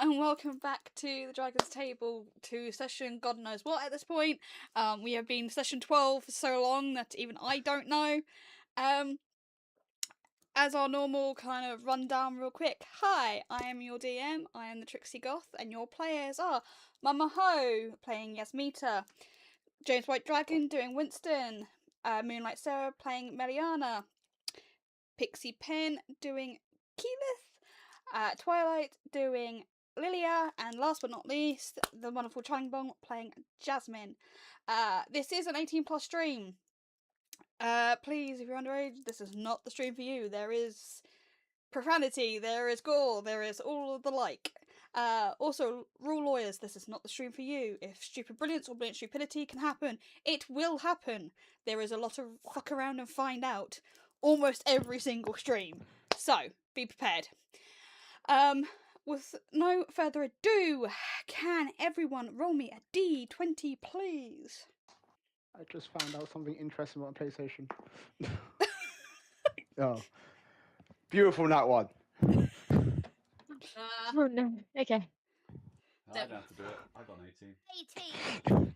and welcome back to the Dragon's Table, to session God knows what at this point. We have been session 12 for so long that even I don't know. As our normal kind of rundown real quick, hi, I am your DM, I am the Trixie Goth, and your players are Mama Ho, playing Yasmita, James White Dragon, doing Winston, Moonlight Sarah, playing Meliana, Pixie Pen, doing Keyleth, Twilight, doing Lilia, and last but not least, the wonderful Changbong playing Jasmine. This is an 18 plus stream. Please, if you're underage, this is not the stream for you. There is profanity, there is gore, there is all of the like. Also, rule lawyers, this is not the stream for you. If stupid brilliance or brilliant stupidity can happen, it will happen. There is a lot of fuck around and find out almost every single stream. So, be prepared. With no further ado, can everyone roll me a D20, please? I just found out something interesting about PlayStation. Oh, beautiful that one. Oh no. Okay. I don't have to do it. I got an 18.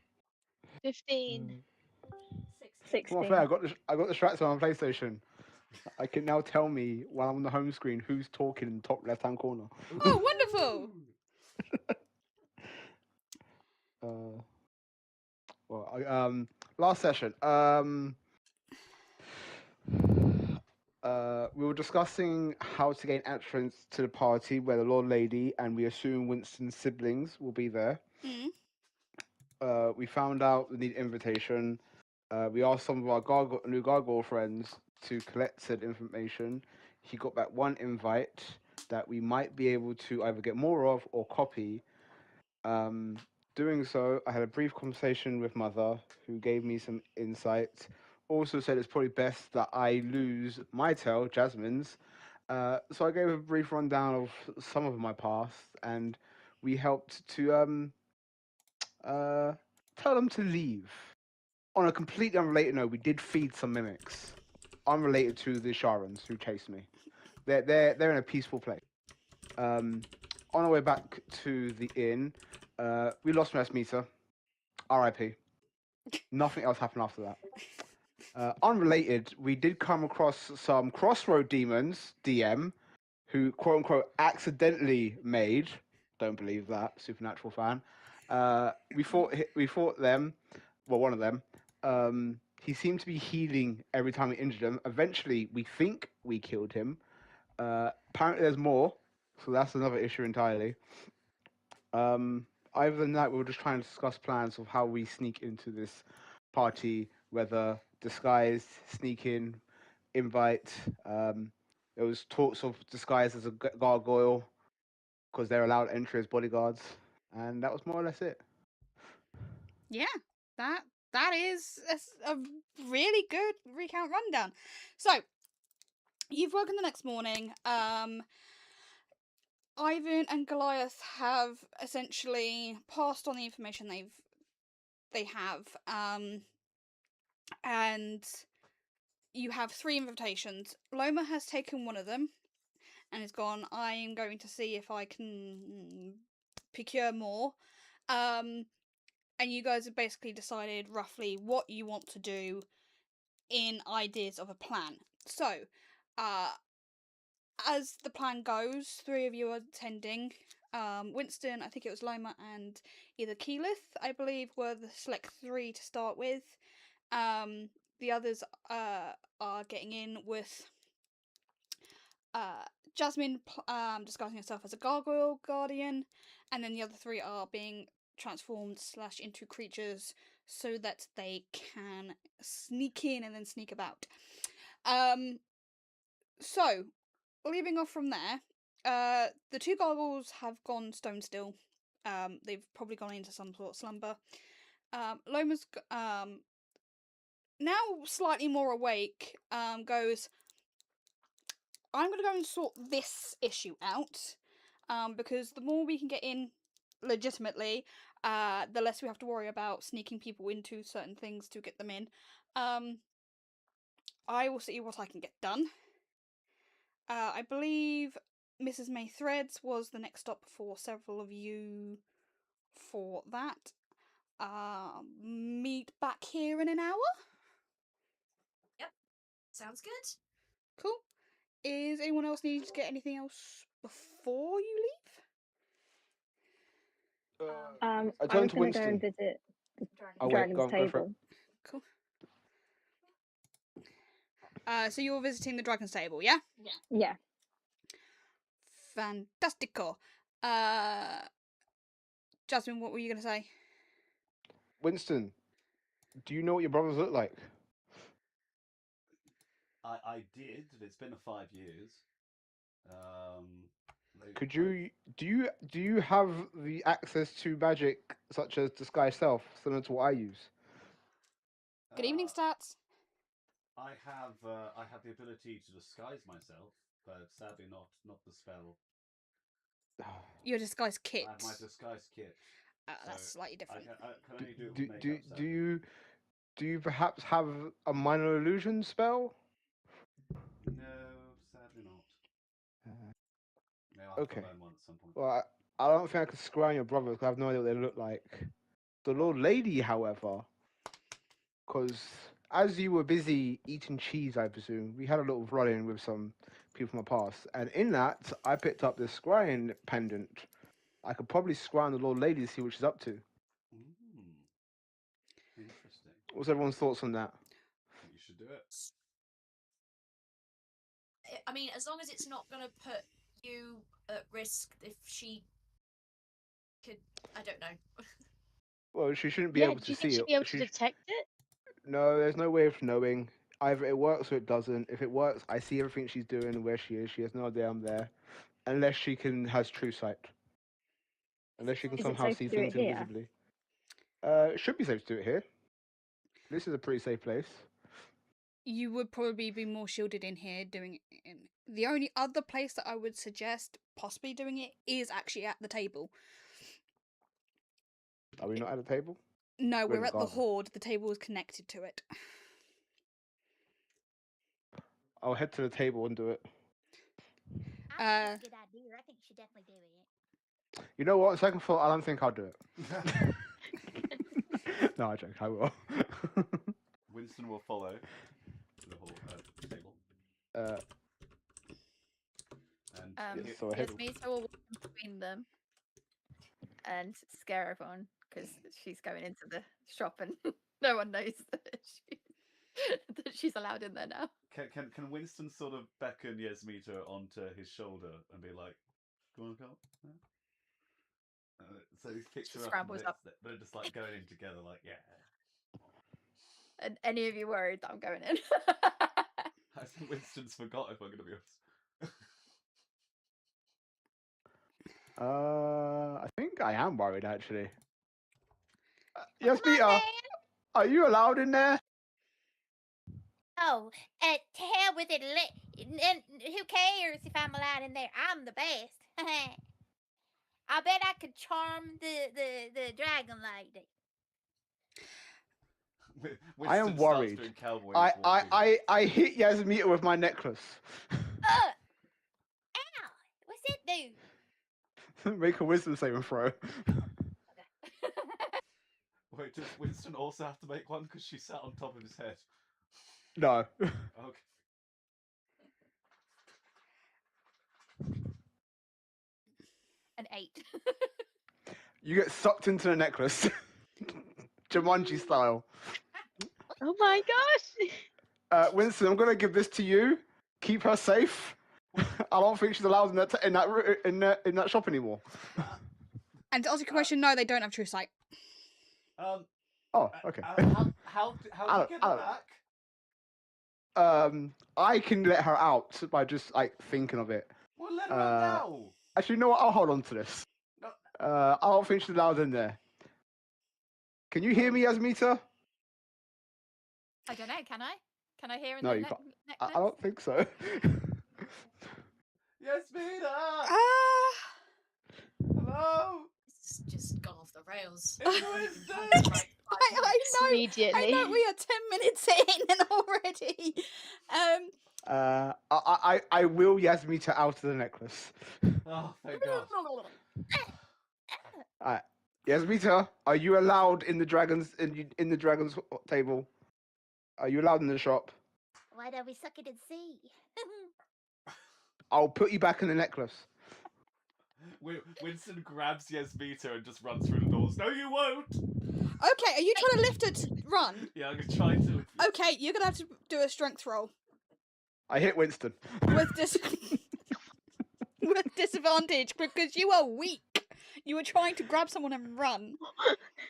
15. 16. Well, fair. I got distracted on PlayStation. I can now tell me while I'm on the home screen who's talking in the top left-hand corner. Oh, wonderful! Last session. We were discussing how to gain entrance to the party where the Lord Lady and we assume Winston's siblings will be there. We found out we need invitation. We asked some of our new gargoyle friends to collect said information. He got back one invite that we might be able to either get more of or copy. Doing so, I had a brief conversation with Mother, who gave me some insight. Also said it's probably best that I lose my tale, Jasmine's. So I gave a brief rundown of some of my past, and we helped to tell them to leave. On a completely unrelated note, we did feed some mimics, unrelated to the Sharons who chased me. They're in a peaceful place. On our way back to the inn, we lost Yasmita. R.I.P. Nothing else happened after that. Unrelated, we did come across some crossroad demons, DM, who quote unquote accidentally made. Don't believe that, supernatural fan. We fought them. Well, one of them. He seemed to be healing every time we injured him. Eventually, we think we killed him. Apparently, there's more, so that's another issue entirely. Other than that, we were just trying to discuss plans of how we sneak into this party, whether disguised, sneak in, invite. There was talks of disguise as a gargoyle because they're allowed entry as bodyguards, and that was more or less it. Yeah, that is a really good recount rundown. So, you've woken the next morning. Ivan and Goliath have essentially passed on the information they have, and you have 3 invitations. Loma has taken one of them and has gone, I am going to see if I can procure more. And you guys have basically decided roughly what you want to do in ideas of a plan. So, as the plan goes, 3 of you are attending. Winston, I think it was Loma, and either Keyleth, I believe, were the select 3 to start with. The others are getting in with Jasmine disguising herself as a gargoyle guardian, and then the other 3 are being transformed / into creatures so that they can sneak in and then sneak about. So, leaving off from there, the 2 gargoyles have gone stone still. They've probably gone into some sort of slumber. Loma's now slightly more awake, goes, I'm going to go and sort this issue out, because the more we can get in legitimately, the less we have to worry about sneaking people into certain things to get them in. I will see what I can get done. I believe Mrs. May Threads was the next stop for several of you for that. Meet back here in an hour. Sounds good. Cool. Is anyone else needing to get anything else before you leave? I I turn was to going to go and Winston. visit the Oh, wait, dragon's go for it. table. Cool. So you're visiting the dragon's table, yeah? Yeah. Fantastico. Jasmine, what were you going to say? Winston, do you know what your brothers look like? I did. It's been 5 years. Could you do you have the access to magic such as disguise self, similar to what I use? Good evening, Stats. I have the ability to disguise myself, but sadly not the spell. Your disguise kit. I have my disguise kit. That's so slightly different. I can only do it Do, with do, makeup. do you perhaps have a minor illusion spell? No, sadly not. Maybe I'll have to Okay. learn one at some point. Well, I don't think I could scry on your brothers because I have no idea what they look like. The Lord Lady, however, because as you were busy eating cheese, I presume, we had a little run-in with some people from the past, and in that, I picked up this scrying pendant. I could probably scry on the Lord Lady to see what she's up to. Interesting. What's everyone's thoughts on that? I think you should do it. I mean, as long as it's not going to put you at risk if she could... I don't know. Well, she shouldn't be Yeah, able do to you think see she'd it. be able to detect it? No, there's no way of knowing. Either it works or it doesn't. If it works, I see everything she's doing, where she is. She has no idea I'm there, unless she has true sight. Unless she can Is it somehow safe see to do it things here? invisibly. It should be safe to do it here. This is a pretty safe place. You would probably be more shielded in here doing it. The only other place that I would suggest possibly doing it is actually at the table. Are we not at a table? No, We're in we're the at the garden. Horde. The table is connected to it. I'll head to the table and do it. I think it's a good idea. I think you should definitely do it. You know what? On second thought, I don't think I'll do it. No, I joke. I will. Winston will follow the whole table. And Yes, so ahead. Yasmita will walk in between them and scare everyone because she's going into the shop and no one knows that she's allowed in there now. Can Winston sort of beckon Yasmita onto his shoulder and be like, "Do you want to come?" Yeah. So he's picture up, Scrambles and up. they're just like going in together, like, yeah. And any of you worried that I'm going in? I think Winston's forgot, if I'm going to be honest. I think I am worried actually. Yes, Peter. Are you allowed in there? Oh, to hell with it. Who cares if I'm allowed in there? I'm the best. I bet I could charm the dragon lady. I am Winston starts worried. doing cowboy walking. I hit Yasmita with my necklace. Ow! What's it do? Make a wisdom saving throw. Wait, does Winston also have to make one because she sat on top of his head? No. Okay. An 8. You get sucked into the necklace. Jumanji style. Oh my gosh! Winston, I'm gonna give this to you. Keep her safe. I don't think she's allowed in that shop anymore. And to answer your question, no, they don't have true sight. Oh, okay. How do you get her back? I can let her out by just like thinking of it. Well, let her out now. Actually, you know what? I'll hold on to this. No. I don't think she's allowed in there. Can you hear me, Yasmita? I don't know, can I? Can I hear in No, the you can't. necklace? I don't think so. Yasmita! Ah! Hello! It's just gone off the rails. It's Winston! I know. Immediately. I know we are 10 minutes in already. I will Yasmita out of the necklace. Oh, thank God. Alright. Yasmita, are you allowed in the dragon's table? Are you allowed in the shop? Why don't we suck it and see? I'll put you back in the necklace. Winston grabs Yasmita and just runs through the doors. No, you won't! Okay, are you trying to lift her to run? Yeah, I'm trying to lift you. Okay, you're gonna have to do a strength roll I hit Winston. with with disadvantage because you are weak. You were trying to grab someone and run.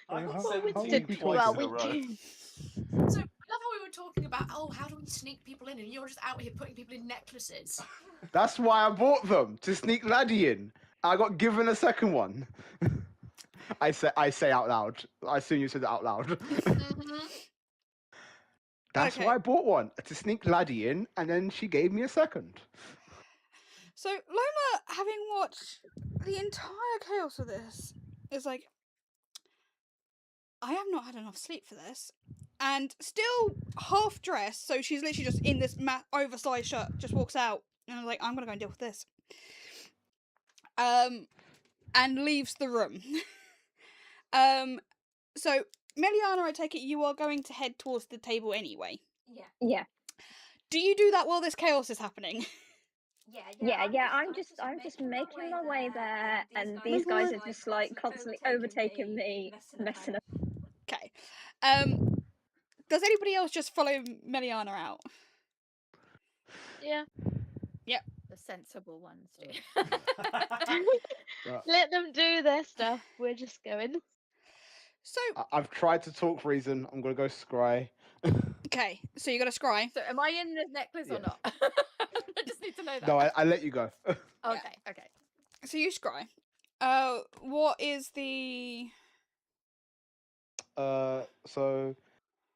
I got How 17 weak twice are in a row. So, I love how we were talking about, how do we sneak people in, and you're just out here putting people in necklaces. That's why I bought them, to sneak Laddie in. I got given a second one. I say out loud. I assume you said that out loud. Mm-hmm. That's Okay. why I bought one, to sneak Laddie in, and then she gave me a second. So Loma, having watched the entire chaos of this, is like, I have not had enough sleep for this, and still half dressed. So she's literally just in this oversized shirt. Just walks out, and I'm like, I'm gonna go and deal with this. And leaves the room. So Meliana, I take it you are going to head towards the table anyway. Yeah. Yeah. Do you do that while this chaos is happening? Yeah. I'm just making my way there, and these guys are just like constantly overtaking me, messing up. Okay. Does anybody else just follow Meliana out? Yeah. The sensible ones do. Let them do their stuff. We're just going. So I've tried to talk reason. I'm gonna go scry. okay, so you got a scry. So am I in the necklace or Yes. not? I just need to know that. No, I let you go. Okay. So you scry. What is the? So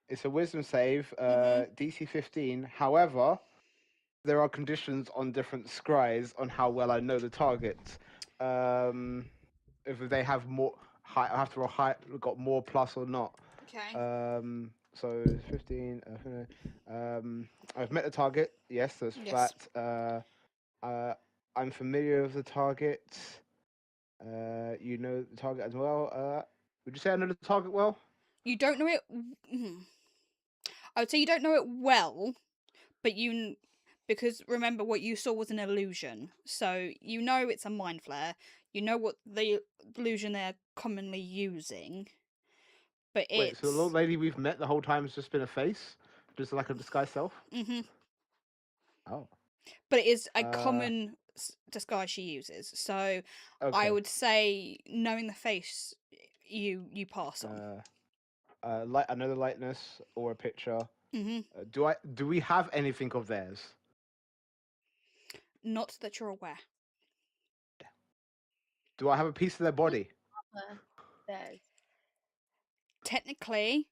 it's a wisdom save, Mhm. DC 15. However, there are conditions on different scries on how well I know the target. If they have more high, I have to roll high, got more plus or not. Okay. So 15. I've met the target. Yes, that's Yes. flat. I'm familiar with the target. You know the target as well. Would you say I know the target well? You don't know it. I would say you don't know it well, but because remember what you saw was an illusion, so you know it's a mind flare. You know what the illusion they're commonly using, but Wait, it's. so the old lady we've met the whole time has just been a face, just like a disguised self. Mhm. Oh. But it is a common disguise she uses. So Okay. I would say, knowing the face, you pass on. Another likeness or a picture. Mm-hmm. Do we have anything of theirs? Not that you're aware. Do I have a piece of their body? There's. Technically,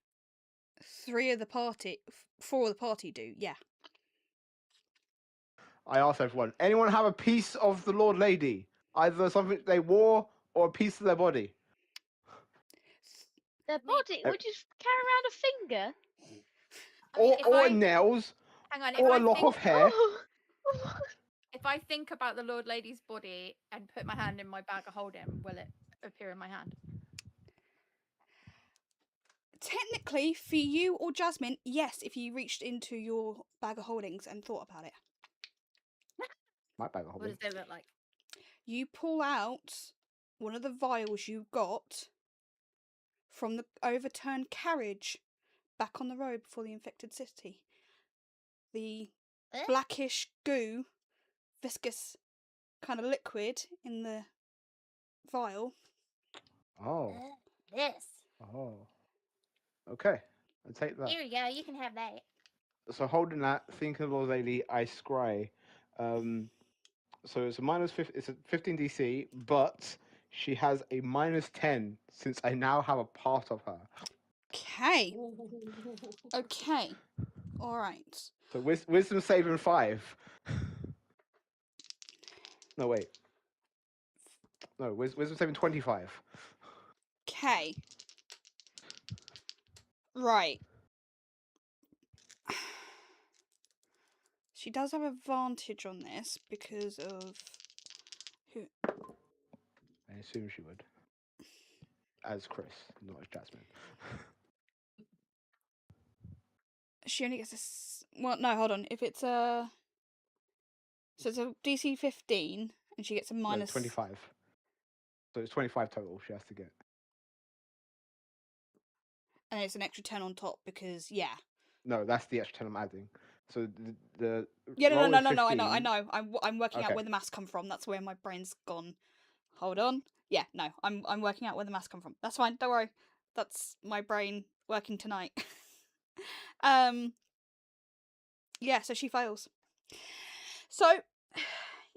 4 of the party do. Yeah. I asked everyone. Anyone have a piece of the Lord Lady? Either something they wore or a piece of their body. Their body? Would you carry around a finger? I mean, Or nails, hang on, or a lock of hair. if I think about the Lord Lady's body and put my hand in my bag of holding, will it appear in my hand? Technically, for you or Jasmine, yes, if you reached into your bag of holdings and thought about it. My bag of What holding. does it look like? You pull out one of the vials you got from the overturned carriage back on the road before the infected city. The blackish goo, viscous kind of liquid in the vial. Oh. This. Oh. Okay. I'll take that. Here we go. You can have that. So holding that, thinking of Lord Lady, I scry. So it's it's a 15 DC, but she has a -10 since I now have a part of her. Okay. Okay. All right. So wisdom saving 5. No wait. No, wisdom saving 25. Okay. Right. She does have advantage on this because of who. I assume she would. As Chris, not as Jasmine. She only gets a. Well, no, hold on. If it's a. So it's a DC 15, and she gets a No, minus. 25. So it's 25 total she has to get. And it's an extra 10 on top because, yeah. No, that's the extra 10 I'm adding. So the Yeah, roll no, is I 15. know. I'm working out Okay. where the maths come from. That's where my brain's gone. Hold on. Yeah, no, I'm working out where the maths come from. That's fine. Don't worry. That's my brain working tonight. Yeah, so she fails. So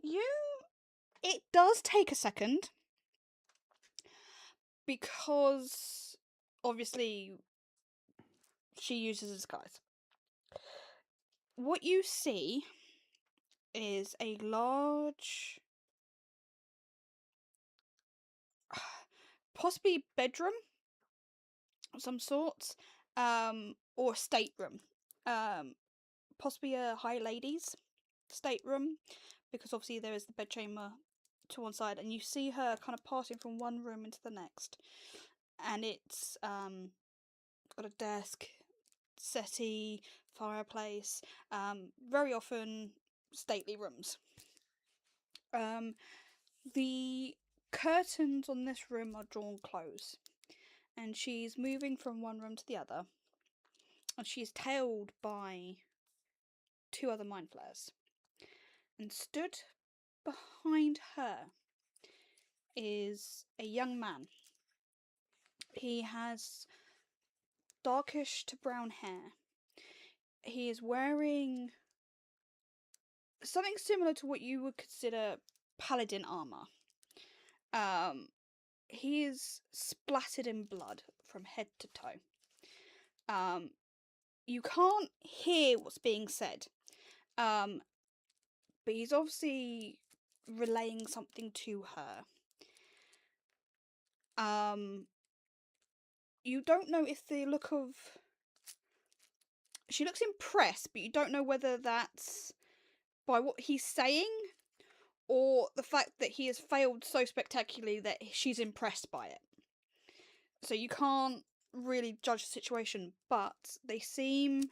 it does take a second because obviously she uses a disguise. What you see is a large, possibly bedroom of some sorts, or stateroom, possibly a high ladies stateroom, because obviously there is the bedchamber to one side, and you see her kind of passing from one room into the next, and it's got a desk, settee, fireplace, very often stately rooms. The curtains on this room are drawn close, and she's moving from one room to the other, and she's tailed by 2 other mind flayers. And stood behind her is a young man. He has darkish to brown hair. He is wearing something similar to what you would consider paladin armor. He is splattered in blood from head to toe. You can't hear what's being said, but he's obviously relaying something to her. You don't know if the look of... She looks impressed, but you don't know whether that's by what he's saying or the fact that he has failed so spectacularly that she's impressed by it. So you can't really judge the situation, but they seem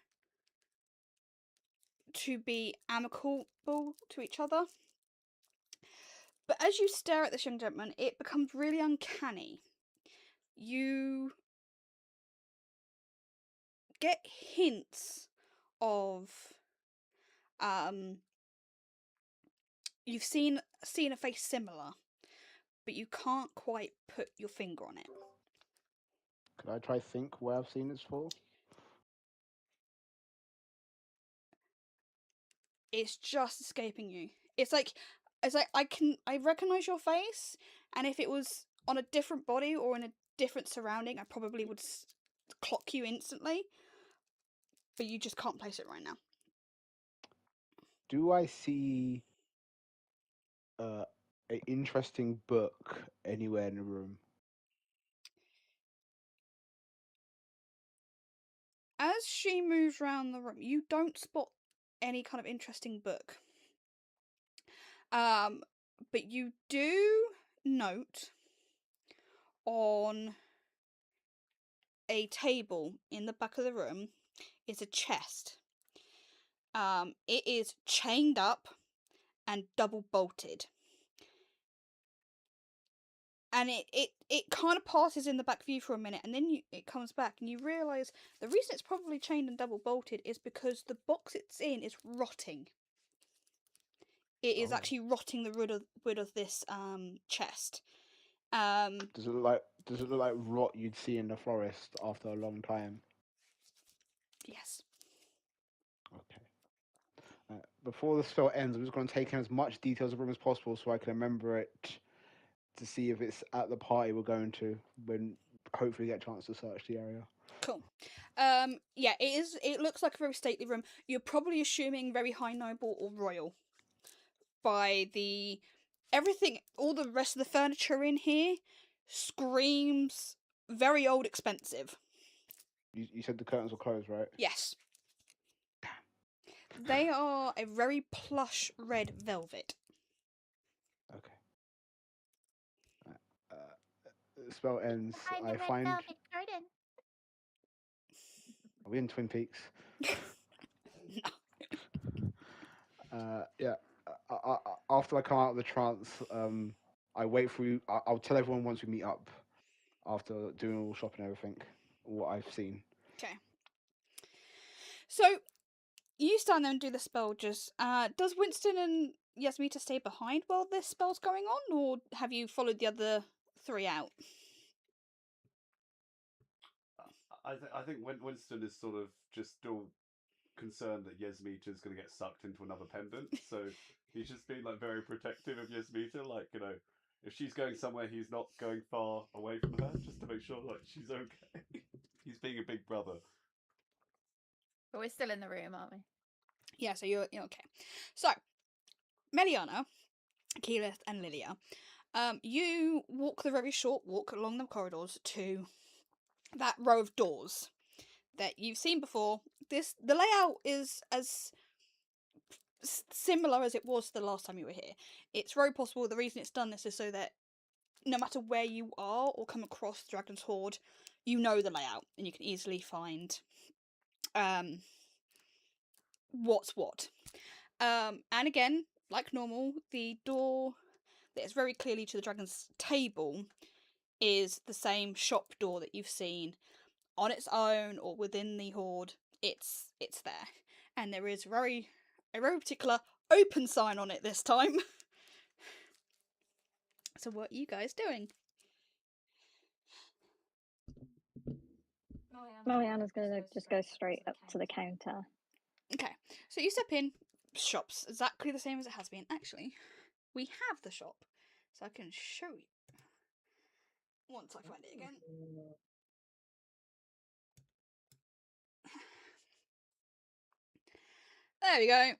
to be amicable to each other. But as you stare at this young gentleman, it becomes really uncanny. You get hints of you've seen a face similar, but you can't quite put your finger on it. Could I try think where I've seen this for? It's just escaping you. It's like I recognize your face, and if it was on a different body or in a different surrounding, I probably would clock you instantly. But you just can't place it right now. Do I see an interesting book anywhere in the room? As she moves around the room, you don't spot any kind of interesting book. But you do note on a table in the back of the room is a chest. It is chained up and double bolted. And it kind of passes in the back view for a minute, and then it comes back, and you realise the reason it's probably chained and double bolted is because the box it's in is rotting. It is actually rotting the wood of this chest. Does it look like rot you'd see in the forest after a long time? Yes. Okay. Before the spell ends, I'm just going to take in as much details of the room as possible so I can remember it to see if it's at the party we're going to when hopefully get a chance to search the area. Cool. Yeah, it is. It looks like a very stately room. You're probably assuming very high noble or royal by the everything. All the rest of the furniture in here screams very old, expensive. You said the curtains were closed, right? Yes. They are a very plush red velvet. Okay. The spell ends. Behind I the red find. velvet curtain. Are we in Twin Peaks? Yeah. After I come out of the trance, I wait for you. I'll tell everyone once we meet up after doing all shopping and everything, what I've seen. Okay. So you stand there and do the spell. Just does Winston and Yasmita stay behind while this spell's going on, or have you followed the other three out? I think Winston is sort of just still concerned that Yasmita is going to get sucked into another pendant, so he's just being like very protective of Yasmita. Like, you know, if she's going somewhere, he's not going far away from her, just to make sure like she's okay. He's being a big brother. But we're still in the room, aren't we? Yeah, so you're okay. So, Meliana, Keyleth, and Lilia, you walk the very short walk along the corridors to that row of doors that you've seen before. The layout is as similar as it was the last time you were here. It's very possible the reason it's done this is so that no matter where you are or come across Dragon's Hoard, you know the layout and you can easily find what's what. And again, like normal, the door that is very clearly to the dragon's table is the same shop door that you've seen on its own or within the hoard. It's there, and there is a very particular open sign on it this time. So what are you guys doing? Mariana's gonna just go straight up to the counter. Okay, so you step in. Shop's exactly the same as it has been. Actually, we have the shop, so I can show you once I find it again. There we go.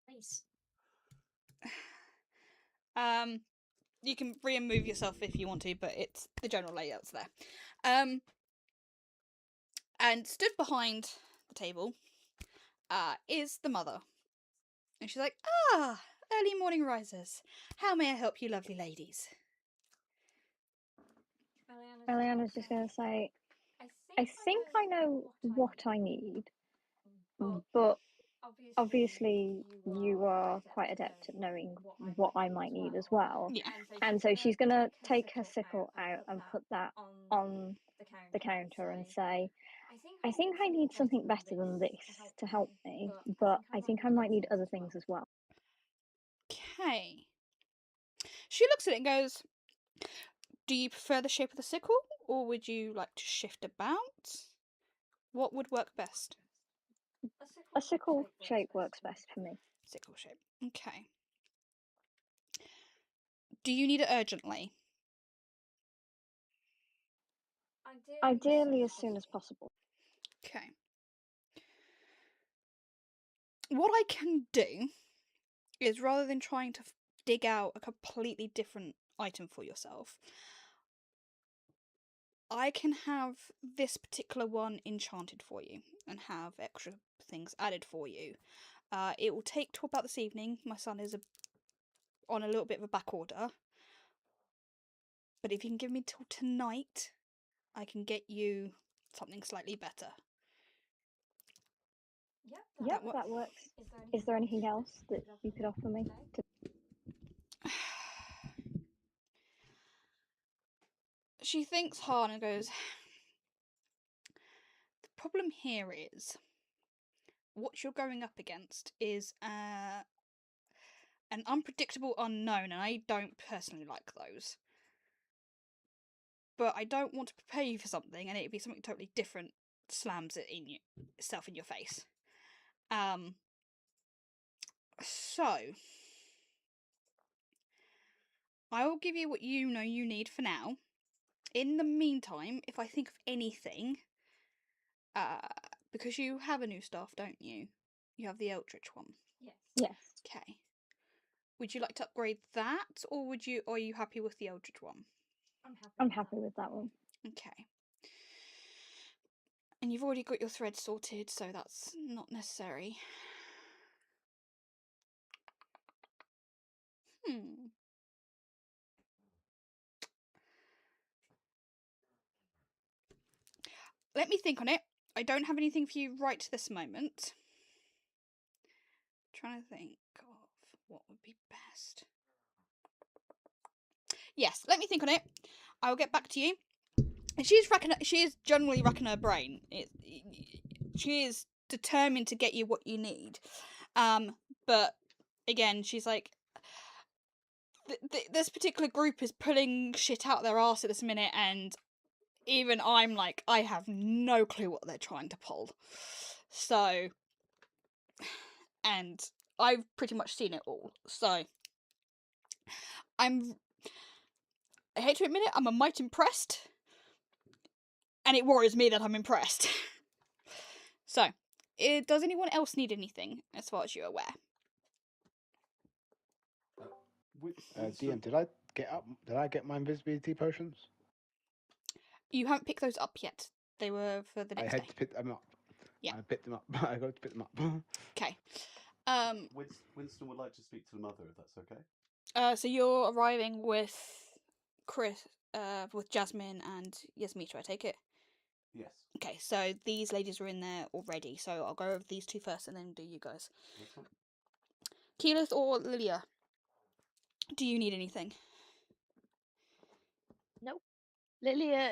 Nice. You can remove yourself if you want to, but it's the general layout's there. And stood behind the table, is the mother, and she's like, early morning risers. How may I help you, lovely ladies? Eliana's just gonna say, I think I know what I need, but obviously you are quite adept at knowing what I might need as well. Yeah. And so she's gonna take her sickle out and put that on the counter and say, I think I need something better than this to help me, but I think I might need other things as well. Okay. She looks at it and goes, do you prefer the shape of the sickle, or would you like to shift about? What would work best? A sickle shape works best for me. Sickle shape. Okay. Do you need it urgently? Ideally, as soon as possible. Okay. What I can do is, rather than trying to dig out a completely different item for yourself, I can have this particular one enchanted for you and have extra things added for you. It will take till about this evening. My son is on a little bit of a back order. But if you can give me till tonight, I can get you something slightly better. Yep, that works. Is there anything else that you could offer me? She thinks hard and goes, the problem here is, what you're going up against is an unpredictable unknown, and I don't personally like those. But I don't want to prepare you for something and it'd be something totally different slams it in itself in your face. So I will give you what you know you need for now. In the meantime, if I think of anything, because you have a new staff, don't you? You have the Eldritch one. Yes. Okay. Would you like to upgrade that, or are you happy with the Eldritch one? I'm happy with that one. Okay. And you've already got your thread sorted, so that's not necessary. Let me think on it. I don't have anything for you right this moment. Trying to think of what would be best. Yes, let me think on it. I will get back to you. And she is generally racking her brain. She is determined to get you what you need. But again, she's like, this particular group is pulling shit out their arse at this minute, and even I'm like, I have no clue what they're trying to pull. So, and I've pretty much seen it all. So, I hate to admit it, I'm a mite impressed. And it worries me that I'm impressed. So, does anyone else need anything, as far as you're aware? DM, did I get my invisibility potions? You haven't picked those up yet. They were for the next day. I had to pick them up. Yeah. I picked them up. I got to pick them up. Okay. Winston would like to speak to the mother, if that's okay. So you're arriving with Chris, with Jasmine and Yasmita, I take it? Yes. Okay, so these ladies are in there already, so I'll go over these two first and then do you guys. That's fine. Keyleth or Lilia, do you need anything? Nope. Lilia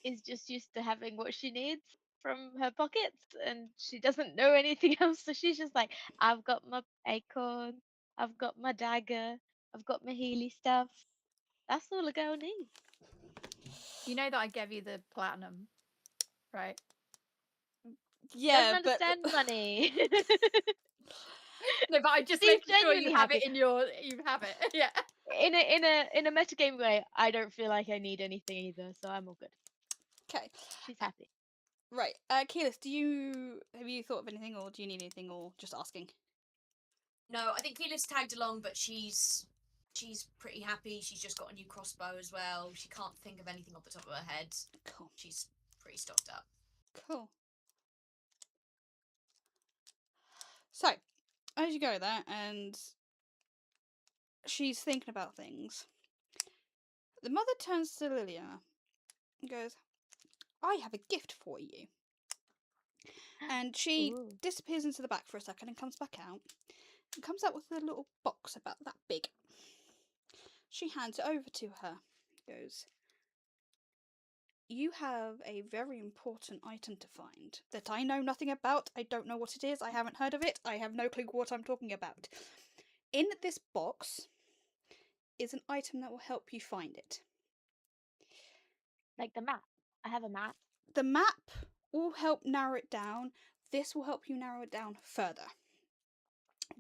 is just used to having what she needs from her pockets, and she doesn't know anything else, so she's just like, I've got my acorn, I've got my dagger, I've got my Healy stuff. That's all a girl needs. You know that I gave you the platinum, right? Yeah, Doesn't understand money. No, but I just Seems making sure you genuinely have happy. it you have it. Yeah. In a metagame way, I don't feel like I need anything either, so I'm all good. Okay. She's happy. Right. Keyleth, have you thought of anything, or do you need anything, or just asking? No, I think Keyleth's tagged along, but she's pretty happy. She's just got a new crossbow as well. She can't think of anything off the top of her head. Cool. She's pretty stocked up. Cool. So, as you go there, and she's thinking about things, the mother turns to Lilia and goes, I have a gift for you. And she Ooh. disappears into the back for a second and comes back out. And comes out with a little box about that big. She hands it over to her. Goes, you have a very important item to find that I know nothing about. I don't know what it is. I haven't heard of it. I have no clue what I'm talking about. In this box is an item that will help you find it. Like the map. I have a map. The map will help narrow it down. This will help you narrow it down further.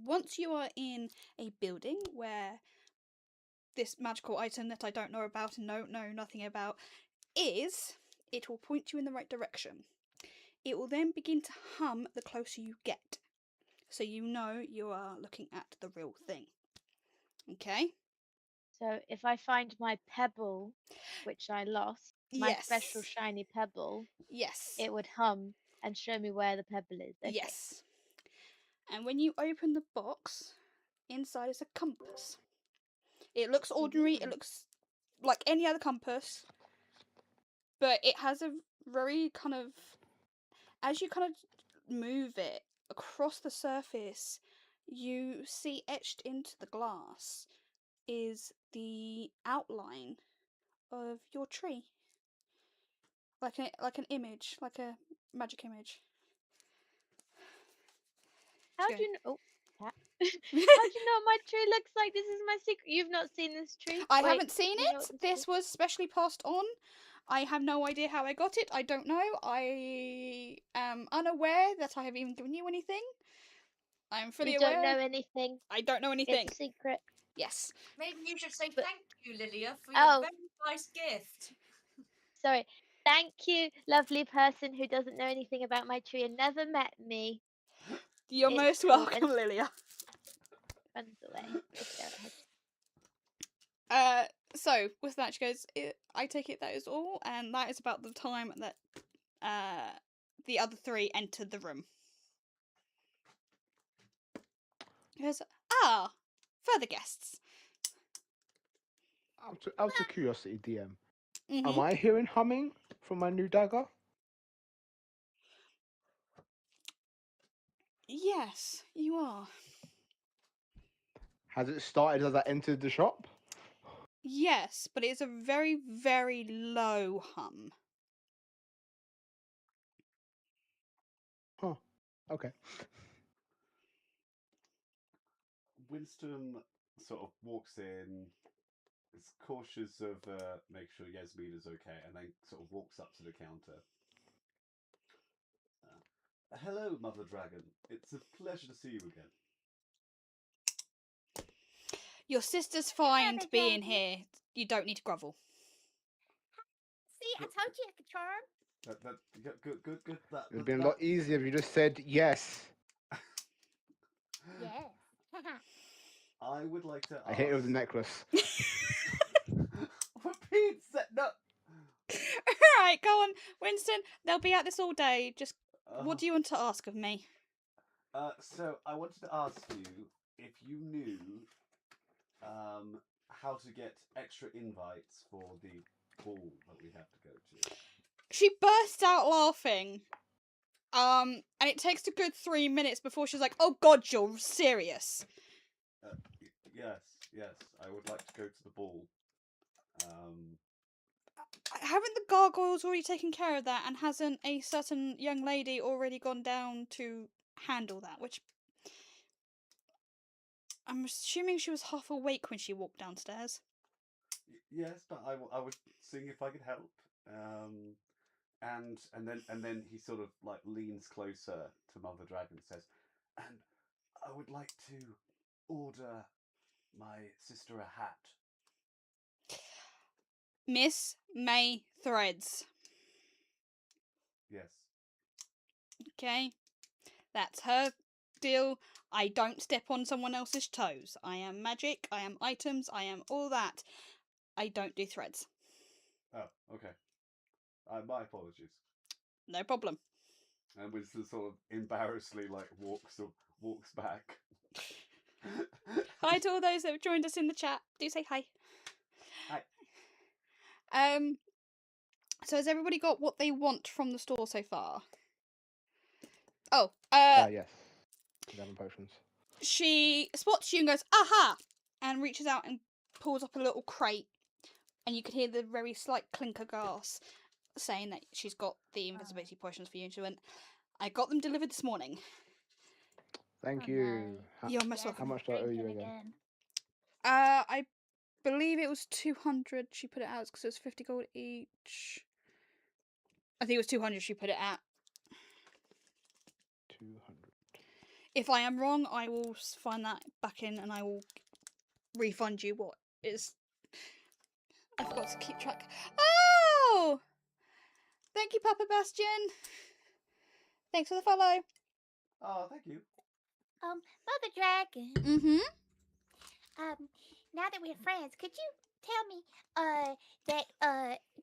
Once you are in a building where this magical item that I don't know about and know nothing about is, it will point you in the right direction. It will then begin to hum the closer you get, so you know you are looking at the real thing. Okay? So if I find my pebble, which I lost, my special shiny pebble, Yes. it would hum and show me where the pebble is. Okay. Yes. And when you open the box, inside is a compass. It looks ordinary, it looks like any other compass, but it has a very kind of, as you kind of move it across the surface, you see etched into the glass is the outline of your tree, like an image, like a magic image. How do you know? Oh, cat. How do you know my tree looks like? This is my secret. You've not seen this tree? I Wait, haven't seen do you know it. what This was specially passed on. I have no idea how I got it. I don't know. I am unaware that I have even given you anything. I'm fully You aware. don't know anything. I don't know anything. It's a secret. Yes. Maybe you should say But- thank you, Lilia, for Oh. your very nice gift. Sorry. Thank you, lovely person who doesn't know anything about my tree and never met me. You're It's most cool, welcome, and- Lilia. Runs away. Go stare at her. So with that, she goes, I take it that is all, and that is about the time that the other three entered the room. He goes, further guests. Out of curiosity, DM, Mhm. am I hearing humming from my new dagger? Yes, you are. Has it started as I entered the shop? Yes, but it's a very, very low hum. Huh. Okay. Winston sort of walks in, is cautious of make sure Yasmina's okay, and then sort of walks up to the counter. Hello, Mother Dragon. It's a pleasure to see you again. Your sister's fine Mother being Dragon. here. You don't need to grovel. See, I told you I could charm. Good. It would have been a lot easier if you just said yes. Yes. I would like to ask. I hit it with the necklace. For Pete's sake, no. Alright, go on, Winston. They'll be at this all day. Just what do you want to ask of me? So I wanted to ask you if you knew how to get extra invites for the ball that we have to go to. She bursts out laughing. And it takes a good 3 minutes before she's like, "Oh God, you're serious." Yes, I would like to go to the ball. Haven't the gargoyles already taken care of that, and hasn't a certain young lady already gone down to handle that? Which I'm assuming she was half awake when she walked downstairs. Yes, but I was seeing if I could help. And then he sort of like leans closer to Mother Dragon and says, "And I would like to order my sister a hat." Miss May Threads. Yes. Okay, that's her deal. I don't step on someone else's toes. I am magic, I am items, I am all that. I don't do threads. Oh, okay. My apologies. No problem. And Winston sort of embarrassedly like walks back. Hi to all those that have joined us in the chat. Do say hi. Hi. So has everybody got what they want from the store so far? Oh, Yes. 11 potions. She spots you and goes, "Aha!" and reaches out and pulls up a little crate, and you can hear the very slight clink of glass, saying that she's got the invisibility potions for you. And she went, "I got them delivered this morning." Thank Oh, you. no. You're most Yes, welcome. How much do I owe you drinking again? I believe it was 200. She put it out because it was 50 gold each. I think it was 200. She put it at. 200. If I am wrong, I will find that back in and I will refund you what is. I forgot to keep track. Oh! Thank you, Papa Bastion. Thanks for the follow. Oh, thank you. Mother Dragon. Mm-hmm. Now that we're friends, could you tell me,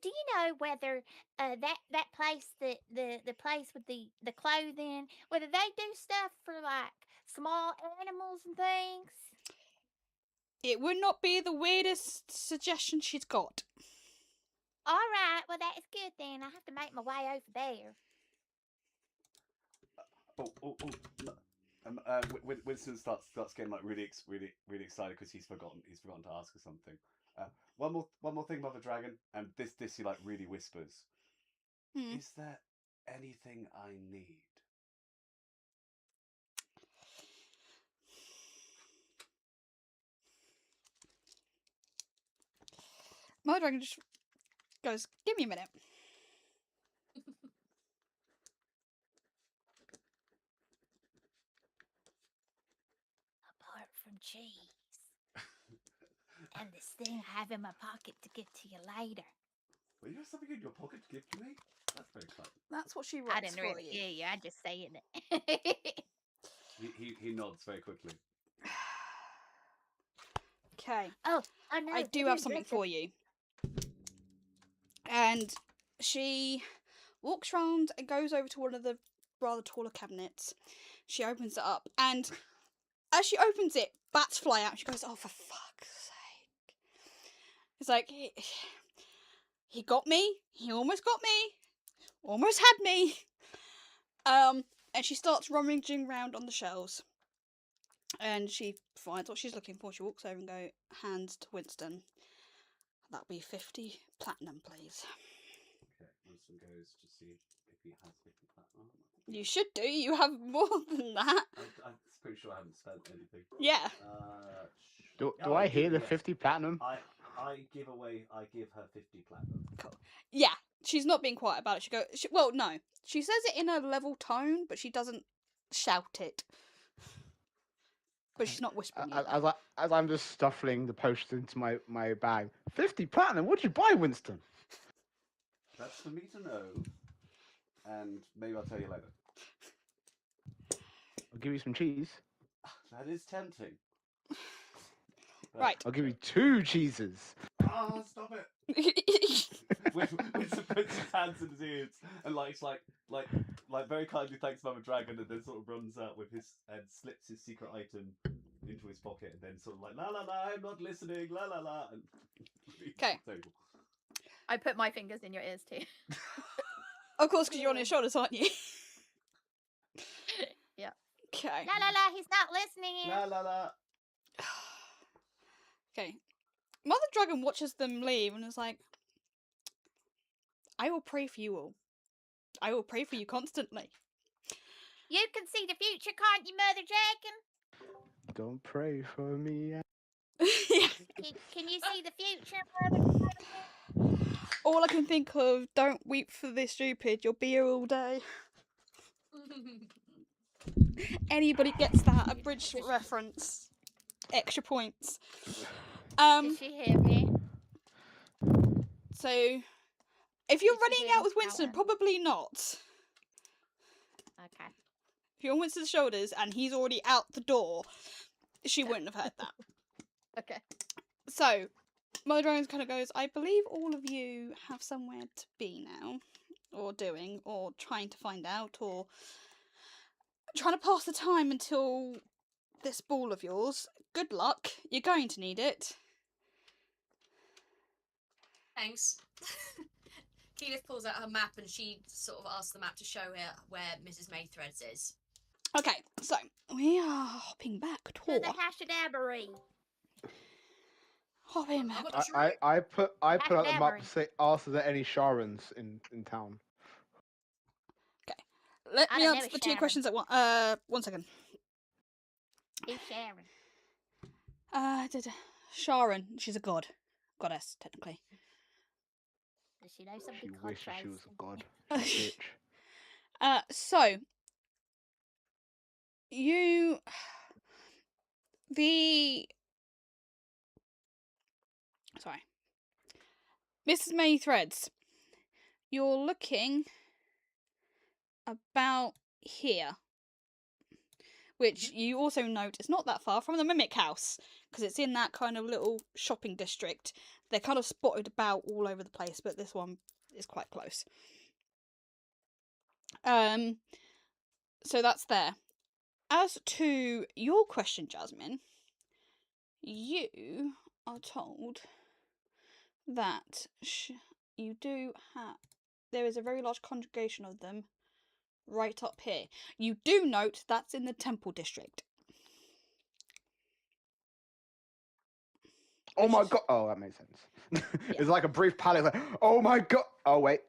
do you know whether, that place, the place with the clothing, whether they do stuff for, like, small animals and things? It would not be the weirdest suggestion she's got. Alright, well, that is good then. I have to make my way over there. Winston starts getting like really excited because he's forgotten to ask her something. One more thing, Mother Dragon, and this he like really whispers. Is there anything I need? My dragon just goes, "Give me a minute." Apart from cheese. And this thing I have in my pocket to give to you later. Well, you have something in your pocket to give to me? That's very kind. That's what she writes I didn't for really you. hear you. I just saying it. He nods very quickly. Okay. Oh no! I do have something for you. And she walks round and goes over to one of the rather taller cabinets. She opens it up, and as she opens it, bats fly out. She goes, "Oh, for fuck's sake." It's like he got me. He almost got me. Almost had me. And she starts rummaging around on the shelves. And she finds what she's looking for. She walks over and hands to Winston. That'll be 50 platinum, please. Okay, Winston goes to see if he has 50 platinum. You should do. You have more than that. I'm pretty sure I haven't spent anything. Yeah. Do I hear the 50 platinum? I give her 50 platinum. Cool. Yeah, she's not being quiet about it. Well, no. She says it in a level tone, but she doesn't shout it. But she's not whispering it. As I'm just stuffing the post into my bag. 50 platinum? What'd you buy, Winston? That's for me to know. And maybe I'll tell you later. I'll give you some cheese. That is tempting. Right. I'll give you 2 cheeses. Oh, stop it! Winston puts his hands in his ears and like very kindly thanks Mama Dragon, and then sort of runs out with his and slips his secret item into his pocket, and then sort of like la la la, I'm not listening, la la la. Okay. I put my fingers in your ears too. Of course, because you're on his shoulders, aren't you? Yeah. Okay. La la la, he's not listening. La la la. Okay. Mother Dragon watches them leave and is like, I will pray for you all. I will pray for you constantly. You can see the future, can't you, Mother Dragon? Don't pray for me. Yeah. Can you see the future, Mother Dragon? All I can think of, don't weep for the stupid, you'll be here all day. Anybody gets that, a bridge reference. Extra points. Did she hear me? So, if you're Did she running hear out me with Winston, shouting? probably not. Okay. If you're on Winston's shoulders and he's already out the door, she wouldn't have heard that. Okay. So, Mother Dragon kind of goes, I believe all of you have somewhere to be now, or doing, or trying to find out, or trying to pass the time until this ball of yours. Good luck. You're going to need it. Thanks. Keyleth pulls out her map and she sort of asks the map to show her where Mrs. Maythreads is. Okay, so we are hopping back To toward. the Hashadabery. Hopping back. I put out the map Blabbering. to say, ask if there are any Sharons in town. Let I me don't know answer the a 2 Sharon. questions at one. 1 second. Who's Sharon? Sharon. She's a goddess, technically. Does she know something She called wishes she was Trace? a god. Bitch. So you sorry, Mrs. Maythreads, you're looking about here, which you also note is not that far from the Mimic House, because it's in that kind of little shopping district. They're kind of spotted about all over the place, but this one is quite close. So that's there. As to your question, Jasmine, you are told that you do have. There is a very large congregation of them right up here. You do note that's in the Temple District. Oh my god! Oh, that makes sense. It's like a brief panic. Like, oh my god! Oh wait.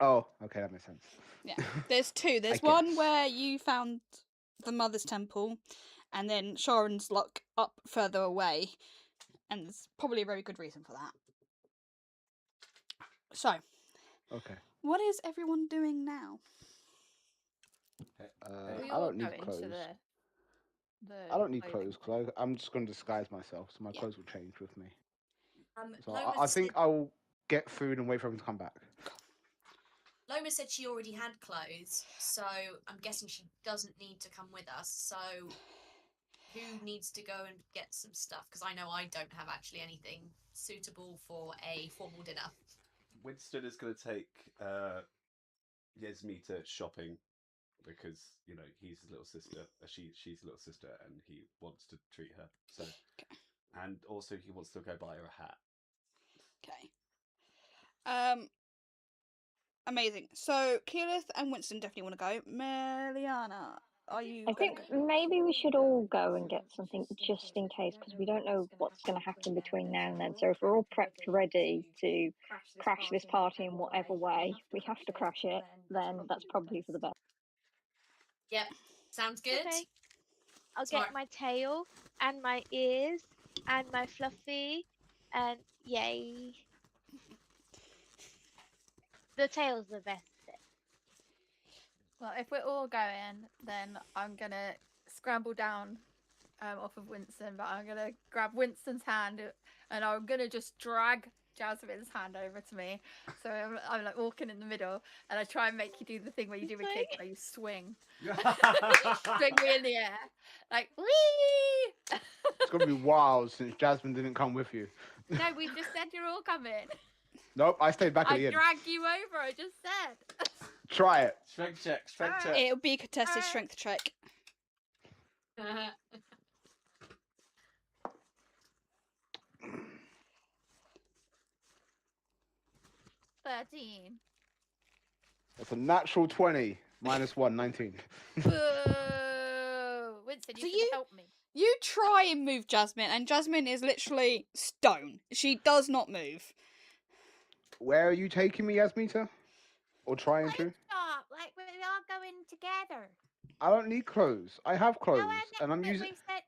Oh, okay, that makes sense. Yeah, there's 2. There's I one guess. where you found the Mother's Temple, and then Sharon's lock up further away, and there's probably a very good reason for that. So, Okay. what is everyone doing now? We I all don't go need into clothes. the I don't need clothing. clothes because I'm just going to disguise myself, so my Yeah. clothes will change with me. So Loma I think said- I'll get food and wait for him to come back. Loma said she already had clothes, so I'm guessing she doesn't need to come with us. So who needs to go and get some stuff? Because I know I don't have actually anything suitable for a formal dinner. Winston is going to take Yasmita shopping because he's his little sister. She's his little sister, and he wants to treat her. So, and also he wants to go buy her a hat. Amazing. So Keyleth and Winston definitely want to go. Meliana, are you? I think maybe we should all go and get something just in case, because we don't know what's going to happen between now and then. So if we're all prepped, ready to crash this party in whatever way we have to crash it, then that's probably for the best. Yep, sounds good. Okay. I'll Smart. get my tail and my ears and my fluffy, and yay. The tail's the best bit. Well, if we're all going, then I'm gonna scramble down off of Winston, but I'm gonna grab Winston's hand and I'm gonna just drag Jasmine's hand over to me. So I'm like walking in the middle, and I try and make you do the thing where you do a kick, where you swing, swing me in the air, like wee. It's gonna be wild since Jasmine didn't come with you. No, we just said you're all coming. Nope, I stayed back at the I end. drag you over. I just said. Try it. Strength check. Strength check. It'll be a contested strength check. 13. That's a natural 20. -1, 19. Boo! Winston, you So should help me. You try and move Jasmine, and Jasmine is literally stone. She does not move. Where are you taking me, Yasmita? Or trying to? Stop! Like we're all going together. I don't need clothes. I have clothes, No, I and I'm but using. we said,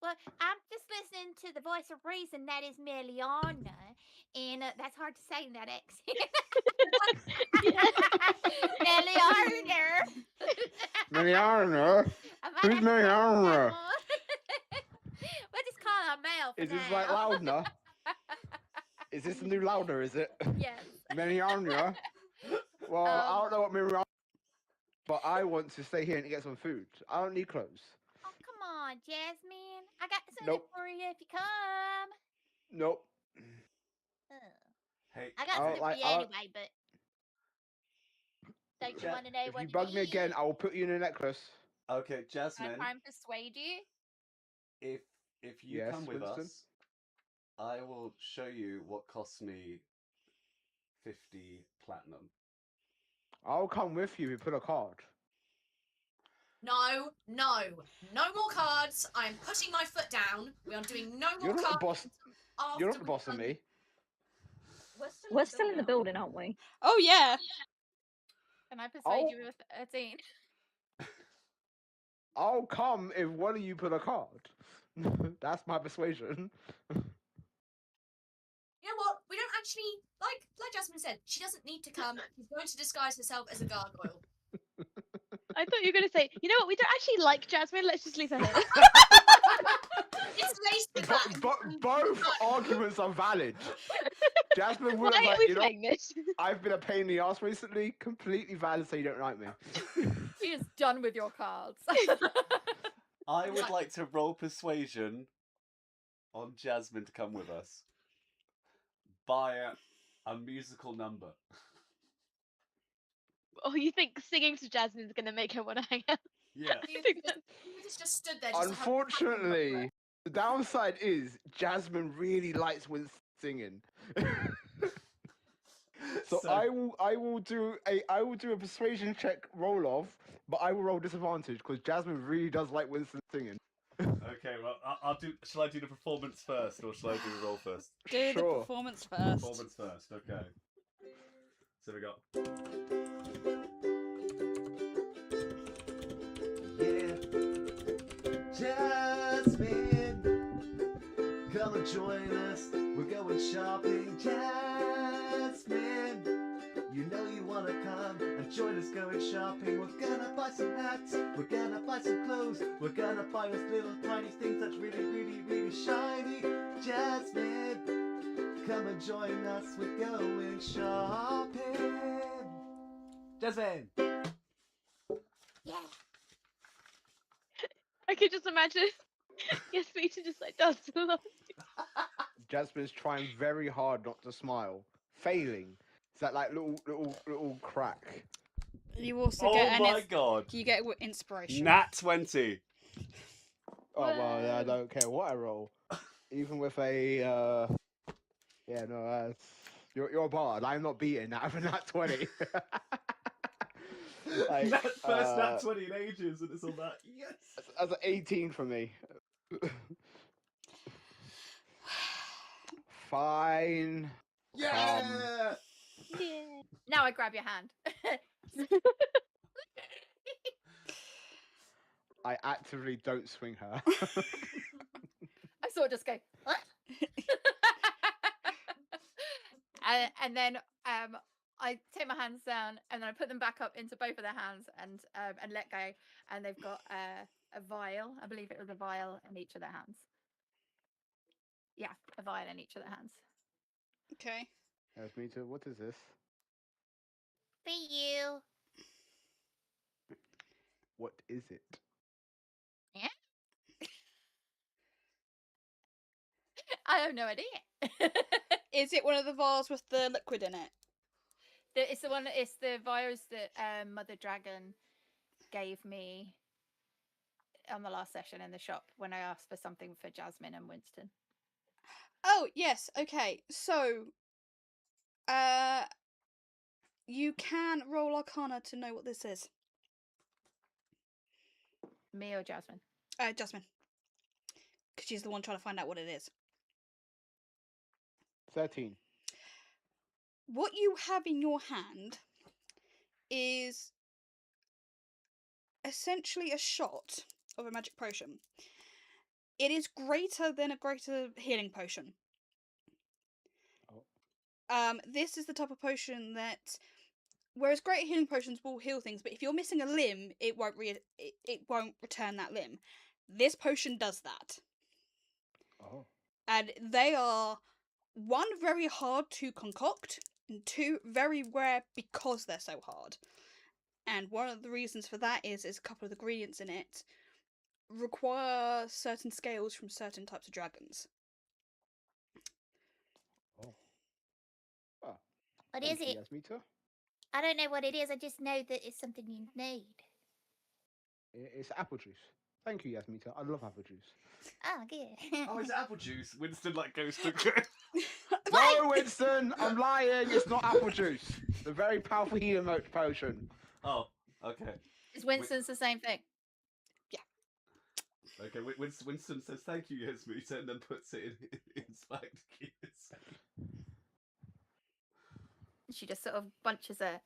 well, I'm just listening to the voice of reason. That is Meliana, and that's hard to say in that accent. Meliana. Mariana. Who's Mariana? We'll just call her Mel for Is this now. like Loudner? Is this the new Louder? Is it? Yes. Mariana. Well, I don't know what Mariana. But I want to stay here and get some food. I don't need clothes. Oh, come on, Jasmine. I got something Nope. for you if you come. Nope. Hey, I got I don't something like- for you I don't- anyway, but don't you Ja- want to know If what you it bug me again, is? I will put you in a necklace. okay, Can I Jasmine. try and persuade you? If you Yes, come with Winston? us, I will show you what costs me 50 platinum. I'll come with you. We put a card. No more cards. I am putting my foot down. We are doing no more You're not cards. the boss. after You're not the we've boss of done- me. We're still in the building, aren't we? Oh yeah. Can I persuade Oh. you with 13? I'll come if one of you put a card. That's my persuasion. You know what? We don't actually like Jasmine said. She doesn't need to come. She's going to disguise herself as a gargoyle. I thought you were going to say, you know what, we don't actually like Jasmine, let's just leave her here. It's lazy Both arguments are valid. Jasmine would Why have are like, we you know, playing this? I've been a pain in the ass recently. Completely valid, so you don't like me. She is done with your cards. I would like to roll persuasion on Jasmine to come with us by a musical number. Oh, you think singing to Jasmine's going to make her want to hang out? Yeah. It's just stood there. Just Unfortunately, the downside is Jasmine really likes when singing. So I will do a persuasion check roll off, but I will roll disadvantage because Jasmine really does like Winston singing. Okay, well, I'll do. Shall I do the performance first, or shall I do the roll first? Do the Sure. performance first. Performance first. Okay. So we got. Yeah, Jasmine, come and join us. We're going shopping, Jasmine. You know you wanna come and join us going shopping. We're gonna buy some hats, we're gonna buy some clothes, we're gonna buy those little tiny things that's really, really, really shiny. Jasmine, come and join us, we're going shopping. Jasmine! Yeah. I could just imagine Yasmita just like dance along. Jasmine's trying very hard not to smile, failing. It's that like little crack. You also Oh get my god! you get inspiration. Nat 20! Oh well, I don't care what I roll, even with a yeah, no, that's You're a bard. I'm not beating out of a nat 20. Like, That first nat 20 in ages, and it's all that. Yes. That's an 18 for me. Fine. Yeah. Yeah. Now I grab your hand. I actively don't swing her. I sort of just go, "What?" and then I take my hands down and then I put them back up into both of their hands and let go. And they've got a vial. I believe it was a vial in each of their hands. Yeah, a vial in each of their hands. Okay. Yasmita, what is this? For you. What is it? Yeah. I have no idea. Is it one of the vials with the liquid in it? It's the vials that Mother Dragon gave me on the last session in the shop when I asked for something for Jasmine and Winston. Oh, yes. Okay. So, you can roll Arcana to know what this is. Me or Jasmine? Jasmine. Because she's the one trying to find out what it is. 13. What you have in your hand is essentially a shot of a magic potion. It is greater than a greater healing potion. This is the type of potion that, whereas greater healing potions will heal things, but if you're missing a limb, it won't return that limb. This potion does that. Oh. And they are, one, very hard to concoct, and two, very rare because they're so hard. And one of the reasons for that is a couple of the ingredients in it require certain scales from certain types of dragons. Oh. Ah, What thank is you, it? Yasmita. I don't know what it is. I just know that it's something you need. It's apple juice. Thank you, Yasmita. I love apple juice. Oh, good. Oh, it's apple juice. Winston goes to. No, Winston, I'm lying. It's not apple juice. The very powerful healing potion. Oh, okay. Is Winston's the same thing? Okay, Winston says thank you, Yasmita, and then puts it in spiked gears. She just sort of bunches her,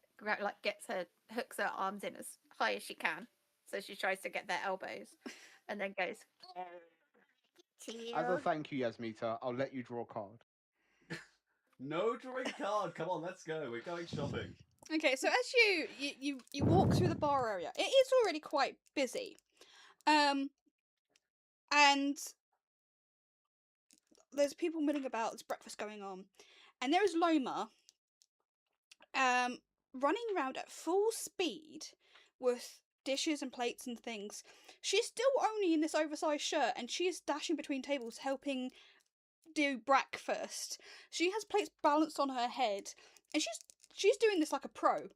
hooks her arms in as high as she can. So she tries to get their elbows and then goes, As a thank you, Yasmita, I'll let you draw a card. No drawing card. Come on, let's go. We're going shopping. Okay, so as you walk through the bar area, it is already quite busy. And there's people milling about, there's breakfast going on. And there is Loma running around at full speed with dishes and plates and things. She's still only in this oversized shirt and she is dashing between tables helping do breakfast. She has plates balanced on her head and she's doing this like a pro.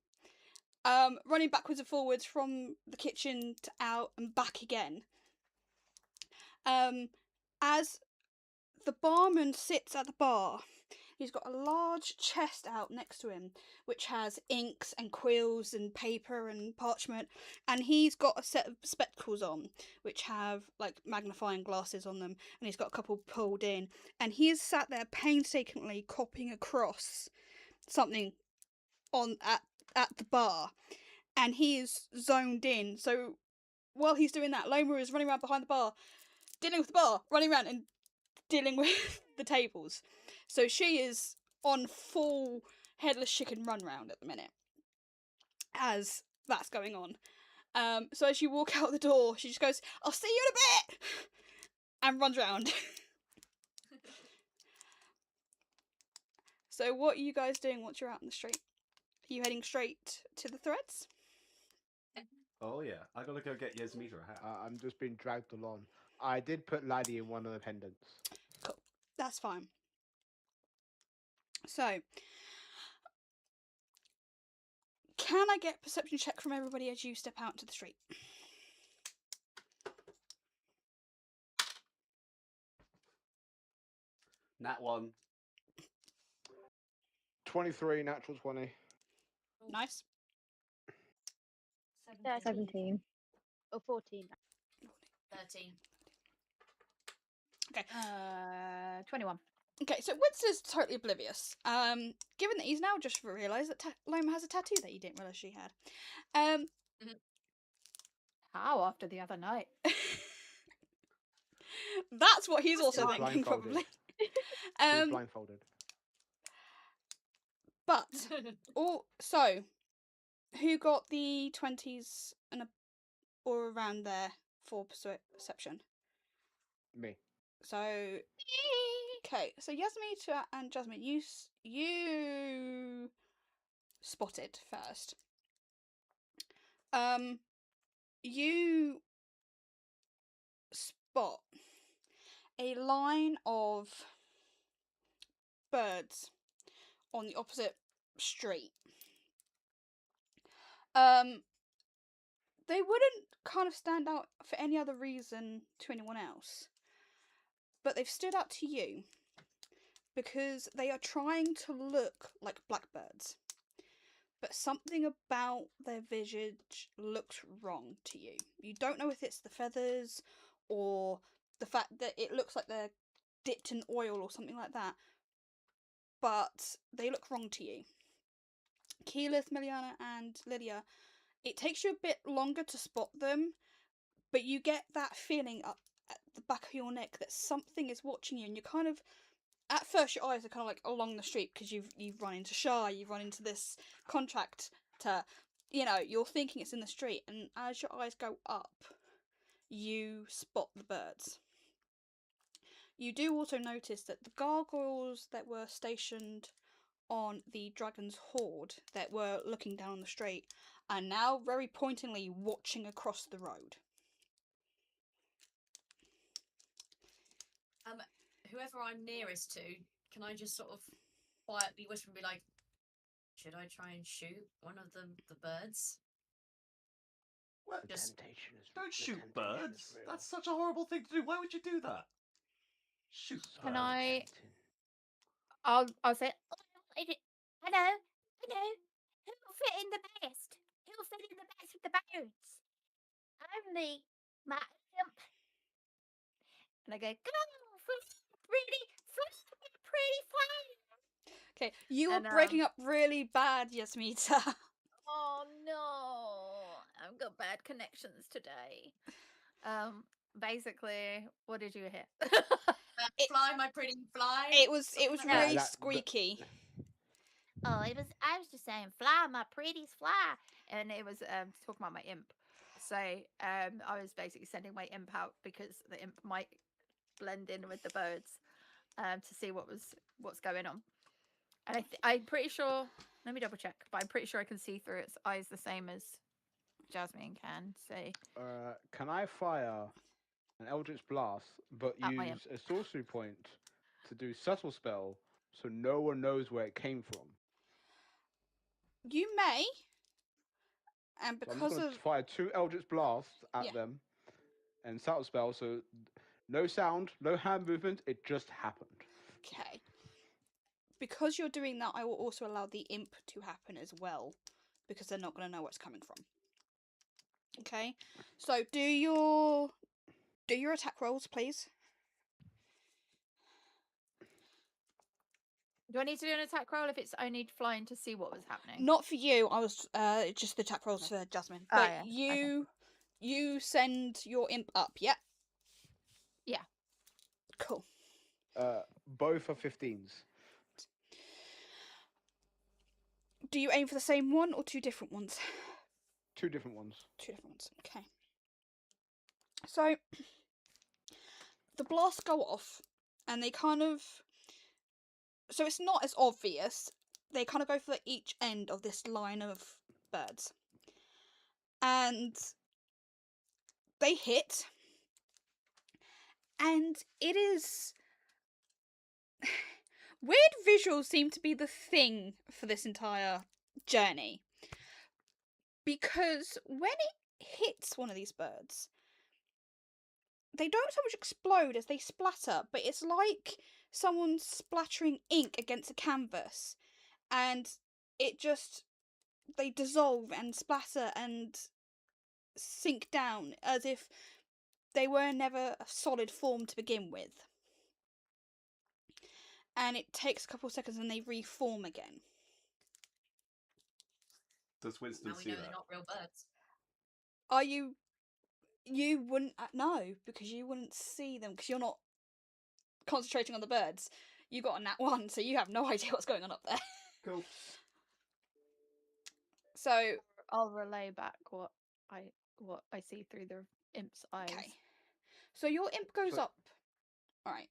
Running backwards and forwards from the kitchen to out and back again. As the barman sits at the bar, he's got a large chest out next to him, which has inks and quills and paper and parchment, and he's got a set of spectacles on, which have like magnifying glasses on them, and he's got a couple pulled in, and he is sat there painstakingly copying across something on at the bar, and he is zoned in. So while he's doing that, Loma is running around behind the bar, dealing with the bar, running around and dealing with the tables. So she is on full headless chicken run round at the minute as that's going on. So as you walk out the door, she just goes, "I'll see you in a bit," and runs round. So what are you guys doing once you're out in the street? Are you heading straight to the threads? Oh yeah, I gotta go get Yasmita a hat. I'm just being dragged along. I did put Laddie in one of the pendants. Cool. That's fine. So, can I get a perception check from everybody as you step out into the street? Nat 1. 23, natural 20. Nice. 17. Or 14. 13. Okay. 21. Okay, so Winston's totally oblivious. Given that he's now just realised that Loma has a tattoo that he didn't realise she had. How after the other night? That's what he's also He was thinking, blindfolded. probably. He was blindfolded. But so who got the 20s and or around there for perception? Me. So okay, so Yasmita and Jasmine, you spotted first. You spot a line of birds on the opposite street. They wouldn't kind of stand out for any other reason to anyone else, but they've stood out to you because they are trying to look like blackbirds, but something about their visage looks wrong to you. You don't know if it's the feathers or the fact that it looks like they're dipped in oil or something like that, but they look wrong to you. Keyleth, Miliana, and Lydia, it takes you a bit longer to spot them, but you get that feeling up at the back of your neck that something is watching you, and you're kind of, at first your eyes are kind of like along the street because you've run into Shah, you've run into this contractor, you know, you're thinking it's in the street, and as your eyes go up, you spot the birds. You do also notice that the gargoyles that were stationed on the dragon's hoard that were looking down the street are now very pointedly watching across the road. Whoever I'm nearest to, can I just sort of quietly whisper and be like, should I try and shoot one of the birds? What? Just Don't shoot birds. That's such a horrible thing to do. Why would you do that? Shoot Can birds. I? I'll say. Hello. Who'll fit in the best? Who'll fit in the best with the birds? Only my imp. And I go, Come on, pretty fly. Okay, you are And, breaking up really bad, Yasmita. oh no, I've got bad connections today. Basically, what did you hear? Fly, my pretty fly. It was something like really that. squeaky. Oh, I was just saying, fly, my pretties, fly. And it was talking about my imp. So I was basically sending my imp out because the imp might blend in with the birds to see what's going on. And I'm pretty sure. Let me double check, but I'm pretty sure I can see through its eyes the same as Jasmine can. So Can I fire an Eldritch Blast, but At my use a sorcery point to do subtle spell so no one knows where it came from? You may, and So I'm because just going of to fire 2 Eldritch Blasts at Yeah. them and subtle spell, so no sound, no hand movement, it just happened. okay, because you're doing that, I will also allow the imp to happen as well, because they're not going to know where it's coming from. Okay, so do your attack rolls, please. do I need to do an attack roll if it's only flying to see what was happening? Not for you. I was just the attack rolls for Jasmine. Oh, But yeah, okay. you send your imp up. Yeah. Yeah. Cool. Both are 15s. Do you aim for the same one or two different ones? 2 different ones. Two different ones. Okay. So the blasts go off, and they kind of. So it's not as obvious. They kind of go for each end of this line of birds, and they hit, and it is. Weird visuals seem to be the thing for this entire journey. Because when it hits one of these birds, they don't so much explode as they splatter, but it's like someone splattering ink against a canvas. and they dissolve and splatter and sink down as if they were never a solid form to begin with. And it takes a couple of seconds and they reform again. Does Winston Now we see know that? they're not real birds. Are you? You wouldn't know because you wouldn't see them because you're not concentrating on the birds. You got a nat 1, so you have no idea what's going on up there. Cool. So I'll relay back what I see through the imp's eyes. okay, so your imp goes So- up. All right.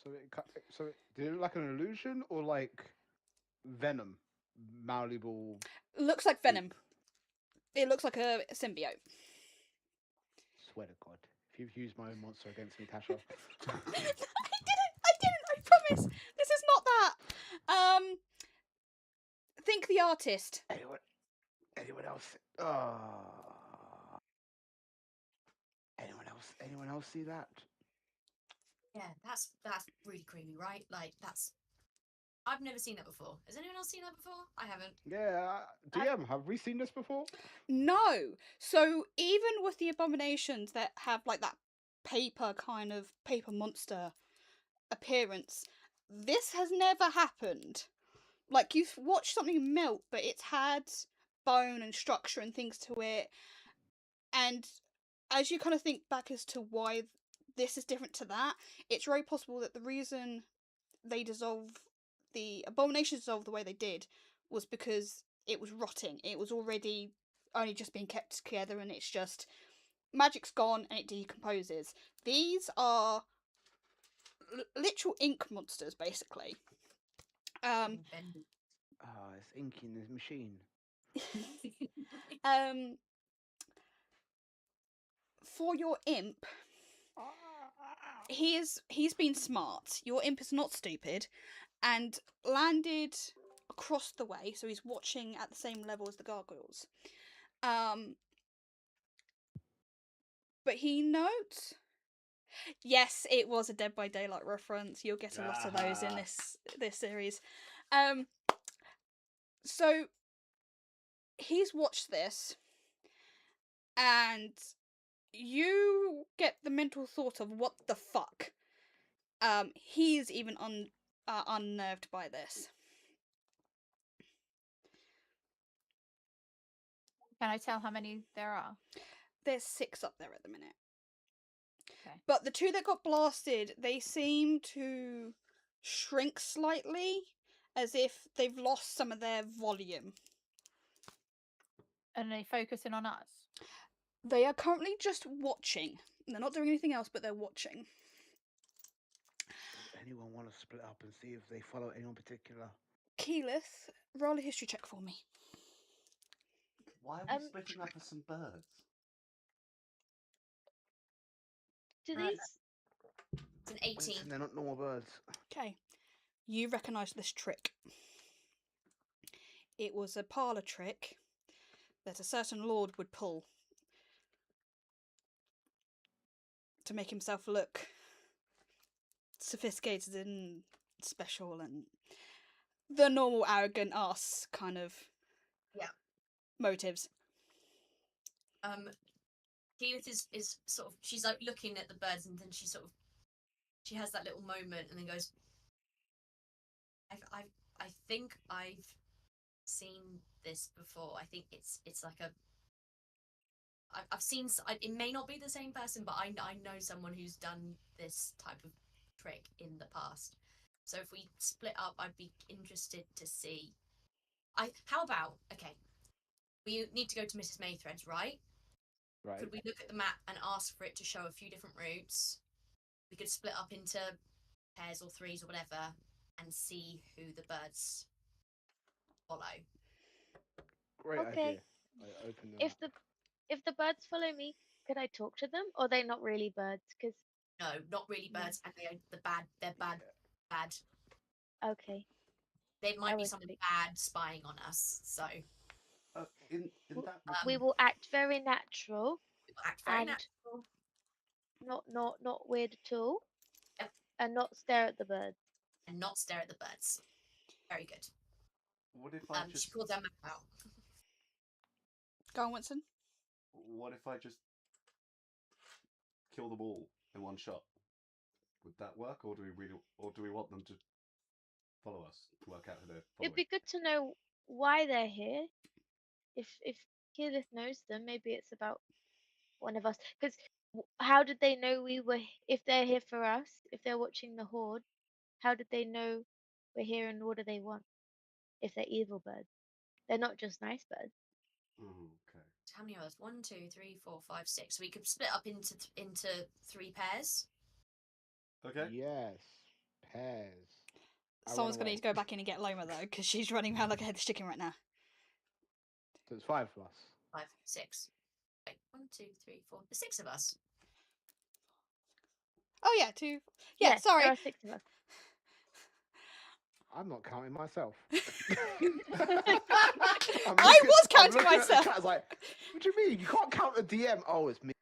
Did it look like an illusion or like venom, malleable? Looks like venom. Imp? It looks like a symbiote. Swear to God, if you've used my own monster against me, Tasha. I didn't. I promise. This is not that. Think the artist. Anyone else? Anyone else see that? Yeah, that's really creepy, right? Like I've never seen that before. Has anyone else seen that before? I haven't. Yeah, DM, have we seen this before? No. So even with the abominations that have like that paper monster appearance, this has never happened. Like you've watched something melt, but it's had bone and structure and things to it. And as you kind of think back as to why this is different to that, it's very possible that the reason the abominations dissolved the way they did was because it was rotting. It was already only just being kept together, and it's just magic's gone and it decomposes. These are literal ink monsters, basically. It's ink in this machine. For your imp, he's been smart. Your imp is not stupid, and landed across the way, so he's watching at the same level as the gargoyles. But he notes. Yes, it was a Dead by Daylight reference. You'll get a lot of those in this series. So he's watched this, and you get the mental thought of what the fuck. He's even unnerved by this. Can I tell how many there are? There's 6 up there at the minute. Okay. But the 2 that got blasted, they seem to shrink slightly, as if they've lost some of their volume. And are they focusing on us? They are currently just watching. They're not doing anything else, but they're watching. Does anyone want to split up and see if they follow anyone particular? Keyleth, roll a history check for me. Why are we splitting up as some birds? Do these? It's an 18. Winston, they're not normal birds. Okay. You recognise this trick. It was a parlour trick that a certain lord would pull to make himself look sophisticated and special and the normal arrogant ass kind of motives. Keyleth is sort of, she's like looking at the birds, and then she has that little moment and then goes, I think I've seen this before. I think it's like I've seen, it may not be the same person, but I know someone who's done this type of trick in the past. So if we split up, I'd be interested to see. How about, okay, we need to go to Mrs. Maythread's, right? Right. Could we look at the map and ask for it to show a few different routes? We could split up into pairs or threes or whatever and see who the birds follow. Great Okay. idea. I opened them up. If the birds follow me, could I talk to them? Or are they not really birds? Because No, not really birds, and they're bad. okay, There might I be would something think. bad spying on us, so In that We will act very natural we'll act very And- natural. not weird at all. Yep. And not stare at the birds. And not stare at the birds. Very good. What if I She just? pulls her map out. Go on, Winston. What if I just kill them all in one shot? Would that work, or do we want them to follow us to work out who they're following? It'd be good to know why they're here. If Keyleth knows them, maybe it's about one of us. Because how did they know we were? If they're here for us, if they're watching the horde, how did they know we're here and what do they want? If they're evil birds, they're not just nice birds. Oh, okay. How many of us? 1, 2, 3, 4, 5, 6. So we could split up into 3 pairs. Okay. Yes. Pairs. Someone's going to need to go back in and get Loma, though, because she's running around like a headless chicken right now. So it's 5 of us. 5, 6. Wait, 1, 2, 3, 4. There's 6 of us. Oh, yeah, 2. Yeah, Yes, sorry. there are 6 of us. I'm not counting myself. I was counting myself. I was like, what do you mean? You can't count a DM. Oh, it's me.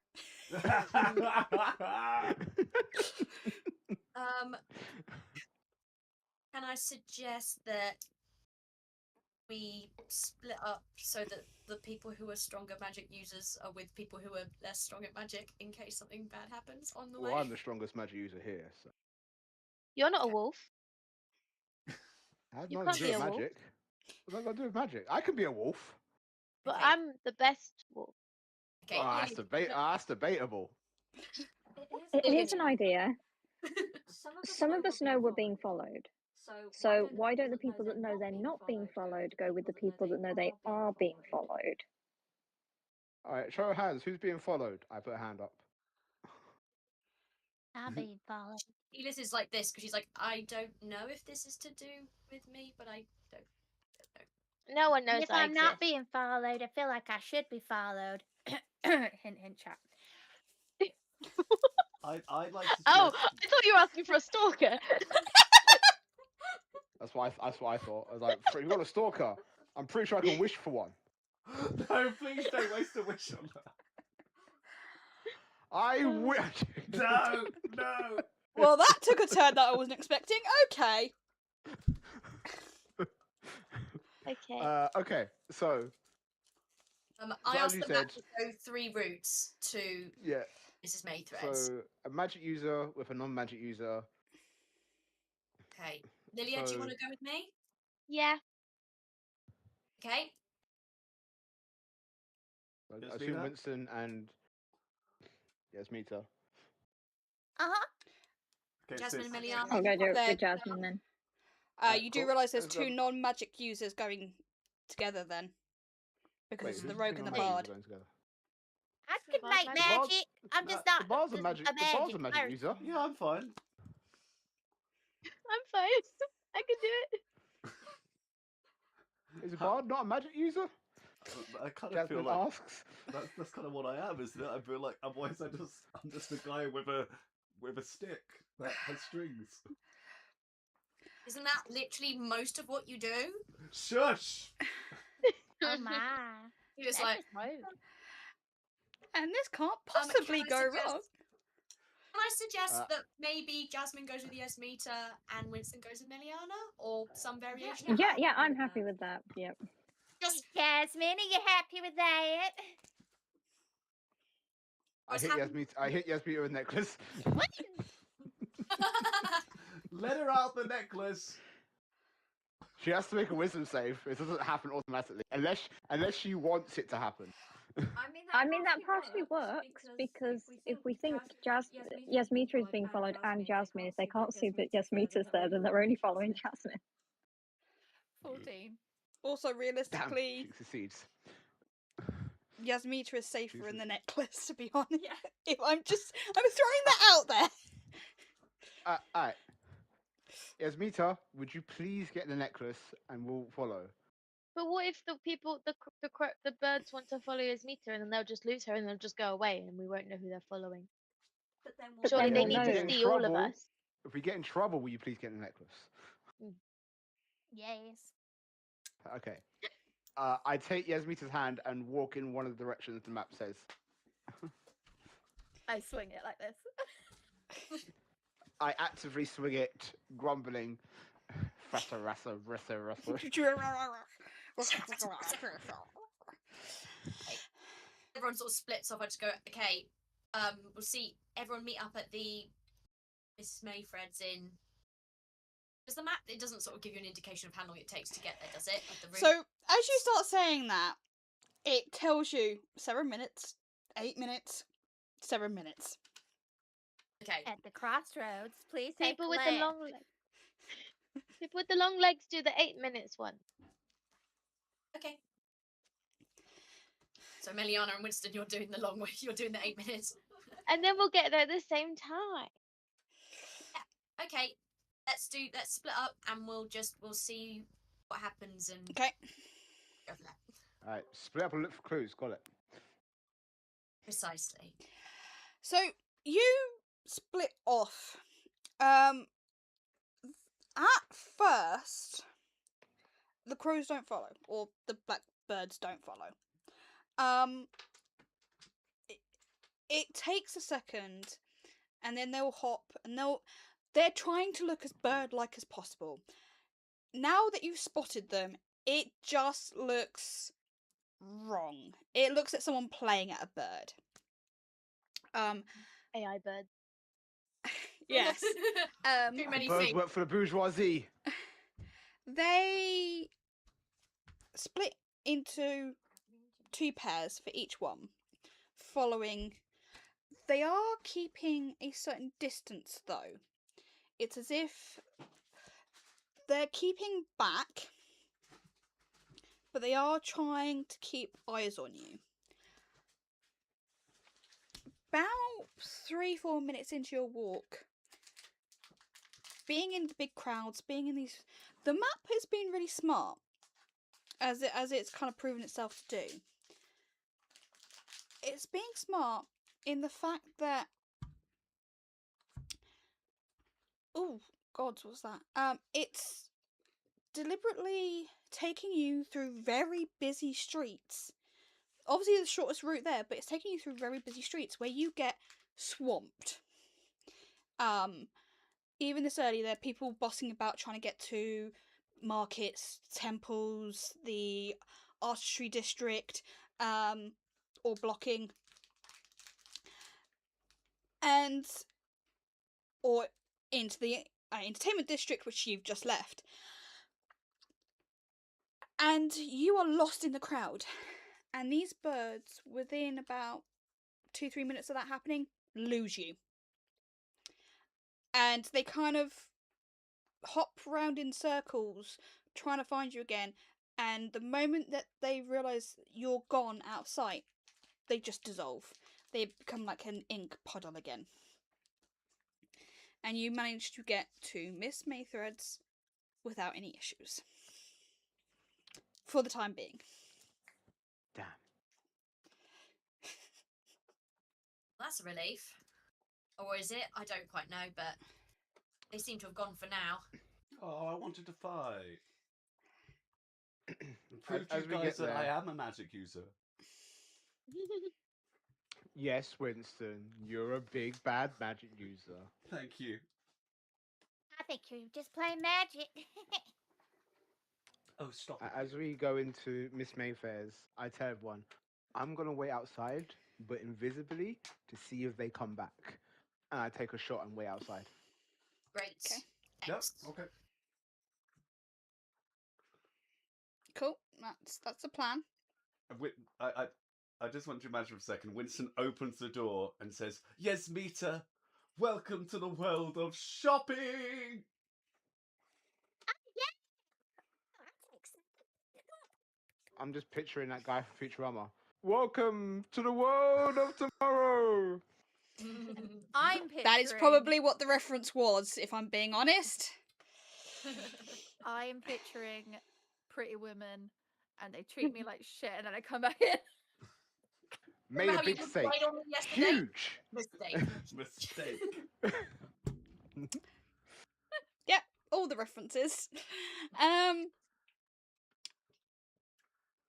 Can I suggest that we split up so that the people who are stronger magic users are with people who are less strong at magic in case something bad happens on the way? Well, I'm the strongest magic user here. So. You're not a wolf. I have You nothing can't to be do a with wolf. magic. What have I got to do with magic? I can be a wolf. But Okay. I'm the best wolf. Okay, Oh, that's debatable. It is an idea. Some of us know we're being followed. So why don't the people that know they're not being followed go with the people that know they are being followed? All right, show of hands. Who's being followed? I put a hand up. I'm being followed. Elis is like this because she's like, I don't know if this is to do with me, but I don't know. No one knows If I I'm not exist. being followed, I feel like I should be followed. Hint, hint, chat. I'd like to. Oh, suggest- I thought you were asking for a stalker. That's what I thought. I was like, you got a stalker. I'm pretty sure I can wish for one. No, please don't waste a wish on that. I wish. No, no. Well, that took a turn that I wasn't expecting. Okay. Okay. Okay, so I as asked you the map said- to go 3 routes to yeah, Mrs. Maythreads. so a magic user with a non-magic user. Okay. Lilia, do you so- want to go with me? Yeah. Okay. I Yes, assume Mina? Winston and Yasmita. Uh-huh. Okay, Jasmine sis. and Meliana. I'll go do it There. with Jasmine then. You do cool. realise there's Let's 2 go. non-magic users going together then. Because Wait, it's who's the rogue two and the non-magic bard. users going together? I The can bard's make magic. The bard's- magic. I'm just the not bard's a magic. a The bard's a magic person. user. Yeah, I'm fine. I'm fine. I can do it. Is a bard not a magic user? I kind of feel Jasmine like asks. that's kind of what I am, isn't it? I feel like otherwise I'm just a guy with a stick that has strings. Isn't that literally most of what you do? Shush! Oh my. You're just That's like, just rude. And this can't can possibly I go suggest- wrong. Can I suggest Uh, that maybe Jasmine goes with Yasmita and Winston goes with Meliana? Or some variation of Yeah, that? yeah, I'm happy with that. Yep. Just Jasmine, are you happy with that? I was hit happy- Yasmita. I hit Yasmita with a necklace. Let her out the necklace. She has to make a wisdom save. It doesn't happen automatically unless she wants it to happen. I mean, that partially works because if we think Yasmita is being followed and Jasmine, if they can't see that Yasmita's there, then they're only following Jasmine. 14. Also, Damn, realistically, she succeeds. Yasmita is safer in Jesus. the necklace, to be honest. If I'm throwing that out there. Alright. Yasmita, would you please get the necklace and we'll follow? But what if the people, the birds want to follow Yasmita and then they'll just lose her and they'll just go away and we won't know who they're following? But Surely then they we'll need know. to see all of us. If we get in trouble, will you please get the necklace? Yes. Okay. I take Yasmita's hand and walk in one of the directions the map says. I swing it like this. I actively swing it, grumbling, Everyone sort of splits off. I just go, okay, we'll see. Everyone meet up at the Miss Mayfred's in. Does the map? It doesn't sort of give you an indication of how long it takes to get there, does it? Like the route? So as you start saying that, it tells you 7 minutes, 8 minutes, 7 minutes. Okay. At the crossroads, please take People with left. the long legs. People with the long legs do the 8 minutes one. Okay. So Meliana and Winston, you're doing the long way. You're doing the 8 minutes. And then we'll get there at the same time. Yeah. Okay. Let's split up and we'll see what happens and Okay. go from there. Alright, split up and look for clues. Got it. Precisely. So you split off. At first, the crows don't follow, or the blackbirds don't follow. It takes a second, and then they'll hop, and they're trying to look as bird-like as possible. Now that you've spotted them, it just looks wrong. It looks like someone playing at a bird. AI bird. Yes. Too many Birds things. work for the bourgeoisie. They split into 2 pairs for each one, following. They are keeping a certain distance, though. It's as if they're keeping back, but they are trying to keep eyes on you. About 3-4 minutes into your walk, being in the big crowds, being in these, the map has been really smart, as it's kind of proven itself to do. It's being smart in the fact that, oh God, what's that? It's deliberately taking you through very busy streets. Obviously, the shortest route there, but it's taking you through very busy streets where you get swamped. Even this early, there are people bossing about trying to get to markets, temples, the artistry district, or blocking, or into the entertainment district, which you've just left. And you are lost in the crowd. And these birds, within about 2-3 minutes of that happening, lose you. And they kind of hop around in circles, trying to find you again. And the moment that they realise you're gone out of sight, they just dissolve. They become like an ink puddle again. And you manage to get to Miss Maythread's without any issues. For the time being. Damn. That's a relief. Or is it? I don't quite know, but they seem to have gone for now. Oh, I wanted to fight. Prove to As you we guys get that I there- am a magic user. Yes, Winston, you're a big bad magic user. Thank you. I think you're just playing magic. Oh, stop it. As we go into Miss Mayfair's, I tell everyone, I'm gonna wait outside, but invisibly, to see if they come back. And I take a shot and wait outside. Great. Okay. Yep. Excellent. Okay. Cool. That's the plan. I just want to imagine for a second. Winston opens the door and says, "Yes, Mita, welcome to the world of shopping." I'm just picturing that guy from Futurama. Welcome to the world of tomorrow. I'm picturing. That is probably what the reference was, if I'm being honest. I am picturing Pretty Women, and they treat me like shit, and then I come back in. Made Remember a how you big just mistake. lied on me yesterday? Huge. Mistake. Mistake. Yep, all the references.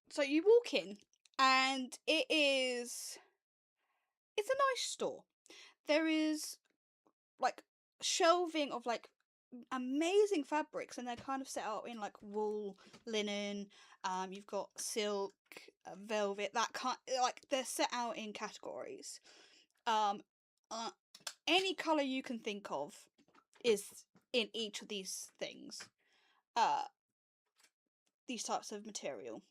So you walk in, and it's a nice store. There is like shelving of like amazing fabrics, and they're kind of set out in like wool, linen. You've got silk, velvet. That kind, like they're set out in categories. Uh, any color you can think of is in each of these things. These types of material,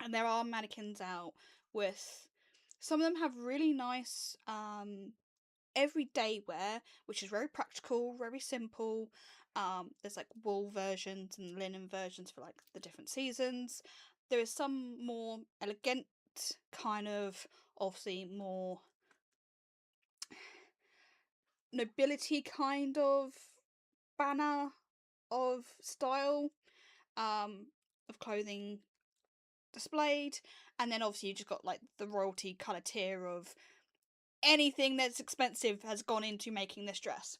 and there are mannequins out with. Some of them have really nice everyday wear, which is very practical, very simple. There's like wool versions and linen versions for like the different seasons. There is some more elegant, kind of obviously more nobility kind of banner of style of clothing displayed, and then obviously you just got like the royalty kind of tier of anything that's expensive has gone into making this dress.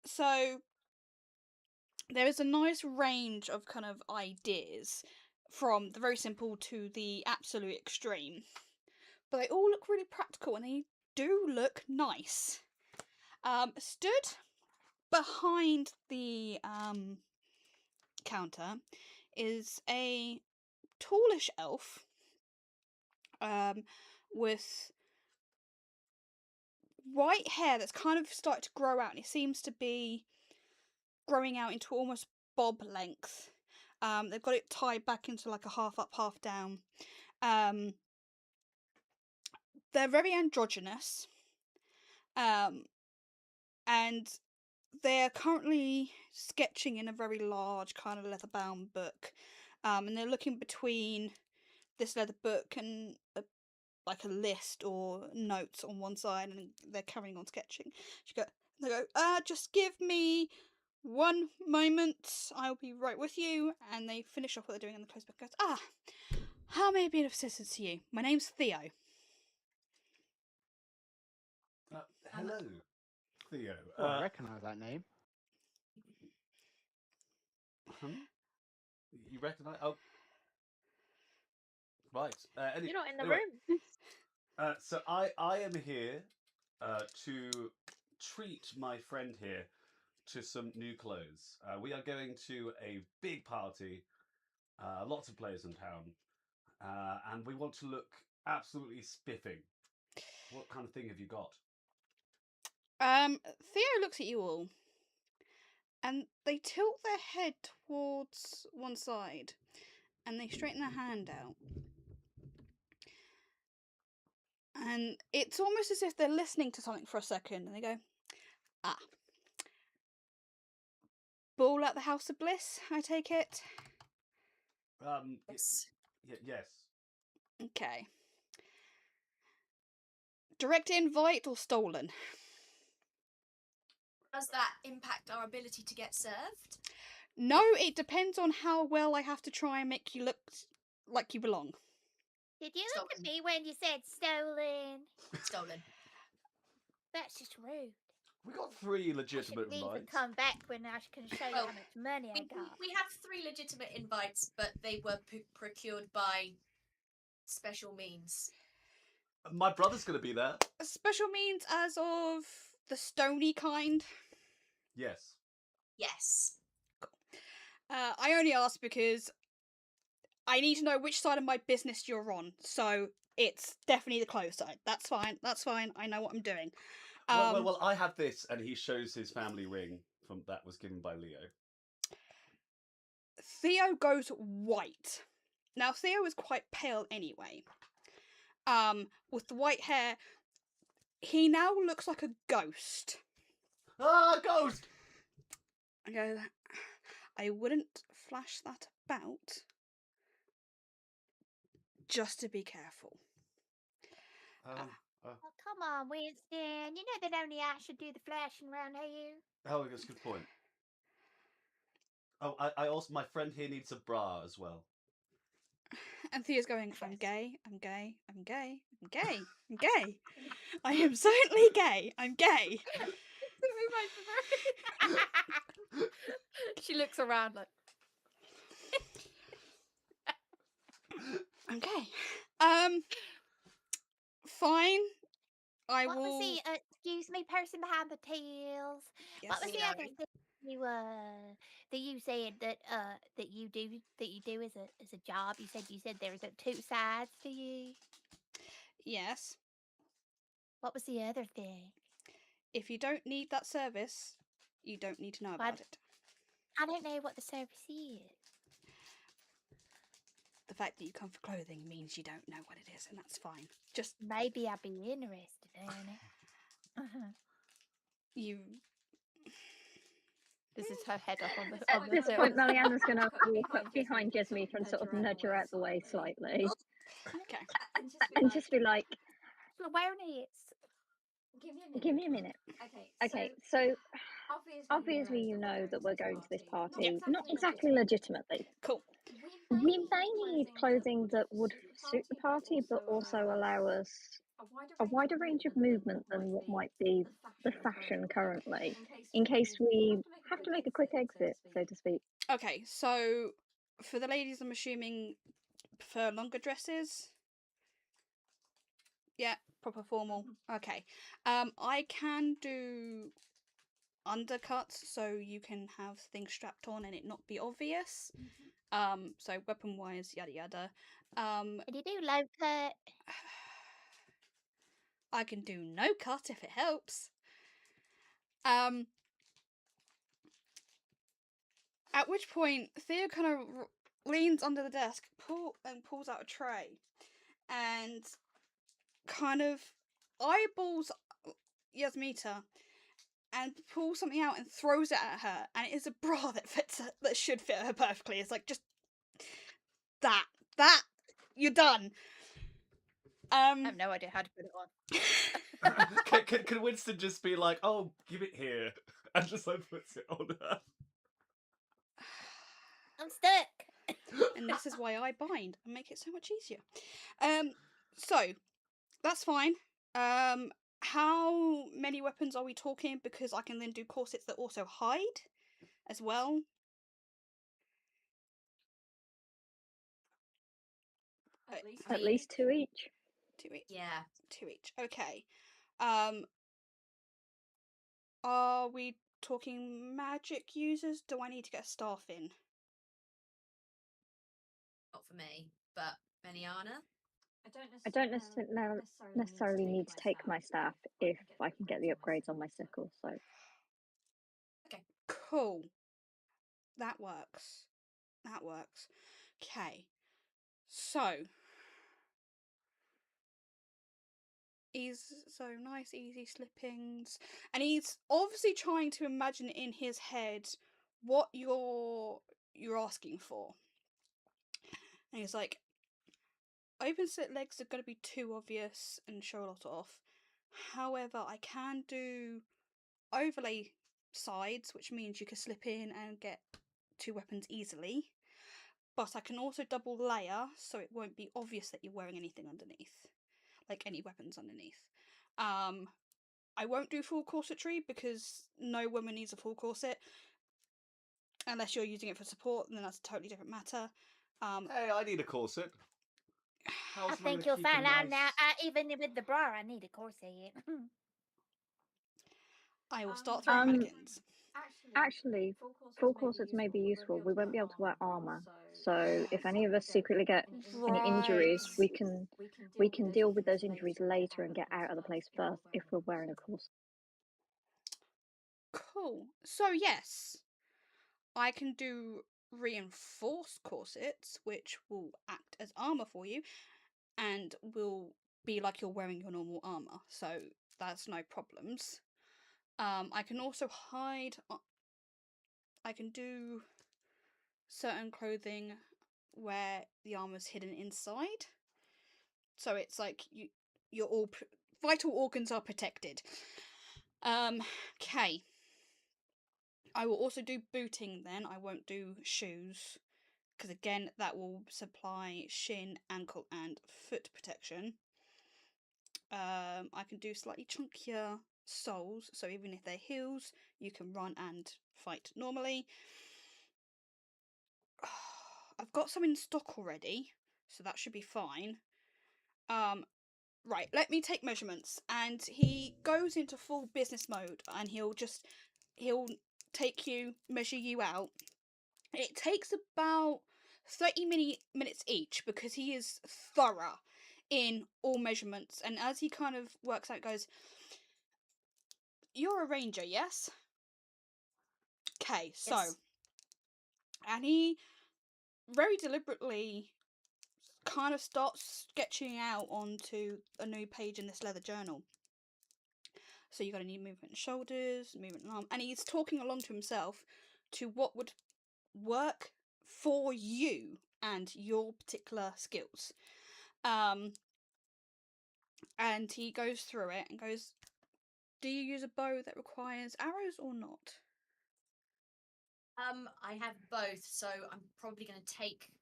So there is a nice range of kind of ideas from the very simple to the absolute extreme, but they all look really practical and they do look nice. Stood behind the counter is a tallish elf with white hair that's kind of started to grow out, and it seems to be growing out into almost bob length. They've got it tied back into like a half up, half down. They're very androgynous, and they're currently sketching in a very large kind of leather-bound book, and they're looking between this leather book and like a list or notes on one side, and they're carrying on sketching. They go, just give me 1 moment, I'll be right with you. And they finish off what they're doing, and the close book goes, how may I be of assistance to you? My name's Theo. Hello, Theo. I recognise that name. You recognise? Oh, right. You're not in the anyway, room. So I am here to treat my friend here to some new clothes. We are going to a big party, lots of players in town, and we want to look absolutely spiffing. What kind of thing have you got? Theo looks at you all, and they tilt their head towards one side, and they straighten their hand out. And it's almost as if they're listening to something for a second, and they go, ball at the House of Bliss, I take it? Yes. Yes. Okay. Direct invite or stolen? Does that impact our ability to get served? No, it depends on how well I have to try and make you look like you belong. Did you look at me when you said stolen? Stolen. That's just rude. We got 3 I legitimate should leave and invites. come back when I can show you Well, how much money I got. We have 3 legitimate invites, but they were procured by special means. My brother's going to be there. Special means as of the stony kind? Yes. Yes. I only ask because I need to know which side of my business you're on, so it's definitely the close side. That's fine, I know what I'm doing. Well, I have this, and he shows his family ring that was given by Leo. Theo goes white. Now, Theo is quite pale anyway. With the white hair, he now looks like a ghost. Ghost! I go, I wouldn't flash that about. Just to be careful. Oh, come on, Winston. You know that only I should do the flashing around here. Oh, that's a good point. Oh, I also, my friend here needs a bra as well. And Theo's going, I'm gay, I'm gay, I'm gay, I'm gay, I'm gay. I am certainly gay, I'm gay. She looks around like, I'm gay. Fine. I What will. was the excuse me, person behind the tails? Yes. What was the Hello. other thing you said that you do as a job? You said there was two sides to you. Yes. What was the other thing? If you don't need that service, you don't need to know about it. I don't know what the service is. The fact that you come for clothing means you don't know what it is, and that's fine. Just Maybe I'd be interested in it. you. This is her head up on the At on the this sill. point, Mariana's going to walk up behind Jesmita and sort of nudge her out the way slightly, Okay. and just be like, Awareness. "Give me a minute. Okay, so obviously you know that we're going to this party, not exactly legitimately. Cool. We may need clothing that would suit the party, but also allow us a wider range of movement than what might be the fashion currently, in case we have to make a quick exit, so to speak." Okay, so for the ladies, I'm assuming prefer longer dresses. Yeah, proper formal. Okay. I can do undercuts, so you can have things strapped on and it not be obvious. So weapon wise, yada yada. Can you do low cut? I can do no cut if it helps. At which point Theo kind of leans under the desk, pulls out a tray, and kind of eyeballs Yasmita, and pulls something out and throws it at her, and it is a bra that fits her, that should fit her perfectly. It's like just that you're done. I have no idea how to put it on. Can Winston just be like, "Oh, give it here," and just like puts it on her? I'm stuck. And this is why I bind and make it so much easier. So that's fine. How many weapons are we talking? Because I can then do corsets that also hide as well. At least 2 each. 2 each. Yeah. 2 each. Okay. Are we talking magic users? Do I need to get a staff in? Not for me, but Meniana. I don't necessarily need to take my staff if I can get the upgrades on my sickle, so. Okay. Cool. That works. That works. Okay. So he's so nice, easy slippings, and he's obviously trying to imagine in his head what you're asking for. And he's like, open slit legs are going to be too obvious and show a lot off. However, I can do overlay sides, which means you can slip in and get 2 weapons easily. But I can also double layer, so it won't be obvious that you're wearing anything underneath, like any weapons underneath. I won't do full corsetry because no woman needs a full corset unless you're using it for support, and then that's a totally different matter. Hey, I need a corset. I think you'll find out now. Even with the bra, I need a corset. I will start throwing mannequins. Actually, full corsets may be useful. We won't be able to wear armor, so if any of us secretly get any injuries, we can deal with those injuries later and get out of the place first if we're wearing a corset. Cool. So yes, I can do reinforced corsets, which will act as armor for you, and will be like you're wearing your normal armor. So that's no problems. I can also hide. I can do certain clothing where the armor's hidden inside, so it's like you're all vital organs are protected. Okay. I will also do booting then. I won't do shoes because again that will supply shin, ankle, and foot protection. I can do slightly chunkier soles, so even if they're heels, you can run and fight normally. I've got some in stock already, so that should be fine. right, let me take measurements. And he goes into full business mode, and he'll take you, measure you out. It takes about 30 minutes each because he is thorough in all measurements. And as he kind of works out, goes, "You're a ranger, yes? Okay, so." Yes. And he very deliberately kind of starts sketching out onto a new page in this leather journal. So you got to need movement in shoulders, movement in arm, and he's talking along to himself to what would work for you and your particular skills. And he goes through it and goes, "Do you use a bow that requires arrows or not?" I have both, so I'm probably going to take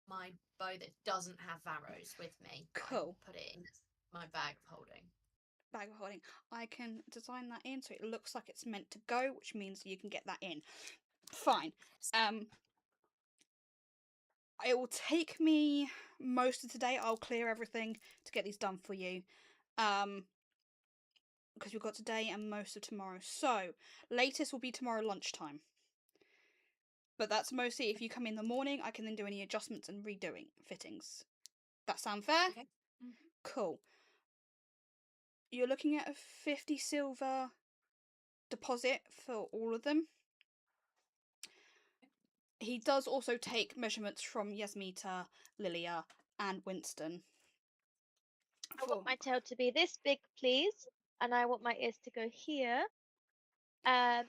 my bow that doesn't have arrows with me. I will Cool. put it in my bag of holding. Bag of holding. I can design that in so it looks like it's meant to go, which means you can get that in. Fine. It will take me most of today. I'll clear everything to get these done for you. Because we've got today and most of tomorrow. So, latest will be tomorrow lunchtime. But that's mostly if you come in the morning, I can then do any adjustments and redoing fittings. That sound fair? Okay. Cool. You're looking at a 50 silver deposit for all of them. He does also take measurements from Yasmita, Lilia, and Winston. I want my tail to be this big, please, and I want my ears to go here. And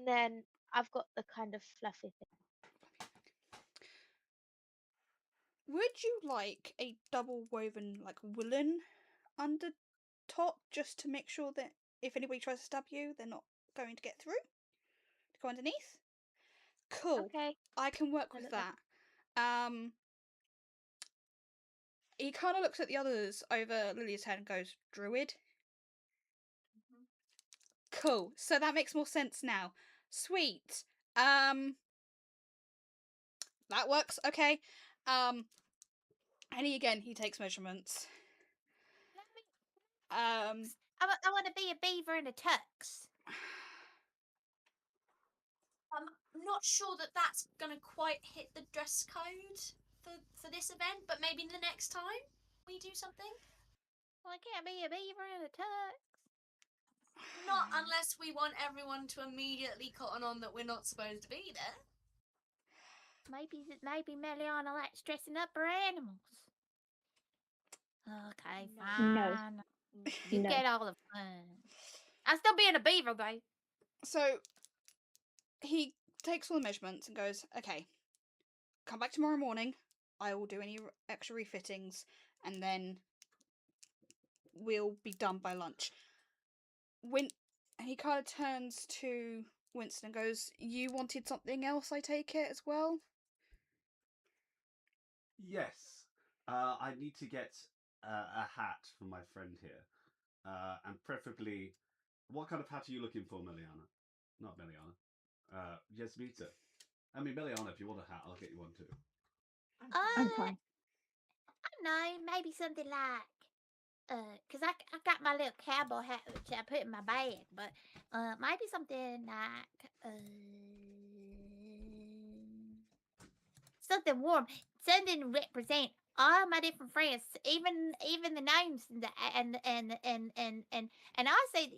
then I've got the kind of fluffy thing. Would you like a double woven, like, woolen under top, just to make sure that if anybody tries to stab you, they're not going to get through? To go underneath? Cool. Okay. I can work with that. He kind of looks at the others over Lily's head and goes, "Druid?" Cool. So that makes more sense now. Sweet. That works. Okay. And he takes measurements. I want to be a beaver in a tux. I'm not sure that that's going to quite hit the dress code for this event, but maybe the next time we do something. Well, I can't be a beaver in a tux. Not unless we want everyone to immediately cotton on that we're not supposed to be there. Maybe Meliana likes dressing up her animals. Okay, fine. No. You No. get all the fun. I'm still being a beaver, though. So he takes all the measurements and goes, "Okay, come back tomorrow morning. I will do any extra refittings, and then we'll be done by lunch." And he kind of turns to Winston and goes, "You wanted something else, I take it, as well?" Yes. I need to get a hat from my friend here. And preferably, what kind of hat are you looking for, Meliana? Not Meliana. Yasmita. I mean, Meliana, if you want a hat, I'll get you one too. I'm fine. I don't know, maybe something like, cause I got my little cowboy hat which I put in my bag, but maybe something like something warm, something to represent all my different friends, even the names and also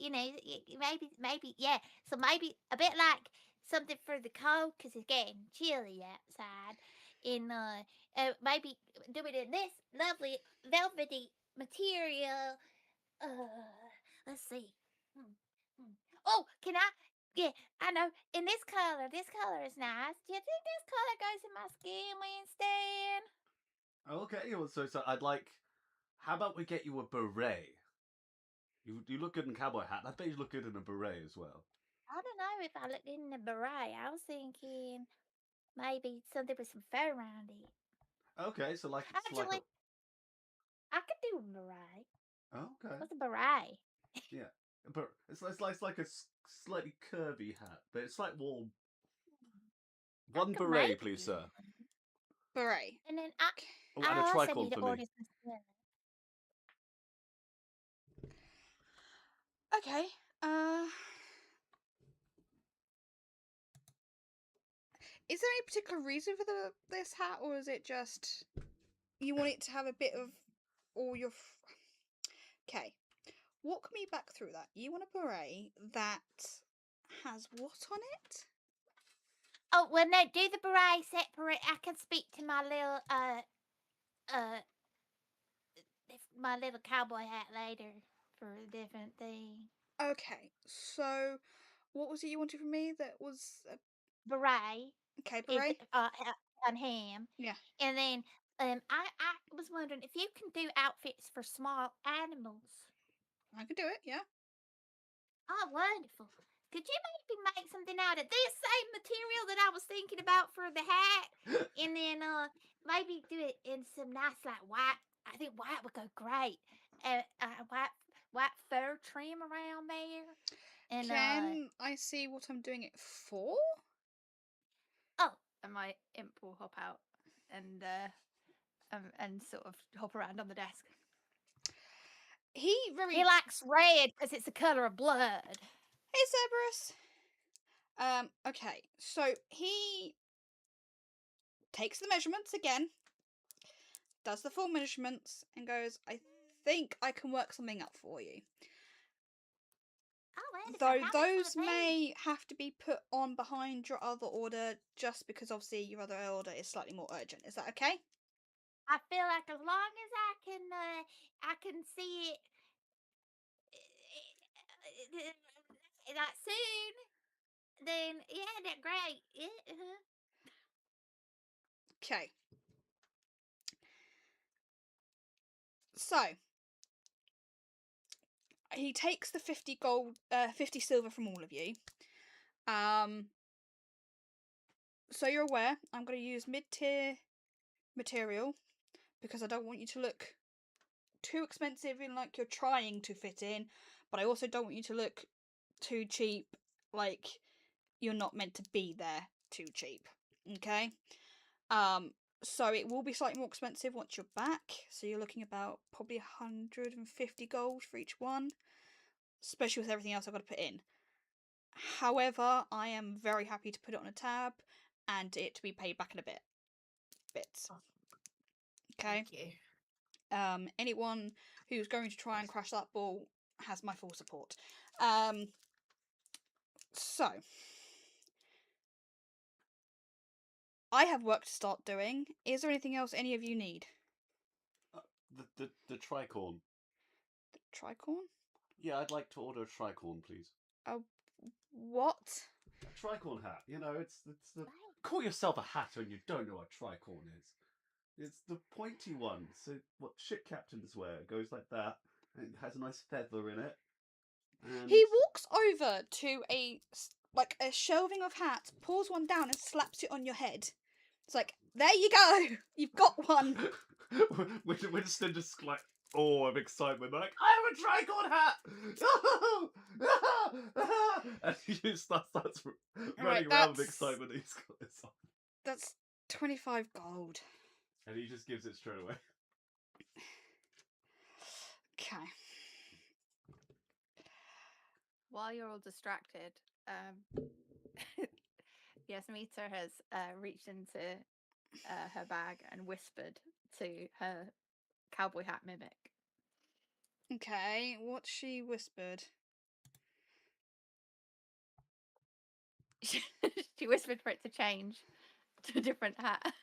maybe yeah, so maybe a bit like something for the cold because it's getting chilly outside, and maybe do it in this lovely velvety material. Let's see. Oh, can I? Yeah, I know. In this color is nice. Do you think this color goes in my skin, Winston? Okay, well, so I'd like. How about we get you a beret? You look good in a cowboy hat. I bet you look good in a beret as well. I don't know if I look good in a beret. I was thinking maybe something with some fur around it. Okay, so like it's Actually, like I could do a beret. Okay. What's a beret? Yeah, but it's like a slightly curvy hat, but it's like warm. One could beret, make please, it. sir. Beret. And then Oh, and a I also tricorn need to for me. order some stuff. Okay. Is there any particular reason for this hat, or is it just you want it to have a bit of all your? Okay. Walk me back through that. You want a beret that has what on it? Oh, well, no, do the beret separate. I can speak to my little my little cowboy hat later for a different thing. Okay, so what was it you wanted from me? That was a Beret okay is beret. on him. Yeah. And then I was wondering if you can do outfits for small animals. I can do it. Yeah. Oh, wonderful. Could you maybe make something out of this same material that I was thinking about for the hat? And then maybe do it in some nice like white. I think white would go great. White fur trim around there. And Can I see what I'm doing it for? oh, And my imp will hop out and sort of hop around on the desk. He likes red because it's the color of blood. Hey, Cerberus. Okay, so he takes the measurements again, does the full measurements, and goes, I think I can work something up for you. Oh, Though those may have to be put on behind your other order, just because obviously your other order is slightly more urgent. Is that okay? I feel like as long as I can see it like soon, then yeah, that's great. Yeah, Okay. So he takes the 50 gold, 50 silver from all of you. So you're aware, I'm going to use mid-tier material because I don't want you to look too expensive in like you're trying to fit in, but I also don't want you to look too cheap, like you're not meant to be there too cheap. Okay? So it will be slightly more expensive once you're back. So you're looking about probably 150 gold for each one, especially with everything else I've got to put in. However, I am very happy to put it on a tab and it to be paid back in a bits. Okay. Thank you. Anyone who's going to try and crash that ball has my full support. So I have work to start doing. Is there anything else any of you need? The tricorn. The tricorn? Yeah, I'd like to order a tricorn, please. What? A tricorn hat. You know, it's the call yourself a hat when you don't know what a tricorn is. It's the pointy one. So what ship captains wear. It goes like that, and it has a nice feather in it. And He walks over to a shelving of hats, pulls one down, and slaps it on your head. It's like, there you go, you've got one. Winston just like, oh, of excitement, like, I have a tricorn hat! And he just starts running around with excitement. He's got this on. That's 25 gold. And he just gives it straight away. Okay. While you're all distracted, Yasmita has reached into her bag and whispered to her cowboy hat mimic. Okay, what she whispered? She whispered for it to change to a different hat.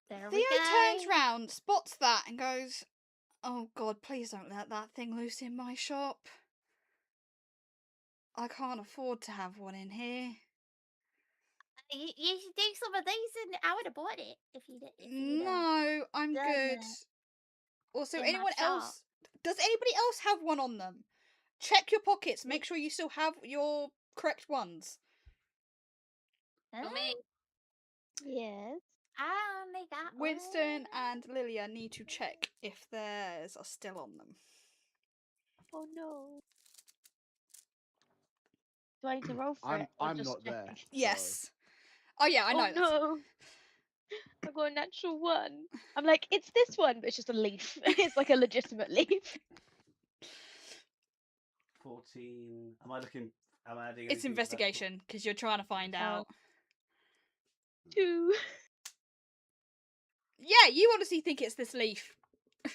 There Theo we go. turns round, spots that, and goes, oh god, please don't let that thing loose in my shop. I can't afford to have one in here. You should do some of these, and I would have bought it if you did. No, I'm done good. that Also, in my anyone shop. else? Does anybody else have one on them? Check your pockets. Make sure you still have your correct ones. Huh? me. Yes. I only got Winston one. and Lilia need to check if theirs are still on them. Oh no. Do I need to roll for it? Or I'm just not there. checking? Yes. Oh yeah, I know. Oh no. I got a natural 1. I'm like, it's this one, but it's just a leaf. It's like a legitimate leaf. 14. Am I looking? Am I adding? It's anything to that score? investigation because you're trying to find out. 2. Yeah, you honestly think it's this leaf.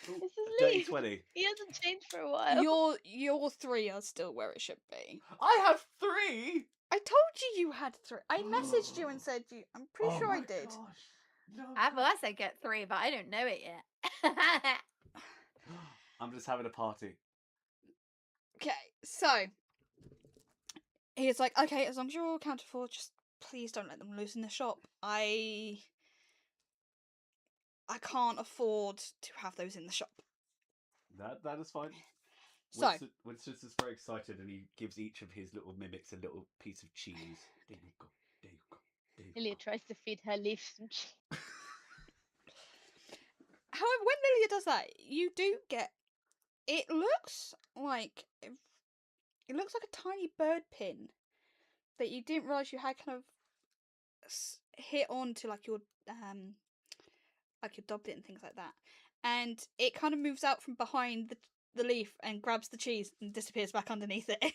Ooh, This a is dirty leaf. 20. He hasn't changed for a while. Your 3 are still where it should be. I have 3. I told you had 3. I messaged you and said you. I'm pretty Oh sure I my did. Gosh. No. I've also get 3, but I don't know it yet. I'm just having a party. Okay, so he's like, okay, as long as you're all accounted for, just please don't let them loose in the shop. I can't afford to have those in the shop. That is fine. So Winston's just very excited, and he gives each of his little mimics a little piece of cheese. There you go. There you go. There you Lilia go. tries to feed her leaf some cheese. however, when Lilia does that, you do get. It looks like a tiny bird pin that you didn't realize you had kind of hit on to like your dubbed it and things like that, and it kind of moves out from behind the leaf and grabs the cheese and disappears back underneath it.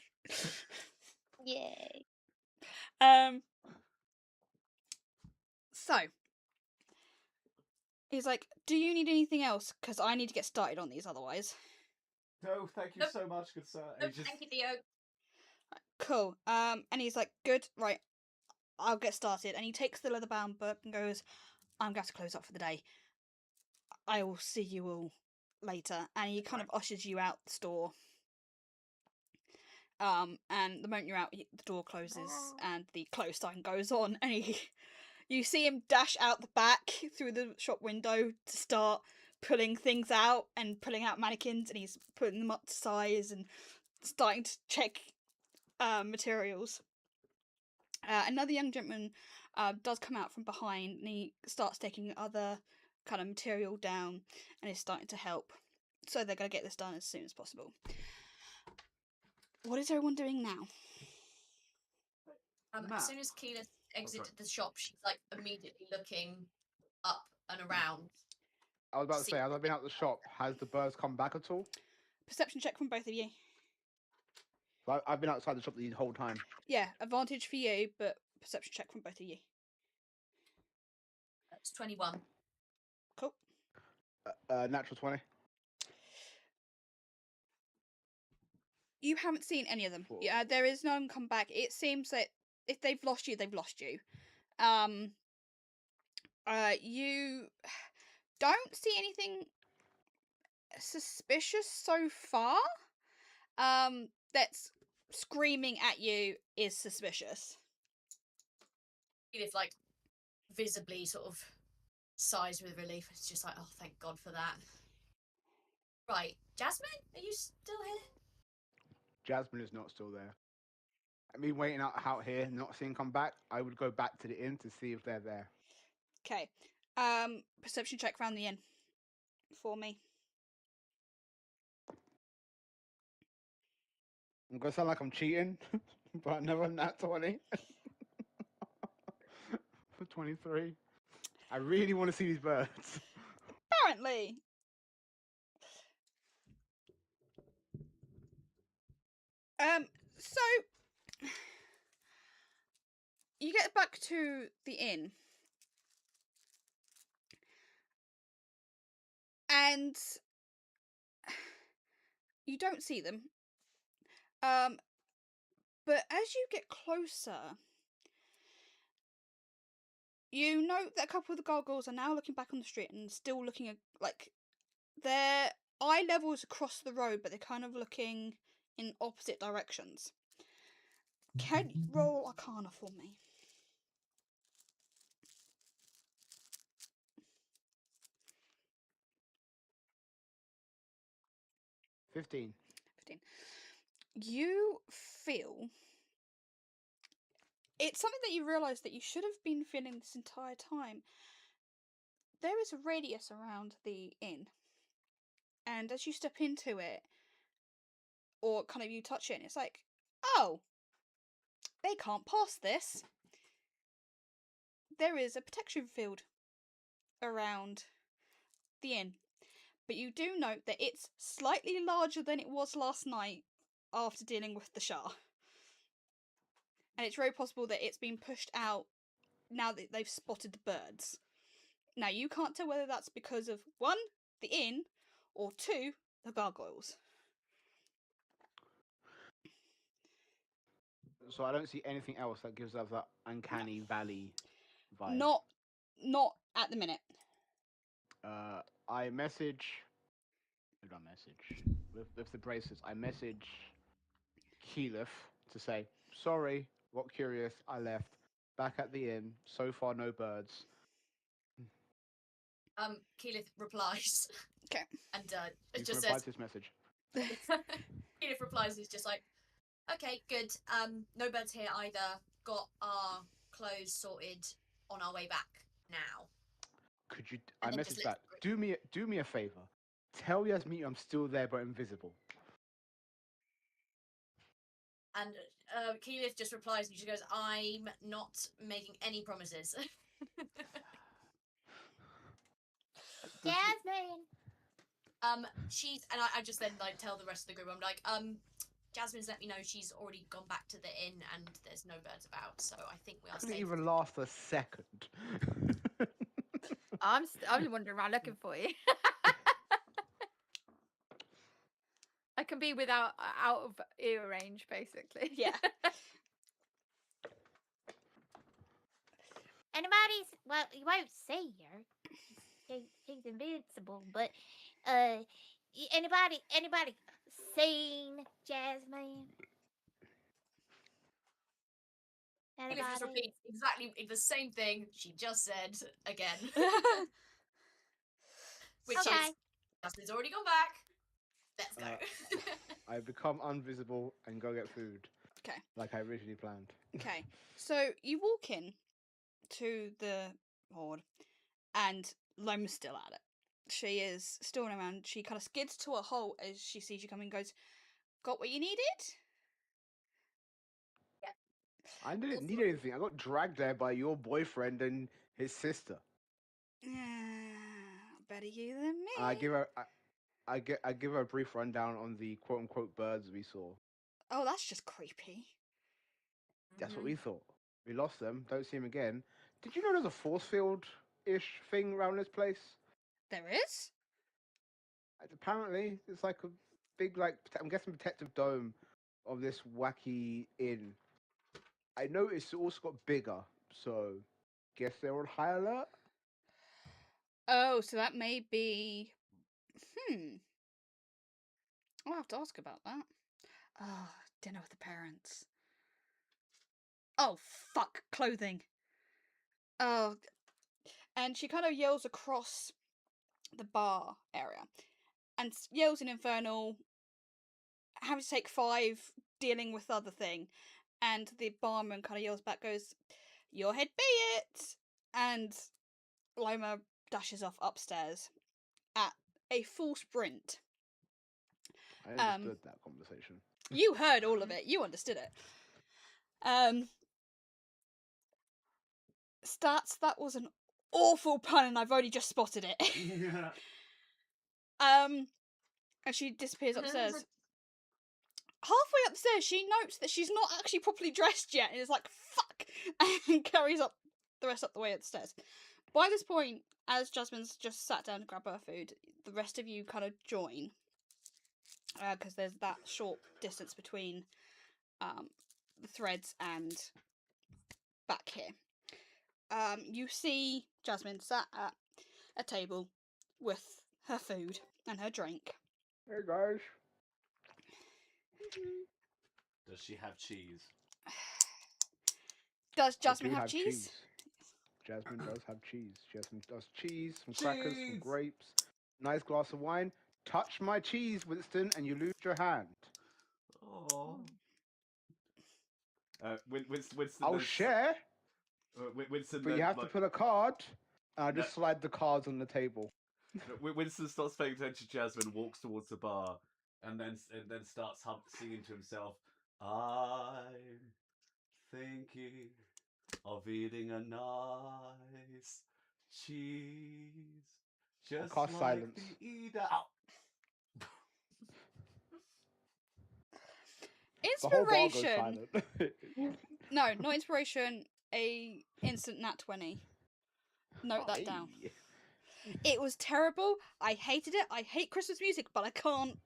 Yay. So he's like, do you need anything else? Because I need to get started on these otherwise. No, thank you Nope. so much, good sir. Nope, thank you, Theo. Cool. And he's like, good, right, I'll get started. And he takes the leather bound book and goes, I'm going to close up for the day. I will see you all later. And he kind of ushers you out the store. And the moment you're out, the door closes and the close sign goes on, and you see him dash out the back through the shop window to start pulling things out and pulling out mannequins, and he's putting them up to size and starting to check materials. Another young gentleman does come out from behind, and he starts taking other kind of material down and is starting to help. So they're going to get this done as soon as possible. What is everyone doing now? As soon as Keela exited the shop, she's like immediately looking up and around. I was about to say, as I've been out the shop, has the birds come back at all? Perception check from both of you. So I've been outside the shop the whole time. Yeah, advantage for you, but perception check from both of you. That's 21. Cool. Natural 20. You haven't seen any of them. Cool. Yeah, there is no one come back. It seems that if they've lost you, they've lost you. You don't see anything suspicious so far. That's screaming at you is suspicious. Keela's like visibly sort of sighs with relief. It's just like, oh, thank God for that. Right, Jasmine, are you still here? Jasmine is not still there. Me waiting out here, not seeing come back, I would go back to the inn to see if they're there. Okay. Perception check around the inn for me. I'm gonna sound like I'm cheating, but never nat 20. For 23. I really want to see these birds. Apparently. So you get back to the inn, and you don't see them. But as you get closer, you note that a couple of the gargoyles are now looking back on the street and still looking at, like, their eye level is across the road, but they're kind of looking in opposite directions. Can you roll Arcana for me? $15. 15. You feel it's something that you realise that you should have been feeling this entire time. There is a radius around the inn, and as you step into it, or kind of you touch it, and it's like, oh, they can't pass this. There is a protection field around the inn, but you do note that it's slightly larger than it was last night after dealing with the Shah. And it's very possible that it's been pushed out now that they've spotted the birds. Now, you can't tell whether that's because of, 1, the inn, or 2, the gargoyles. So I don't see anything else that gives us that uncanny valley vibe. Not at the minute. I message. Who do I message? With the bracelets, I message Keyleth to say, sorry, got curious, I left. Back at the inn, so far no birds. Keyleth replies. Okay. And You it can just reply says. to this message. Keyleth replies. He's just like, okay, good. No birds here either. Got our clothes sorted. On our way back now. Could you? And I then message just that. Do me a favor. Tell Yasmin I'm still there but invisible. And Keyleth just replies and she goes, I'm not making any promises. Jasmine. She's and I just then like tell the rest of the group, I'm like, Jasmine's let me know she's already gone back to the inn and there's no birds about, so I think we are Couldn't safe. even last a second. I'm wandering around looking for you. I can be out of ear range, basically. Yeah. Anybody's, well, you won't see her. She's invincible, but anybody seen Jasmine? Keyleth just Anybody? repeats exactly the same thing she just said again. Which Okay. is Jasmine's already gone back. Let's go. I become invisible and go get food. Okay. Like I originally planned. Okay. So you walk in to the horde, and Loma's still at it. She is still around. She kind of skids to a halt as she sees you coming and goes, got what you needed? I didn't need anything. I got dragged there by your boyfriend and his sister. Better you than me. I give her a brief rundown on the quote unquote birds we saw. Oh, that's just creepy. That's what we thought. We lost them. Don't see them again. Did you know there's a force field-ish thing around this place? There is? Apparently, it's like a big, like, I'm guessing protective dome of this wacky inn. I noticed it also got bigger, so guess they're on high alert. Oh, so that may be... I'll have to ask about that. Oh, dinner with the parents. Oh, fuck, clothing. Oh, and she kind of yells across the bar area and yells in Infernal, having to take 5, dealing with other thing. And the barman kind of yells back, goes, your head be it! And Loma dashes off upstairs at a full sprint. I understood that conversation. You heard all of it. You understood it. Stats, that was an awful pun and I've only just spotted it. And she disappears upstairs. Halfway upstairs, she notes that she's not actually properly dressed yet and is like, fuck! And carries up the rest up the way upstairs. By this point, as Jasmine's just sat down to grab her food, the rest of you kind of join. Because there's that short distance between the threads and back here. You see Jasmine sat at a table with her food and her drink. Hey guys. Does she have cheese? Does Jasmine have cheese? Jasmine does have cheese. Jasmine does cheese, some crackers, some grapes, nice glass of wine. Touch my cheese, Winston, and you lose your hand. Oh. Winston. I'll share. Winston, but you have to put a card. And I just slide the cards on the table. Winston stops paying attention to Jasmine, walks towards the bar, and then starts singing to himself. I'm thinking of eating a nice cheese, just cast like silence. the Eda. Oh. The whole bar goes Inspiration. silent. No, not inspiration. A instant nat 20. Note that down. Hey. It was terrible. I hated it. I hate Christmas music, but I can't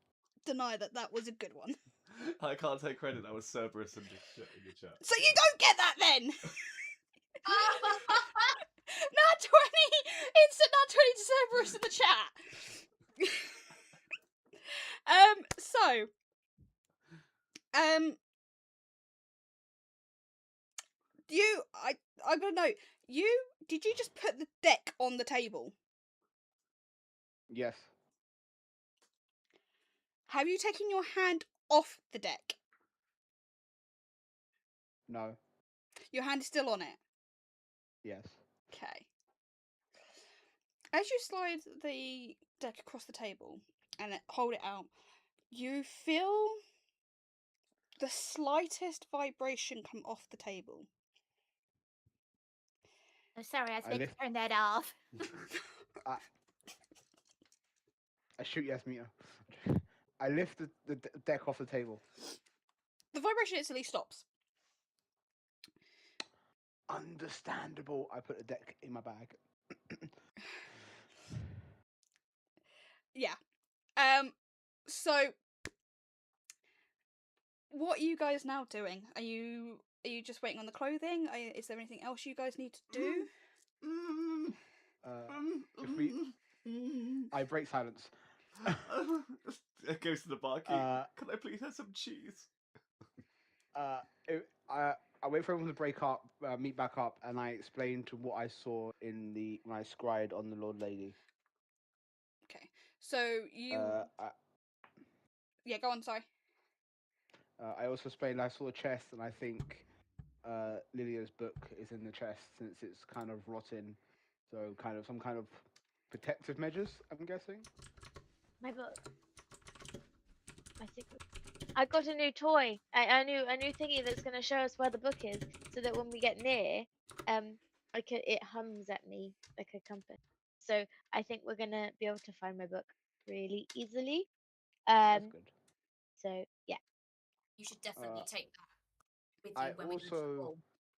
deny that that was a good one. I can't take credit. That was Cerberus in the chat. So you don't get that then. Nat 20. Instant nat 20 to Cerberus in the chat. I'm gonna know. Did you just put the deck on the table? Yes. Have you taken your hand off the deck? No. Your hand is still on it. Yes. Okay. As you slide the deck across the table and hold it out, you feel the slightest vibration come off the table. Oh, sorry, I was meant lift- to turn that off. I shoot Yasmina. I lift the deck off the table. The vibration instantly stops. Understandable. I put the deck in my bag. Yeah. So what are you guys now doing? Are you just waiting on the clothing? Is there anything else you guys need to do? If we, I break silence. It goes to the barkeep. Can I please have some cheese? I wait for everyone to break up, meet back up, and I explain to what I saw when I scried on the Lord Lady. Okay. So you. Yeah, go on. Sorry. I also explained I saw a chest, and I think Lilia's book is in the chest since it's kind of rotten. So some kind of protective measures, I'm guessing. My book. My secret. I got a new toy. A new thingy that's going to show us where the book is, so that when we get near, it hums at me like a compass. So I think we're going to be able to find my book really easily. That's good. So yeah. You should definitely take that with you I when we go to the ball.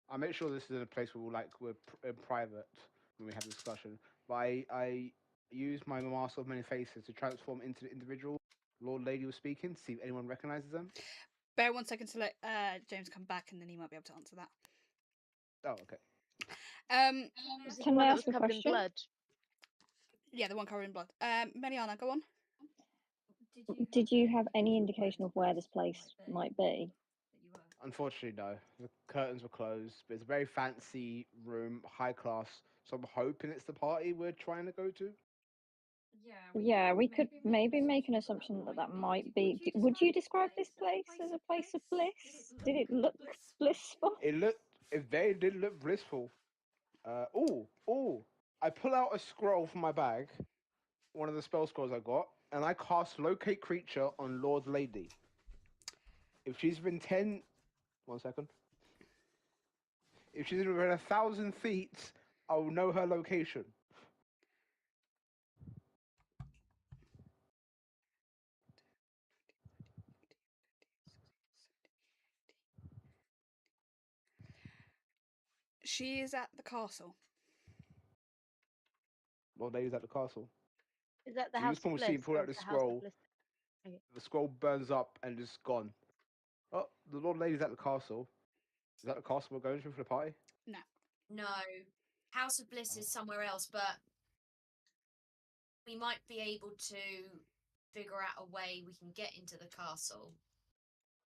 I make sure this is in a place where we're in private when we have a discussion. But I use my mask of many faces to transform into the individual Lord Lady was speaking to see if anyone recognizes them. Bear 1 second to let James come back, and then he might be able to answer that. Oh, okay. Can I ask a question? Blood? Yeah, the one covered in blood. Meliana, go on. Did you have any indication of where this place might be? Unfortunately, no. The curtains were closed, but it's a very fancy room, high class. So I'm hoping it's the party we're trying to go to. Yeah, we could maybe make an assumption that that might be. Would you describe this place as a place of bliss? Did it look blissful? It did look blissful. I pull out a scroll from my bag, one of the spell scrolls I got, and I cast Locate Creature on Lord Lady. If she's within 10... 1 second. If she's within 1,000 feet, I will know her location. She is at the castle. Lord Lady's at the castle. Is that the So you house just of want to bliss? see, pull or out the the house of scroll. bliss? Okay. The scroll burns up and just gone. Oh, the Lord Lady's at the castle. Is that the castle we're going to for the party? No. House of Bliss is somewhere else, but we might be able to figure out a way we can get into the castle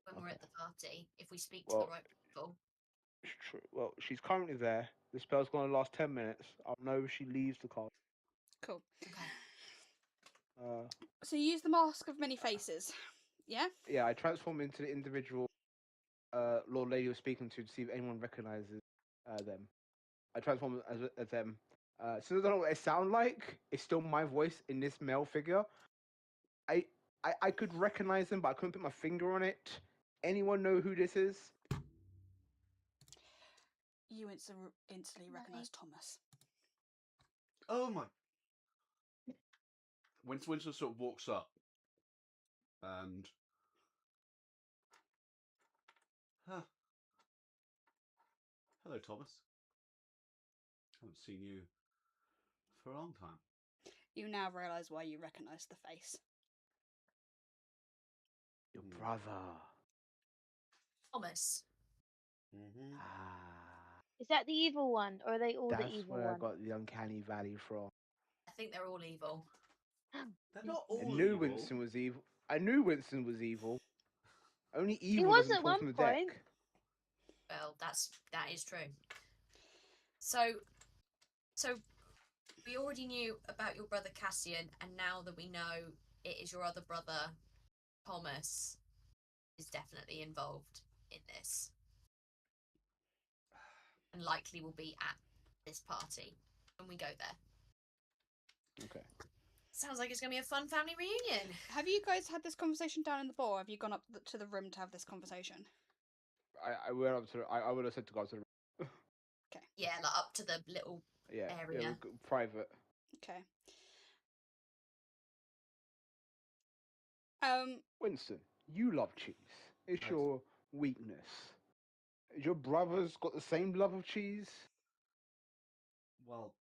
when we're at the party if we speak to the right people. True. Well, she's currently there. The spell's going to last 10 minutes. I'll know if she leaves the castle. Cool. Okay. So you use the mask of many faces. Yeah? Yeah, I transform into the individual Lord Lady was speaking to see if anyone recognizes them. I transform as them. Since I don't know what they sound like, it's still my voice in this male figure. I could recognize them, but I couldn't put my finger on it. Anyone know who this is? You instantly recognize Thomas. Oh my! Winston sort of walks up and hello, Thomas. Haven't seen you for a long time. You now realise why you recognise the face. Your brother. Thomas. Mm-hmm. Ah, Is that the evil one, or are they all the that's evil where I one? got the uncanny valley from. I think they're all evil. They're not I all knew evil. Winston was evil. I knew Winston was evil. Only He evil was doesn't at fall one from the point. deck. Well, that is true. So we already knew about your brother Cassian, and now that we know it is your other brother, Thomas, is definitely involved in this, and likely will be at this party when we go there. Okay. Sounds like it's going to be a fun family reunion. Have you guys had this conversation down in the bar? Or have you gone up to the room to have this conversation? I went up to. I would have said to go to the. Yeah, like up to the little Yeah. area. Yeah. Private. Okay. Winston, you love cheese. It's Right. your weakness. Your brother's got the same love of cheese. Well,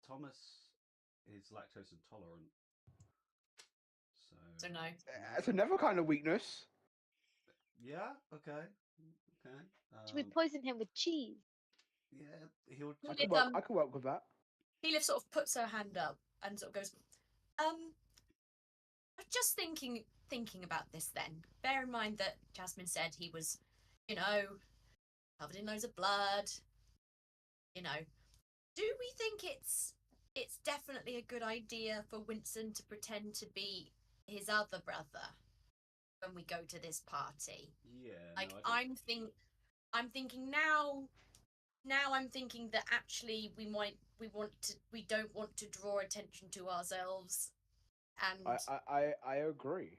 Thomas is lactose intolerant, So no. It's another kind of weakness. Yeah. Okay. Should we poison him with cheese? Yeah. He'll. I could work with that. Phyllis sort of puts her hand up and sort of goes, I'm just thinking about this then. Bear in mind that Jasmine said he was, covered in loads of blood. Do we think it's definitely a good idea for Winston to pretend to be his other brother when we go to this party? Yeah. Like, No, I'm thinking now. Now I'm thinking that actually we don't want to draw attention to ourselves, and I agree.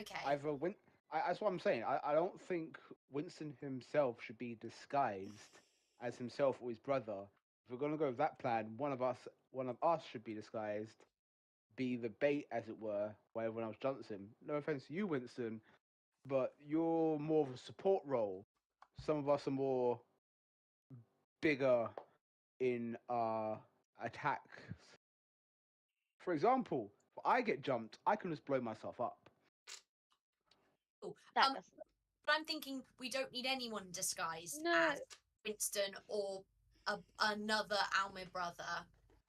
okay. That's what I'm saying. I don't think Winston himself should be disguised as himself or his brother. If we're gonna go with that plan, one of us should be disguised, be the bait, as it were, while everyone else jumps him. No offense to you, Winston, but you're more of a support role. Some of us are more bigger in attacks. For example, if I get jumped, I can just blow myself up. Cool. That doesn't. But I'm thinking we don't need anyone disguised No. as Winston or another Almir brother,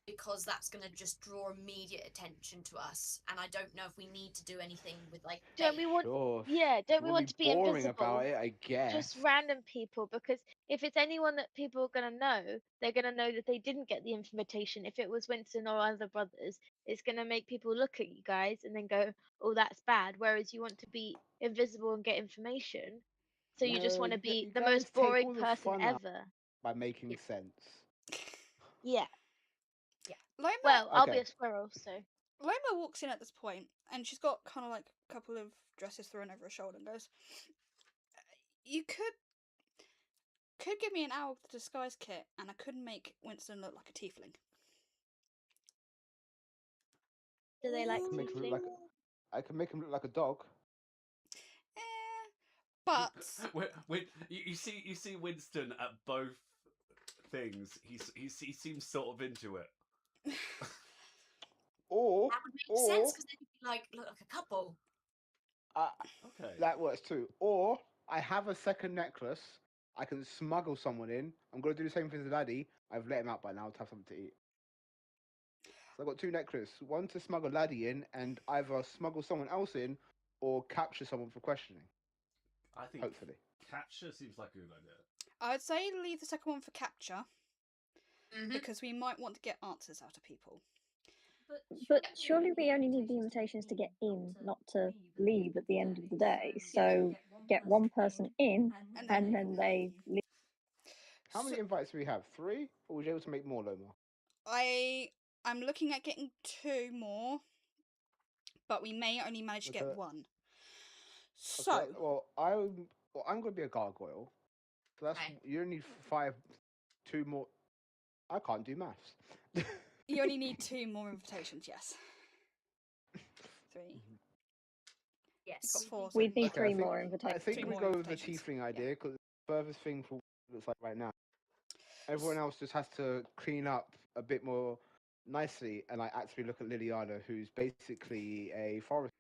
because that's going to just draw immediate attention to us, and I don't know if we need to do anything with like. Don't we want? Sure. Yeah, don't we We'll want to be boring invisible? about it, I guess. Just random people, because if it's anyone that people are gonna know, they're gonna know that they didn't get the invitation. If it was Winston or other brothers, it's gonna make people look at you guys and then go, "Oh, that's bad." Whereas you want to be invisible and get information, so you just want to be you the guys most take boring all the person fun out ever. by making sense. Yeah. Loma, Well, I'll be Okay. a squirrel, so. Loma walks in at this point, and she's got kind of like a couple of dresses thrown over her shoulder, and goes, "You could give me an hour with the disguise kit, and I could make Winston look like a tiefling." Do they like Make him look tiefling? like I can make him look like a dog. But you see Winston at both things. He seems sort of into it. Or That would make sense, because they could be like look like a couple. Okay. that works too. Or I have a second necklace. I can smuggle someone in. I'm gonna do the same thing as the laddie. I've let him out by now to have something to eat. So I've got two necklaces. One to smuggle laddie in, and either smuggle someone else in, or capture someone for questioning. I think Hopefully. capture seems like a good idea. I would say leave the second one for capture, Mm-hmm. because we might want to get answers out of people. But surely we only need the invitations to get in, not to leave at the end of the day. So get one person in, and then they leave. How many invites do we have? 3? Or was you able to make more, Loma? I'm looking at getting 2 more, but we may only manage to get Okay. 1. Okay, So, I'm going to be a gargoyle. So that's Okay. you only need 5. 2 more. I can't do maths. You only need 2 more invitations, yes. 3. You've got Yes. 4. So We'd need Okay, 3 more invitations. I think 3 we more go with the invitations. tiefling idea because the furthest thing from what it looks like right now. Everyone else just has to clean up a bit more nicely, and I actually look at Liliana, who's basically a forest.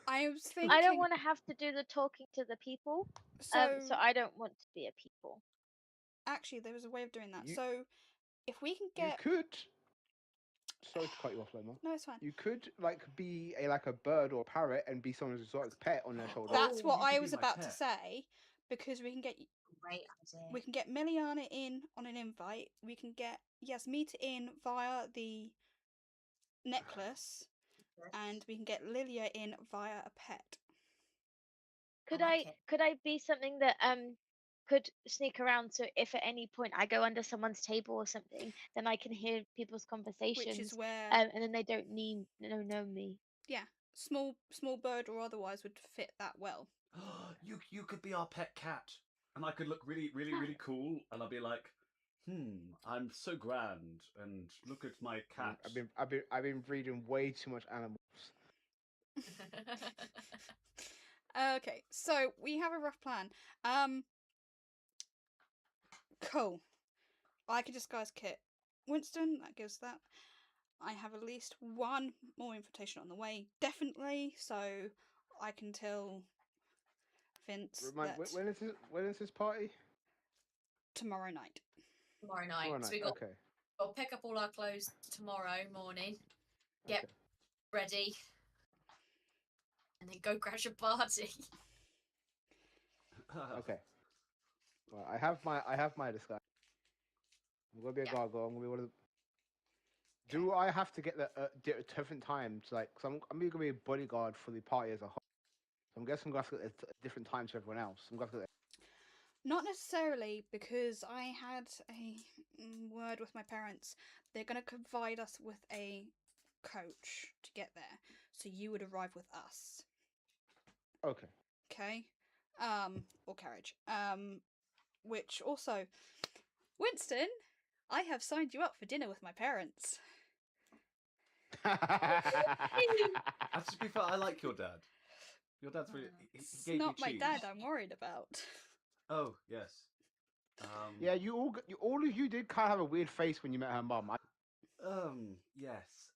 I was thinking. I don't want to have to do the talking to the people. So, So I don't want to be a people. actually, there was a way of doing that. You- So, if we can You get. could. Sorry to cut you off, Loma. No, it's fine. You could be a bird or a parrot and be someone's exotic pet on their shoulder. That's what you could I be was my about to pet. say, because we can get Great idea. Miliana in on an invite. We can get Yasmita in via the necklace, and we can get Lilia in via a pet. Could like it. could I be something that could sneak around, so if at any point I go under someone's table or something, then I can hear people's conversations, Which is where, and then they don't know me. yeah, small bird or otherwise would fit that well. You could be our pet cat, and I could look really really cool, and I'll be like, I'm so grand, and look at my cat. I've been reading way too much animals. Okay, so we have a rough plan. Cool. I can disguise Kit. Winston, that gives that. I have at least 1 more invitation on the way, definitely, so I can tell Vince Remind, that when is this party? tomorrow night. Tomorrow night. Tomorrow So night. we got Okay. we'll pick up all our clothes tomorrow morning, get Okay. ready, and then go crash a party. Okay. Well, I have my disguise. I'm gonna be a gargoyle. I'm gonna be one of the. Do I have to get the different times? Like, cause I'm gonna be a bodyguard for the party as a whole. So I'm guessing I'm gonna have to get a different times to everyone else. I'm gonna have to. Not necessarily, because I had a word with my parents. They're going to provide us with a coach to get there, so you would arrive with us. Okay. Okay? Or carriage. Which also, Winston, I have signed you up for dinner with my parents. To be fair, I like your dad. Your dad's really. He It's gave not me my cheese. dad I'm worried about. Oh yes. Yeah, all of you did kind of have a weird face when you met her mum. Yes.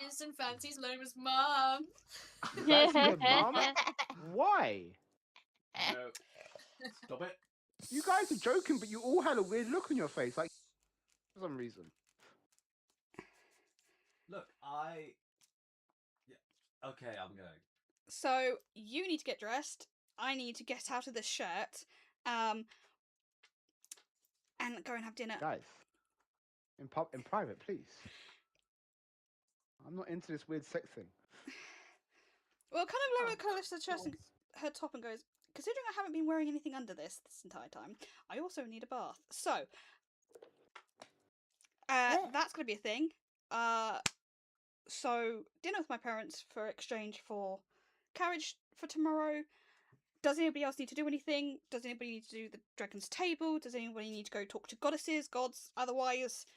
Winston fancies Loma's mum. Fancy her mum? Why? No. Stop it. You guys are joking, but you all had a weird look on your face, like for some reason. Look, Yeah. Okay, I'm going. So you need to get dressed. I need to get out of this shirt, and go and have dinner. Guys, in private, please. I'm not into this weird sex thing. Well, kind of lifts her chest and her top and goes, considering I haven't been wearing anything under this entire time, I also need a bath. So, that's going to be a thing. So, dinner with my parents for exchange for carriage for tomorrow. Does anybody else need to do anything? Does anybody need to do the dragon's table? Does anybody need to go talk to goddesses, gods, otherwise?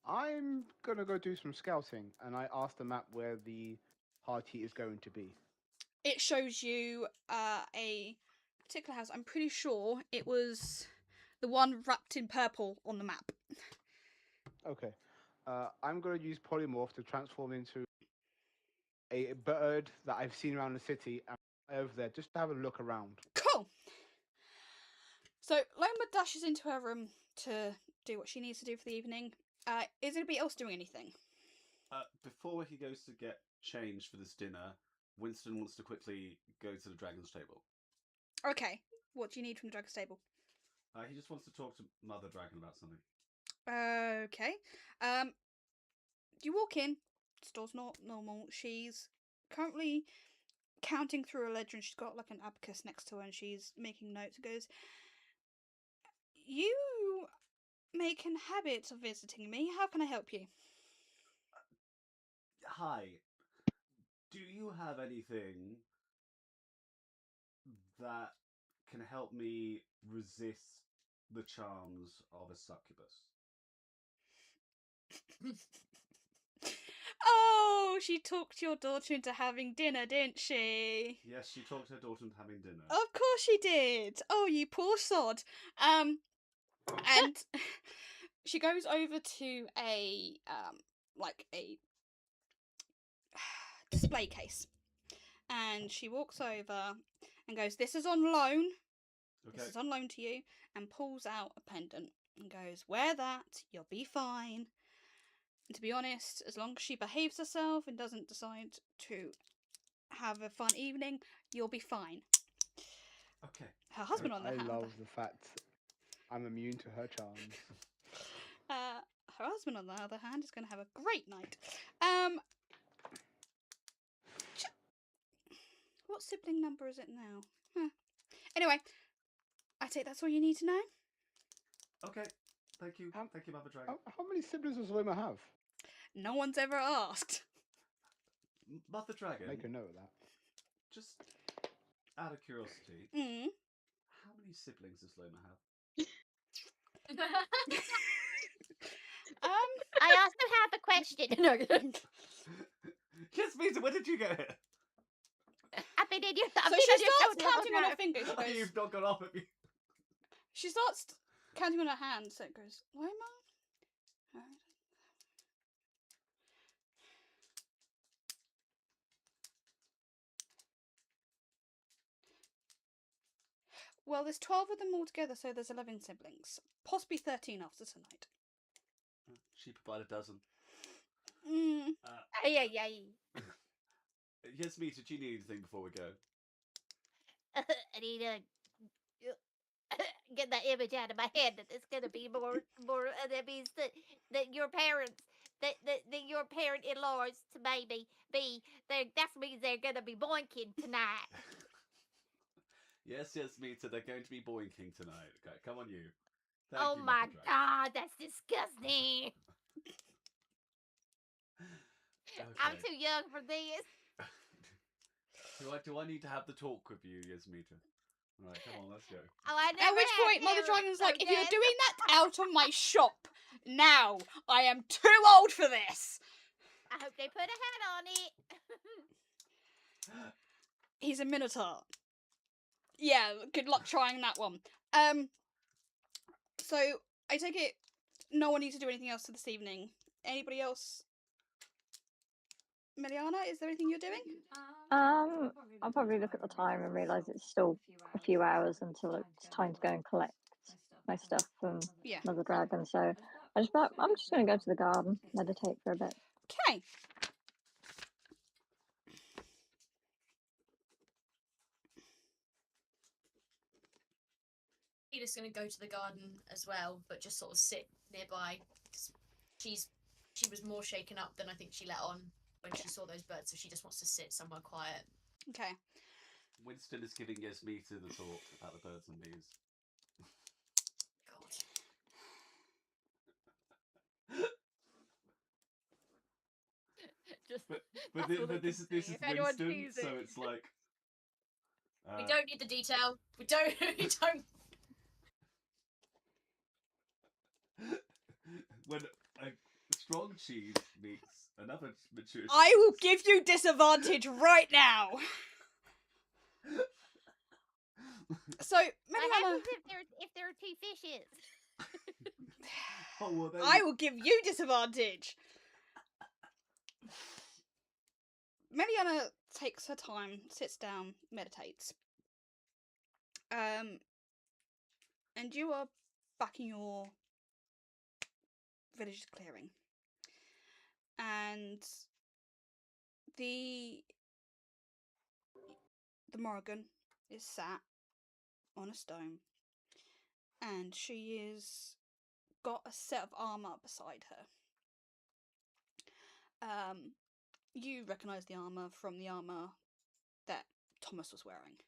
I'm gonna go do some scouting, and I asked the map where the party is going to be. It shows you a particular house. I'm pretty sure it was the one wrapped in purple on the map. Okay. I'm gonna use polymorph to transform into a bird that I've seen around the city and fly over there just to have a look around. Cool. So Loma dashes into her room to do what she needs to do for the evening. Is anybody else doing anything? Before he goes to get changed for this dinner, Winston wants to quickly go to the dragon's table. Okay. What do you need from the dragon's table? He just wants to talk to Mother Dragon about something. Okay. You walk in. Store's not normal. She's currently counting through a ledger, and she's got like an abacus next to her, and she's making notes. It goes, "You make an habit of visiting me. How can I help you?" Hi. Do you have anything that can help me resist the charms of a succubus. Oh, she talked your daughter into having dinner, didn't she? Yes, she talked her daughter into having dinner. Of course she did. Oh, you poor sod. And she goes over to a like a display case, and she walks over and goes, "This is on loan. Okay. This is on loan to you," and pulls out a pendant and goes, "Wear that. You'll be fine." And to be honest, as long as she behaves herself and doesn't decide to have a fun evening, you'll be fine. Okay. Her husband, on the I hand, love the fact I'm immune to her charms. her husband, on the other hand, is going to have a great night. What sibling number is it now? Huh. Anyway, I take that's all you need to know. Okay. Thank you. Thank you, Mother Dragon. How many siblings does Loma have? No one's ever asked. Mother Dragon. Make a note of that. Just out of curiosity, Mm. how many siblings does Loma have? I also have a question. No, Yes, Peter, when did you get it? I've been in your. So she starts counting on her fingers. She Oh, goes, you've not gone off at me. she starts counting on her hands. So it goes, Loma. Well, there's 12 of them altogether, so there's 11 siblings. Possibly 13 after tonight. Sheep about a dozen. Mm. Yeah. Yes, Mita, do you need anything before we go? I need to get that image out of my head that it's gonna be more. That means that your parents, that your parent-in-laws to maybe be there. That means they're gonna be boinking tonight. Yes, Mita, they're going to be boinking tonight. Okay, come on, you. Thank Oh you, my Mother Dragon. God, that's disgusting. I'm Okay. too young for this. Do I need to have the talk with you, Yasmita? Right, come on, let's go. Oh, I At never which had point, Mother parents, Dragon's so like, if you're yes. doing that out of my shop now, I am too old for this. I hope they put a hat on it. He's a minotaur. Yeah, good luck trying that one. So I take it no one needs to do anything else this evening. Anybody else? Miliana, is there anything you're doing? I'll probably look at the time and realise it's still a few hours until it's time to go and collect my stuff from Yeah. Mother Dragon. So I'm just going to go to the garden, meditate for a bit. Okay. Edith's going to go to the garden as well, but just sort of sit nearby. 'Cause she was more shaken up than I think she let on when she saw those birds, so she just wants to sit somewhere quiet. Okay. Winston is giving Yasmita the talk about the birds and bees. God. Just, But that's all they this can is see. If anyone's Winston, teasing. so it's like. We don't need the detail. We don't. We don't. When a strong cheese meets another mature. I will give you disadvantage right now. So, What Miliana, happens if there are two fishes? Oh, well, then I will give you disadvantage. Miliana takes her time, sits down, meditates. And you are back in your village's clearing. And the Morrigan is sat on a stone, and she is got a set of armor beside her. You recognise the armor from the armor that Thomas was wearing,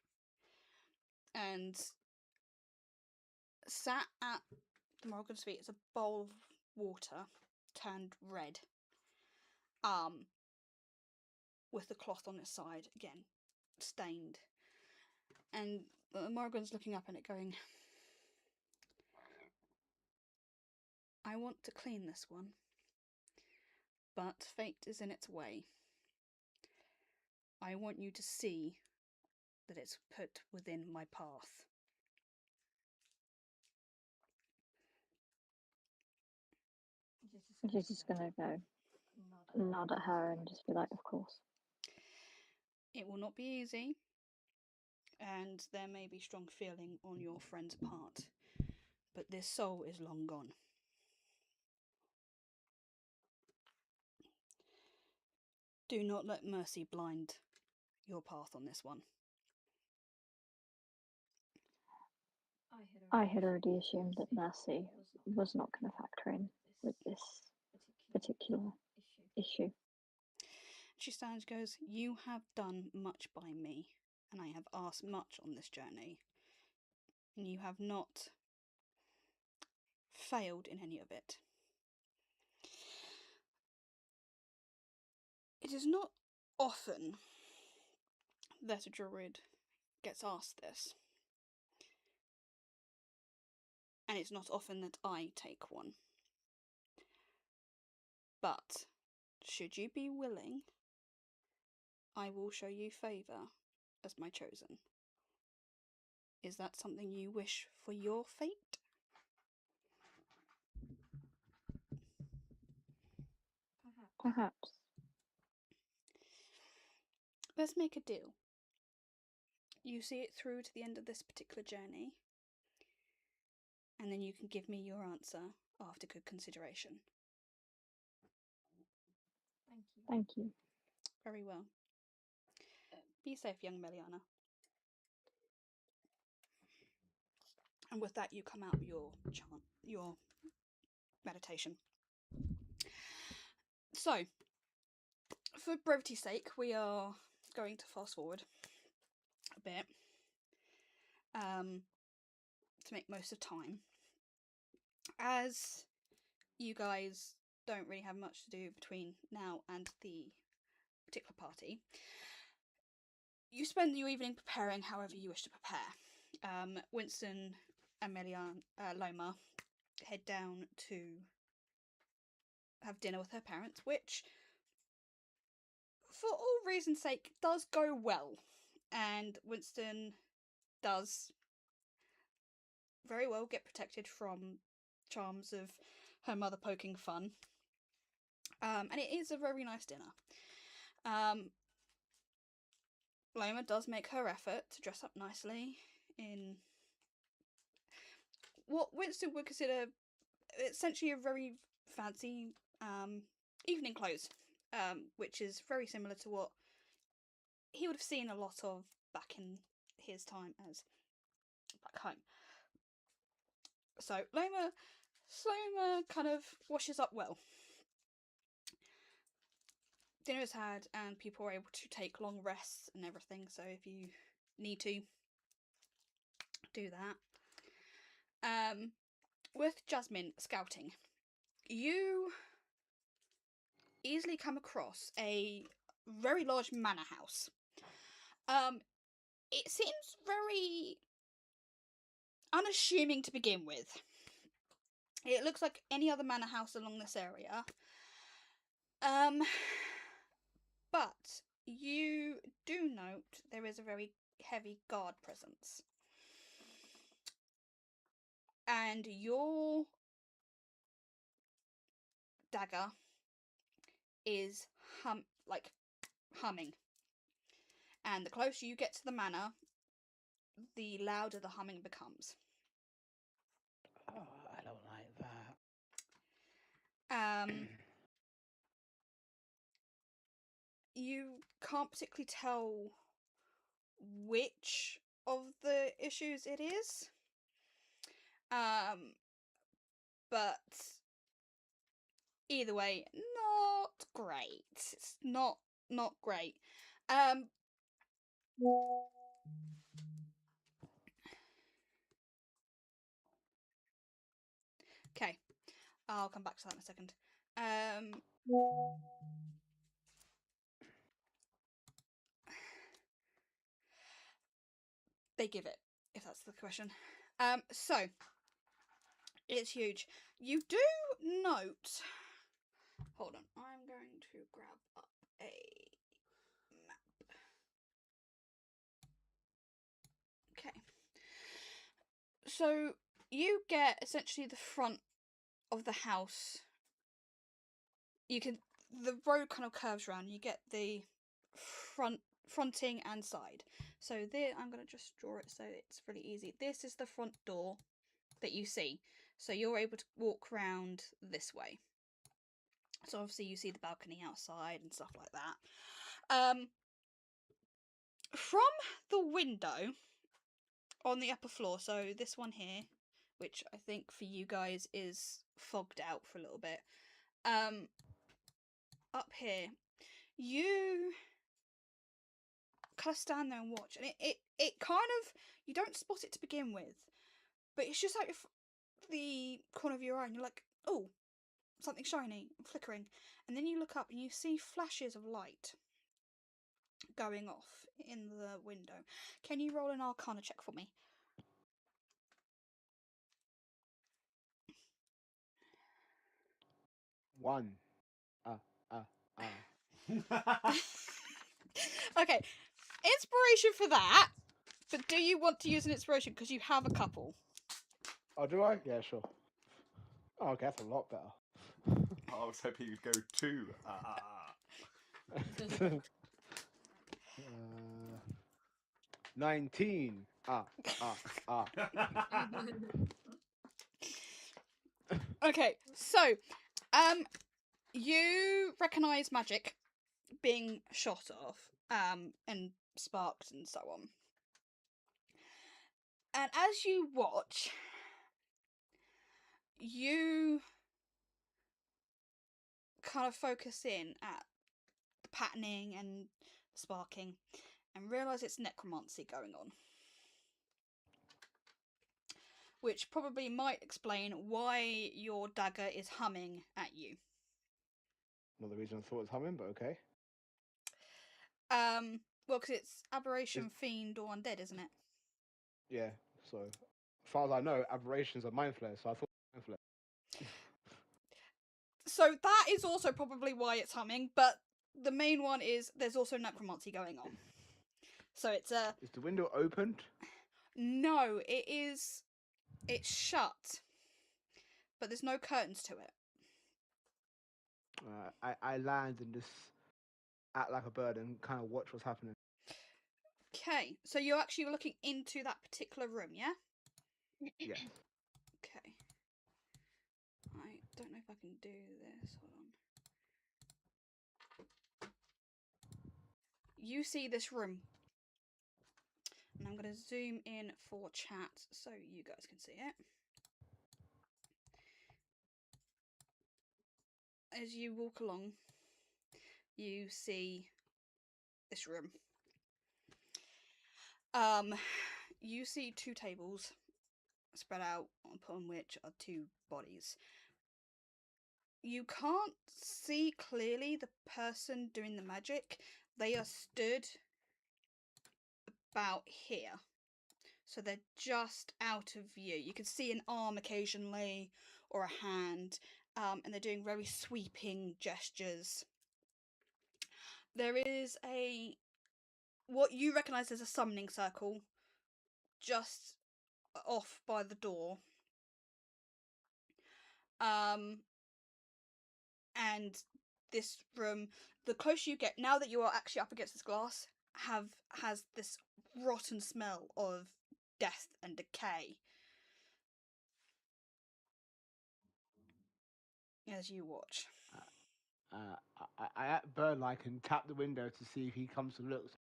and sat at the Morrigan's feet is a bowl of water turned red, with the cloth on its side again stained, and Morrigan's looking up at it going, I want to clean this one, but fate is in its way. I want you to see that it's put within my path. She's just gonna go nod at her and just be like, of course. It will not be easy, and there may be strong feeling on your friend's part, but this soul is long gone. Do not let mercy blind your path on this one. I had already assumed that Mercy was not going to factor in with this particular issue. She stands and goes, "You have done much by me, and I have asked much on this journey, and you have not failed in any of it. It is not often that a druid gets asked this, and it's not often that I take one. But, should you be willing, I will show you favour as my chosen. Is that something you wish for your fate?" Perhaps. Let's make a deal. You see it through to the end of this particular journey, and then you can give me your answer after good consideration. Thank you. Very well. Be safe, young Meliana. And with that, you come out your chant, your meditation. So, for brevity's sake, we are going to fast forward a bit to make most of time. As you guys don't really have much to do between now and the particular party, you spend your evening preparing however you wish to prepare. Winston and Loma head down to have dinner with her parents, which, for all reasons' sake, does go well. And Winston does very well get protected from charms of her mother poking fun. And it is a very nice dinner. Loma does make her effort to dress up nicely in what Winston would consider essentially a very fancy evening clothes, which is very similar to what he would have seen a lot of back in his time as back home. So Loma kind of washes up well. Dinner is had and people are able to take long rests and everything, so if you need to, do that. With Jasmine scouting, you easily come across a very large manor house. It seems very unassuming to begin with. It looks like any other manor house along this area. But you do note there is a very heavy guard presence. And your dagger is humming. And the closer you get to the manor, the louder the humming becomes. Oh, I don't like that. You can't particularly tell which of the issues it is. But either way, not great. It's not great. Okay, I'll come back to that in a second. They give it, if that's the question. So It's huge. You do note. Hold on, I'm going to grab up a map. Okay. So you get essentially the front of the house. The road kind of curves around. You get the fronting and side. So there, I'm going to just draw it so it's really easy. This is the front door that you see. So you're able to walk around this way. So obviously you see the balcony outside and stuff like that. From the window on the upper floor, so this one here, which I think for you guys is fogged out for a little bit. Up here, you kind of stand there and watch, and it kind of, you don't spot it to begin with, but it's just like the corner of your eye, and you're like, oh, something shiny, flickering, and then you look up and you see flashes of light going off in the window. Can you roll an Arcana check for me? One. Okay, inspiration for that, but do you want to use an inspiration because you have a couple? Oh, do I? Yeah, sure. Oh, okay, that's a lot better. I was hoping you'd go 2. 19. Okay, so you recognize magic being shot off, and sparks and so on. And as you watch, you kind of focus in at the patterning and the sparking and realise it's necromancy going on. Which probably might explain why your dagger is humming at you. Not the reason I thought it was humming, but okay. Well, because it's aberration, fiend, or undead, isn't it? Yeah, so as far as I know, aberrations are mind flayers, so I thought mind flayers. So that is also probably why it's humming, but the main one is there's also necromancy going on. So it's Is the window opened? No, it's shut, but there's no curtains to it. I land and just act like a bird and kind of watch what's happening. Okay, so you're actually looking into that particular room, yeah? Yes. Okay. I don't know if I can do this. Hold on. You see this room. And I'm going to zoom in for chat so you guys can see it. As you walk along, you see this room. You see 2 tables spread out, upon which are 2 bodies. You can't see clearly the person doing the magic. They are stood about here. So they're just out of view. You can see an arm occasionally, or a hand, and they're doing very sweeping gestures. There is what you recognise as a summoning circle just off by the door. And this room, the closer you get, now that you are actually up against this glass, has this rotten smell of death and decay. As you watch. I act bird-like and tap the window to see if he comes to look.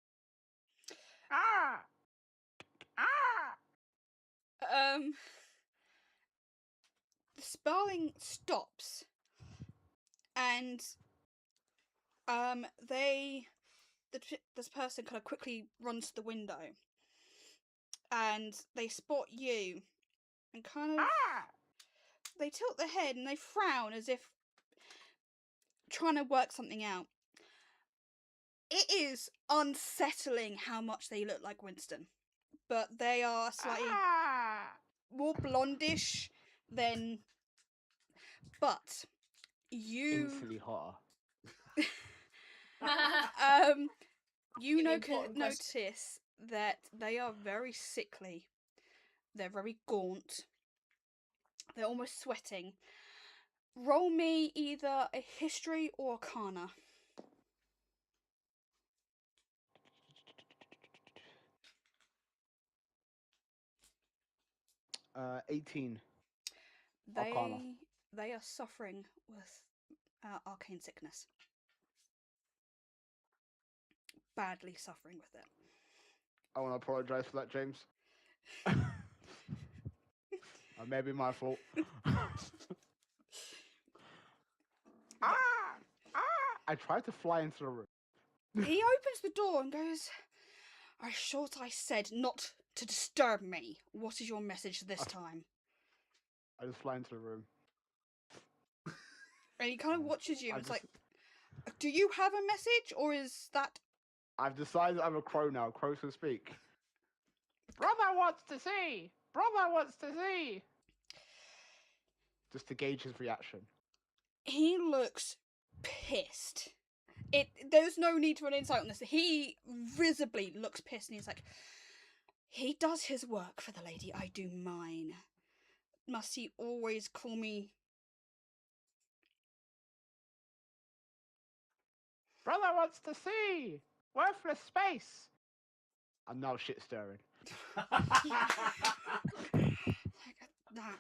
The spelling stops, and this person kind of quickly runs to the window, and they spot you, and kind of they tilt their head and they frown as if trying to work something out. It is unsettling how much they look like Winston, but they are slightly more blondish then, but you Instantly hotter. you Really know important question. notice that they are very sickly. They're very gaunt. They're almost sweating. Roll me either a history or arcana. 18. They Arcana. they are suffering with arcane sickness. Badly suffering with it. I want to apologize for that, James. May be my fault. I tried to fly into the room. He opens the door and goes, I thought I said not to disturb me. What is your message this time? I just fly into the room. And he kind of watches you and I it's just- like, do you have a message or is that... I've decided I'm a crow now. Crows can speak. Brother wants to see! Brother wants to see! Just to gauge his reaction. He looks pissed. There's no need for an insight on this. He visibly looks pissed and he's like, he does his work for the lady, I do mine. Must he always call me... Brother wants to see! Worthless space! I'm now shit stirring. That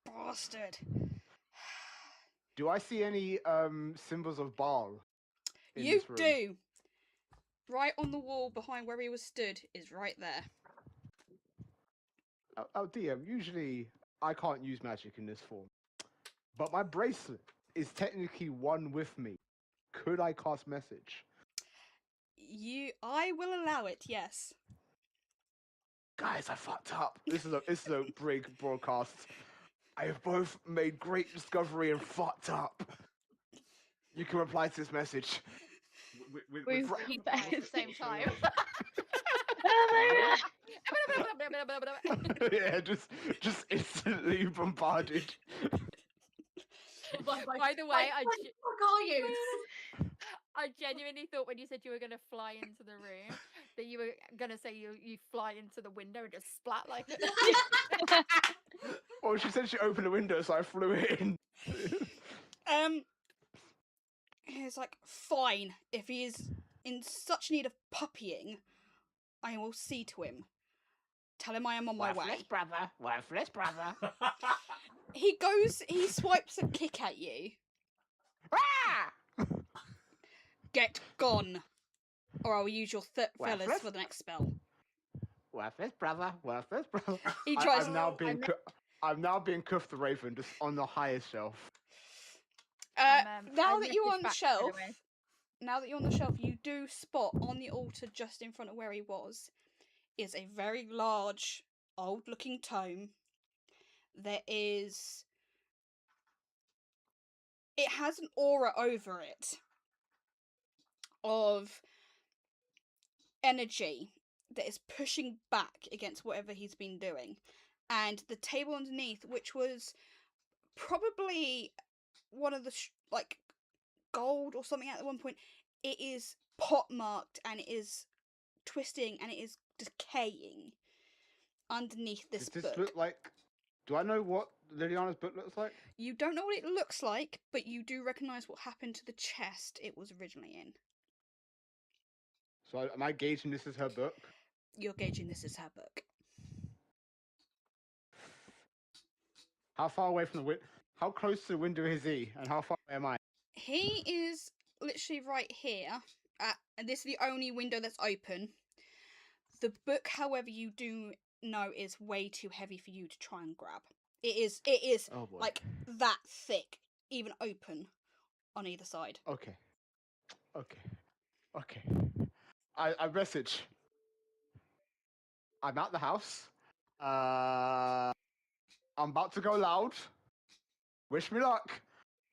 bastard. Do I see any symbols of Baal in You this room? do. Right on the wall behind where he was stood is right there. Oh, DM, usually I can't use magic in this form. But my bracelet is technically one with me. Could I cast message? I will allow it, yes. Guys, I fucked up. This is a big broadcast. I have both made great discovery and fucked up. You can reply to this message. We with- repeat At that the same time. Oh my God. Yeah, just instantly bombarded. By the way, Like, what the fuck are you? I genuinely thought when you said you were going to fly into the room that you were going to say you fly into the window and just splat like it. Well, she said she opened the window, so I flew it in. He's like, fine. If he is in such need of puppying, I will see to him. Tell him I am on my way. Worthless brother, worthless brother. He swipes a kick at you. Ah! Get gone. Or I'll use your fellas Worthless? for the next spell. Worthless brother, worthless brother. He tries... I'm now being Cuff the Raven, just on the highest shelf. Now that you're on the shelf, you do spot on the altar just in front of where he was is a very large, old-looking tome. It has an aura over it of energy that is pushing back against whatever he's been doing. And the table underneath, which was probably one of the gold or something at one point, it is pot-marked and it is twisting and it is decaying underneath this Does book. this look like... Do I know what Liliana's book looks like? You don't know what it looks like, but you do recognise what happened to the chest it was originally in. So am I gauging this as her book? You're gauging this as her book. How far away from the window? How close to the window is he? And how far away am I? He is literally right here, and this is the only window that's open. The book, however, you do know is way too heavy for you to try and grab. It is Oh boy. like that thick, even open on either side. Okay. I message. I'm at the house. I'm about to go loud. Wish me luck.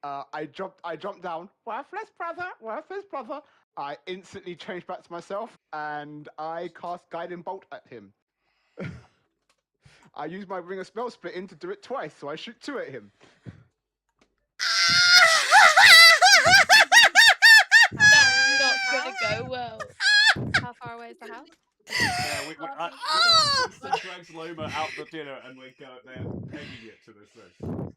I jumped down. Worthless brother, worthless brother. I instantly changed back to myself and I cast Guiding Bolt at him. I use my ring of spell splitting to do it twice, so I shoot 2 at him. That's not gonna go well. How far away is the house? Yeah, Winston drags Loma out the dinner, and we're pegging it to this thing.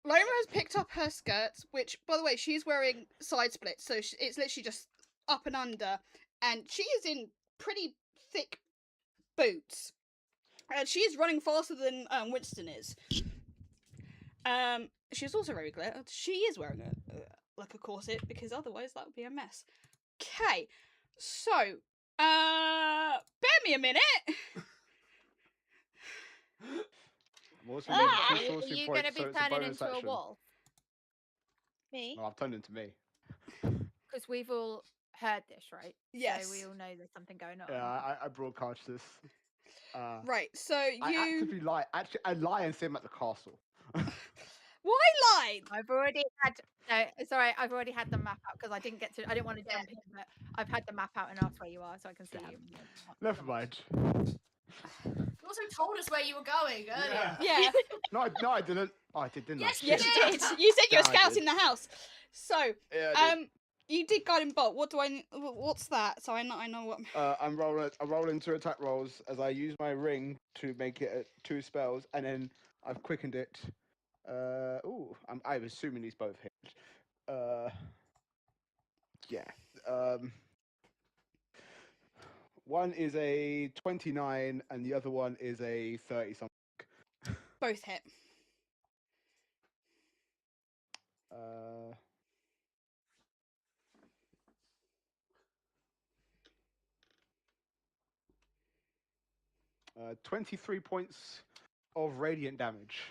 Loma has picked up her skirts, which, by the way, she's wearing side splits, so it's literally just up and under, and she is in pretty thick boots. And she is running faster than Winston is. She's also very glad she is wearing a corset, because otherwise that would be a mess. Okay, so bear me a minute. I'm also using 2 Are sourcing you points, going to be so it's a turning bonus into action. a wolf? Me? Well, I've turned into me. Because we've all heard this, right? Yes. So we all know there's something going on. Yeah, I broadcast this. Right, so I you... actively lie. Actually, I lie and say I'm at the castle. Why lied? I've already had. No, sorry, I've already had the map out because I didn't get to. I didn't want to jump in, but I've had the map out and asked where you are, so I can see you. Never mind. You also told us where you were going earlier. Yeah. No, I didn't. Oh, I did, didn't Yes, I? you Yes, Shit. you did. You said you were Yeah, I scouting did. the house. So, Yeah, I did. you did guiding bolt. What do I? What's that? So I know what. I'm rolling 2 attack rolls as I use my ring to make it 2 spells, and then I've quickened it. I'm assuming these both hit. Yeah. One is a 29, and the other one is a 30 something. Both hit. 23 points of radiant damage.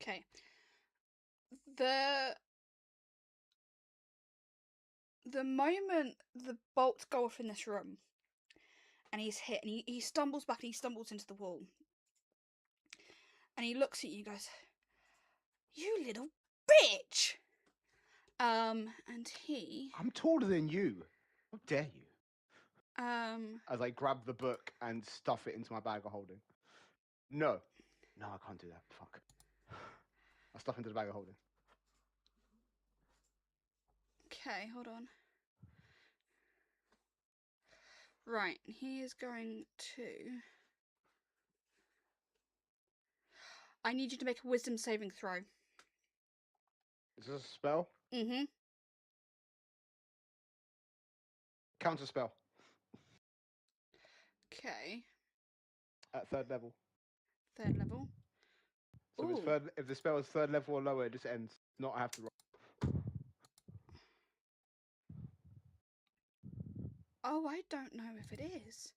Okay. The moment the bolts go off in this room, and he's hit, and he stumbles back, and he stumbles into the wall, and he looks at you, and goes, "You little bitch!" And he I'm taller than you. How dare you? um As I grab the book and stuff it into my bag of holding. No, I can't do that. Fuck. I stuff into the bag of holding. Okay, hold on. Right, he is going to... I need you to make a wisdom saving throw. Is this a spell? Mm-hmm. Counter spell. Okay. At 3rd level. 3rd level. So Ooh. if the spell is 3rd level or lower, it just ends. Not I have to roll. Oh, I don't know if it is.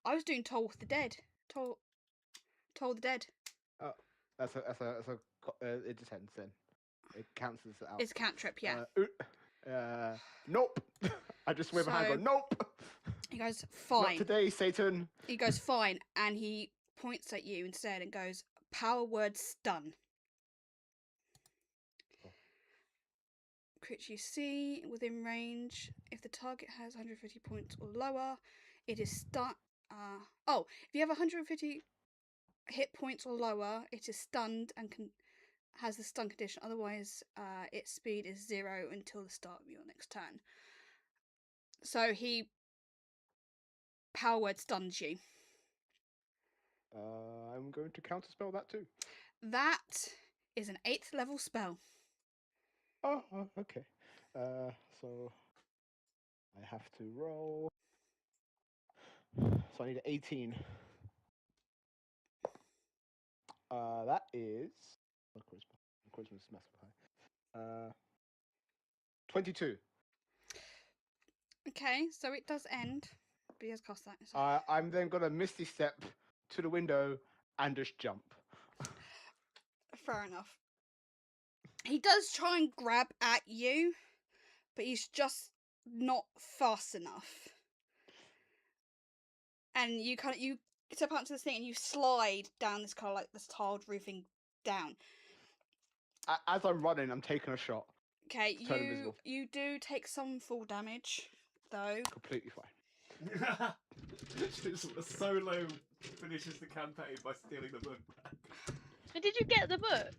I was doing Toll with the Dead. Toll the Dead. Oh, it just ends then. It cancels it out. It's a cantrip, yeah. Nope. I just wave a hand and go, nope. He goes, fine. Not today, Satan. He goes, fine, and he points at you instead and goes, power word stun. Creature you see within range. If the target has 150 points or lower, it is stun. If you have 150 hit points or lower, it is stunned and has the stun condition. Otherwise, its speed is 0 until the start of your next turn. So he power word stuns you. I'm going to counterspell that too. That is an 8th level spell. Oh, okay. So I have to roll. So I need an 18. That is. Charisma's massive high. 22. Okay, so it does end. But he has cost that. I'm then gonna misty step to the window and just jump. Fair enough. He does try and grab at you, but he's just not fast enough. And you step out to this thing and you slide down this kind of like this tiled roofing down. As I'm running, I'm taking a shot. Okay, Turn invisible. you do take some fall damage though. Completely fine. Just Solo finishes the campaign by stealing the book back. And did you get the book?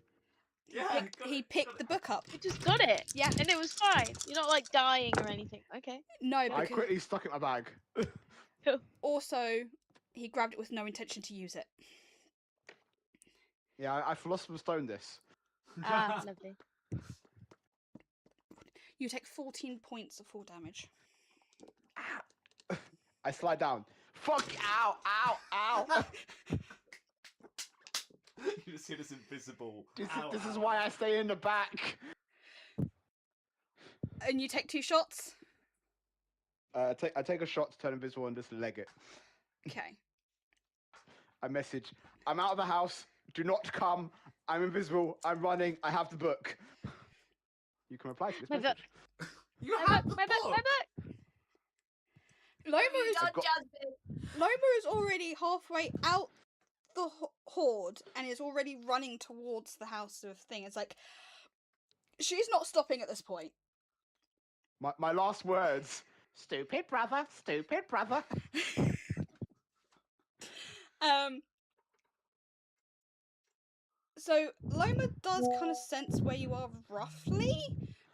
Yeah, He picked the book up. You just got it. Yeah. And it was fine. You're not like dying or anything. Okay. No, I because quickly stuck it in my bag. also he grabbed it with no intention to use it. Yeah, I Philosopher's Stone this. Ah, lovely. You take 14 points of full damage. I slide down. Fuck! Ow! Ow! Ow! You just hear this invisible. This is why I stay in the back. And you take 2 shots? I take a shot to turn invisible and just leg it. Okay. I message. I'm out of the house. Do not come. I'm invisible. I'm running. I have the book. You can reply to this My message. You My have book, the my book, my book! book. Loma You is, done, got- Jasmine? Loma is already halfway out the horde and is already running towards the house of thing. It's like, she's not stopping at this point. My last words. Stupid brother. Stupid brother. So Loma does kind of sense where you are roughly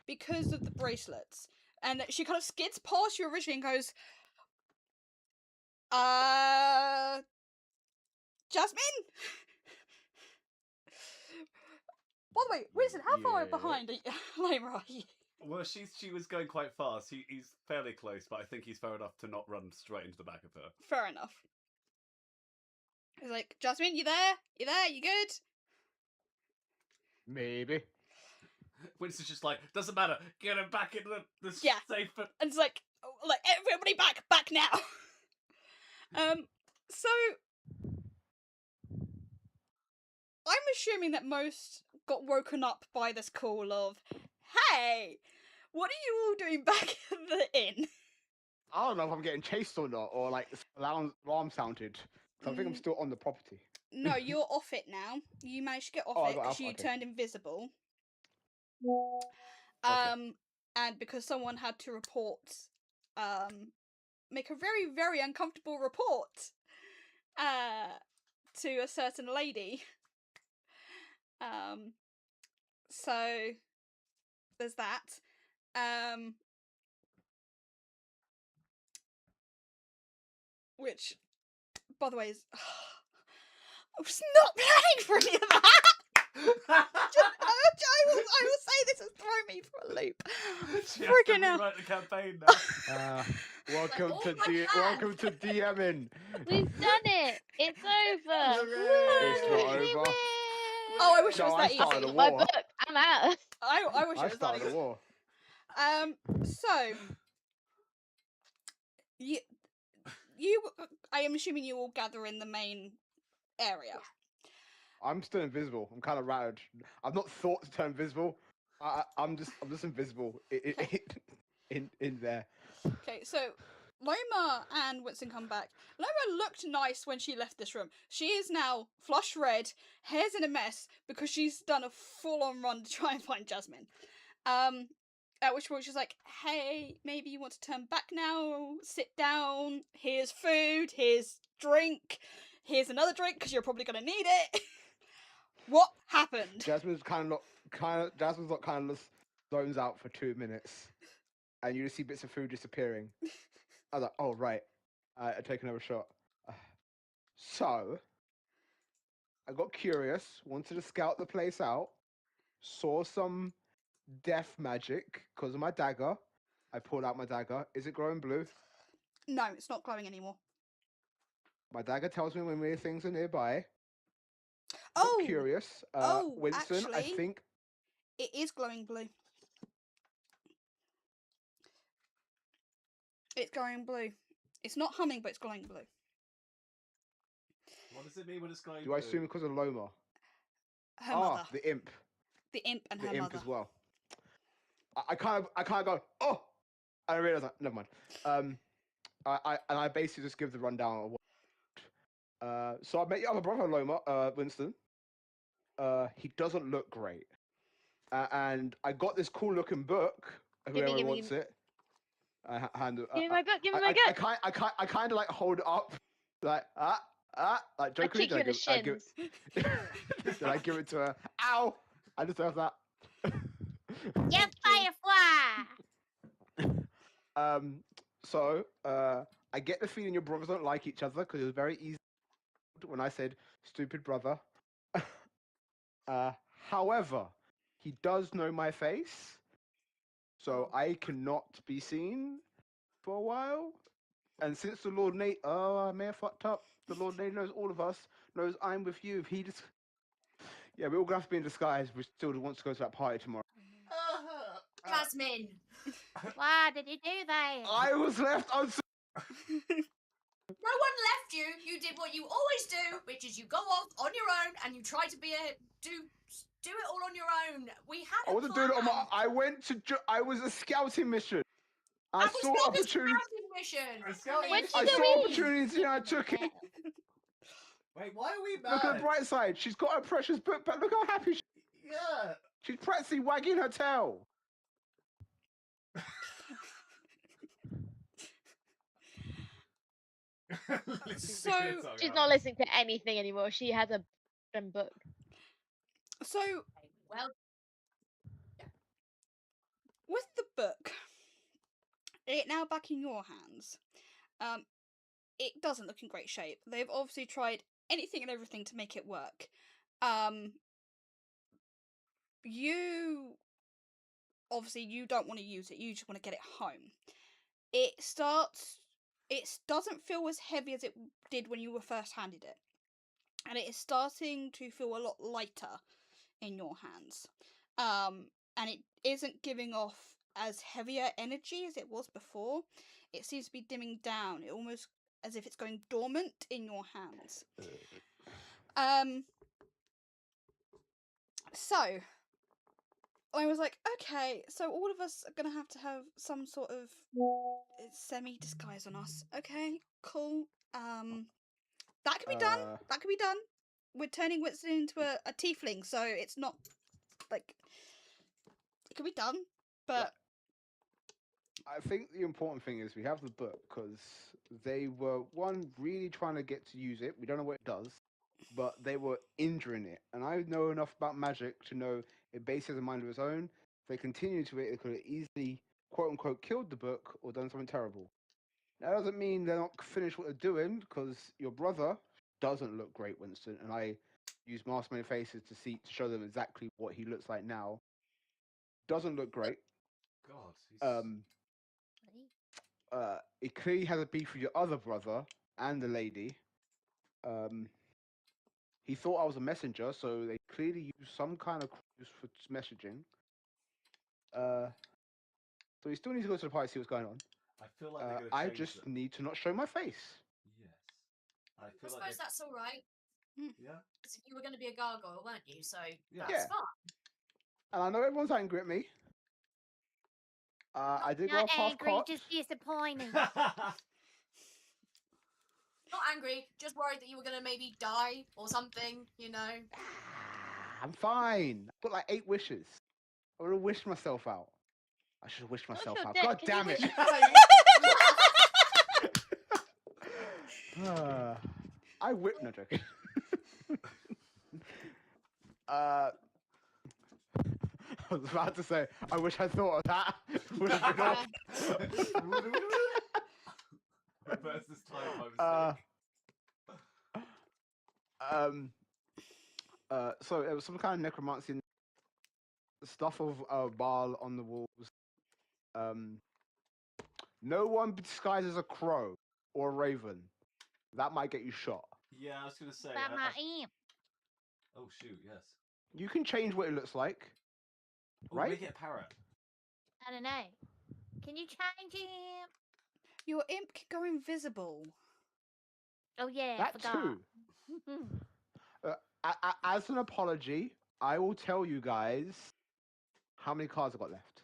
because of the bracelets, and she kind of skids past you originally and goes, Jasmine? By the way, Winston, how far Yeah. behind Loma are you? Well, she was going quite fast. He's fairly close, but I think he's far enough to not run straight into the back of her. Fair enough. He's like, Jasmine, you there? You there? You good? Maybe. Winston's just like, doesn't matter. Get him back in the Yeah. safe. And it's like, everybody back now. So I'm assuming that most got woken up by this call of, hey, what are you all doing back in the inn? I don't know if I'm getting chased or not, or like alarm sounded. So I think I'm still on the property. No, you're off it now. You managed to get off Oh, I it got because off, you okay. turned invisible. Okay. And because someone had to report, make a very, very uncomfortable report, to a certain lady. So there's that. Which, by the way, is I was not planning for any of that. I will say this has thrown me for a loop. Freaking hell. Rewrite the campaign now. Welcome Oh to my God. welcome to DMing. We've done it. It's over. It's not We over. win. Oh, I wish it No, was I that started easy. a My war. book. I'm out. I wish I it was that started a easy. war. So you I am assuming you all gather in the main area. I'm still invisible. I'm kind of rattled. I've not thought to turn invisible. I'm just invisible in there. Okay, so Loma and Winston come back. Loma looked nice when she left this room. She is now flush red, hair's in a mess because she's done a full-on run to try and find Jasmine. At which point she's like, hey, maybe you want to turn back now, sit down, here's food, here's drink, here's another drink because you're probably going to need it. What happened? Jasmine's just zones out for 2 minutes, and you just see bits of food disappearing. I was like, oh right, I take another shot. So I got curious, wanted to scout the place out, saw some death magic because of my dagger. I pulled out my dagger. Is it glowing blue? No, it's not glowing anymore. My dagger tells me when weird things are nearby. Oh, Curious. Winston, I actually, think it is glowing blue. It's glowing blue. It's not humming, but it's glowing blue. What does it mean when it's glowing Do I blue? assume because of Loma? Her mother. The imp. The imp and The her imp mother. as well. I kind of go, oh, and I realize that never mind. I basically just give the rundown of what. So I met your other brother, Loma, Winston. He doesn't look great, and I got this cool looking book. Gimme, Whoever gimme, wants it. Hand it. Give me my book. Give me my I book. I kind of like hold it up, like like I jokingly. kick you in the shins. Did I give it to her? Ow! I deserve that. Yes, Thank you. Firefly. So I get the feeling your brothers don't like each other because it was very easy when I said stupid brother. However, he does know my face, so I cannot be seen for a while. And since the Lord Nate, I may have fucked up. The Lord Nate knows all of us, knows I'm with you. If he just, yeah, we're all gonna have to be in disguise. We still wants to go to that party tomorrow. Jasmine. Why did you do that? I was left unseen. No one left you. You did what you always do, which is you go off on your own and you try to be do it all on your own. We had I wasn't doing it on my. I went to. I was a scouting mission. I was saw not opportunity. a scouting mission. A scouting When mission. did I you saw go in? opportunity and I took it. Wait, why are we mad? Look at the bright side. She's got her precious book, but look how happy she. Yeah. She's practically wagging her tail. So- She's not listening to anything anymore. She has a book. So Well, with the book, it now back in your hands. It doesn't look in great shape. They've obviously tried anything and everything to make it work. You obviously you don't want to use it. You just want to get it home. It doesn't feel as heavy as it did when you were first handed it, and it is starting to feel a lot lighter in your hands. And it isn't giving off as heavier energy as it was before. It seems to be dimming down. It almost as if it's going dormant in your hands. So I was like, okay, so all of us are gonna have to have some sort of semi disguise on us. Okay, cool. That can be done. That can be done. We're turning Winston into a tiefling, so it's not like it can be done. But I think the important thing is we have the book because they were really trying to get to use it. We don't know what it does, but they were injuring it, and I know enough about magic to know it basically has a mind of its own. If they continue to it could have easily quote unquote killed the book or done something terrible. That doesn't mean they're not finished what they're doing because your brother doesn't look great, Winston, and I use mask many faces to show them exactly what he looks like now. Doesn't look great. God, he's... It clearly has a beef with your other brother and the lady. He thought I was a messenger, so they clearly used some kind of clues for messaging. So we still need to go to the party, see what's going on. I feel like they're going to I change just it. need to not show my face. Yes. I suppose that's all right. Yeah. You were going to be a gargoyle, weren't you? So Yeah. that's fine. And I know everyone's angry at me. I did go Not past angry, cops. just disappointed. Not angry, just worried that you were going to maybe die or something, you know. I'm fine. I've got like 8 wishes. I would have wished myself out. I should have wished What's myself your out. debt? God Can you damn it. wish I whipped no joking. I was about to say, I wish I thought of that. Would have been awesome. Reverse this time by mistake. So there was some kind of necromancy in stuff of Baal on the walls. No one disguises a crow or a raven. That might get you shot. Yeah, I was going to say... About my imp. Oh, shoot, yes. You can change what it looks like. Oh, Right? make it a parrot. I don't know. Can you change him? your imp can go invisible. Oh yeah, I That forgot. too. As an apology, I will tell you guys how many cards I've got left.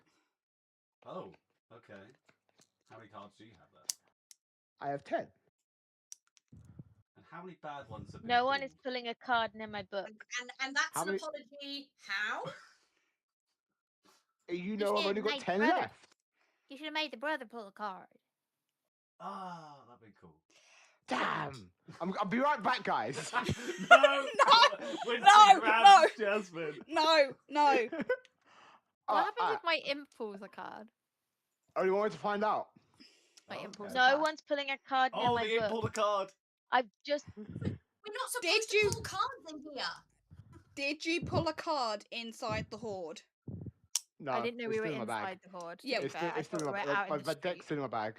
Oh, okay. How many cards do you have left? I have 10. And how many bad ones have been No one is pulled? pulling a card near my book. And that's How an many- apology. How? You know I've said only got my 10 brother. left. You should have made the brother pull a card. Ah, that'd be cool. Damn! I'll be right back, guys. No! Winston grabs Jasmine. No. What happens if my imp pulls a card? Oh, you want me to find out? My imp pulls a No card. one's pulling a card near Oh, my the imp book. pulled a card. I've just. We're not Did supposed you- to pull cards in here. Did you pull a card inside the hoard? No, I didn't know it's we were still in my bag. inside the horde. To Yeah, be It's fair. I still thought in we my were out in the my street. deck's still in my bag.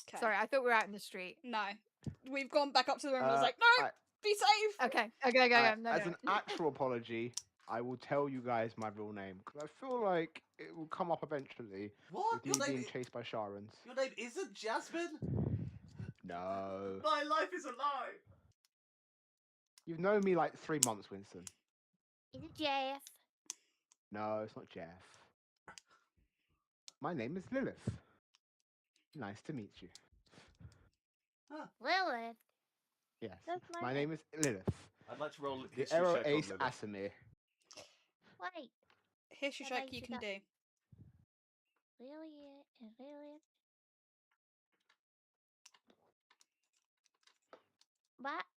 Okay. Sorry, I thought we were out in the street. No. We've gone back up to the room and I was Uh, like, no, I- be safe. Okay. No, As no. an actual apology, I will tell you guys my real name because I feel like it will come up eventually What? with me being chased by Sharons. Your name isn't Jasmine? No, My life is a lie. you've known me like 3 months, Winston. Is it Jeff? No, it's not Jeff. My name is Lilith. Nice to meet you. Lilith. Yes, That's my my name is Lilith. I'd like to roll The history Arrow check on Ace Lilith. Asimir. Wait. History What check makes you you can that- do. Lilith and Lilith.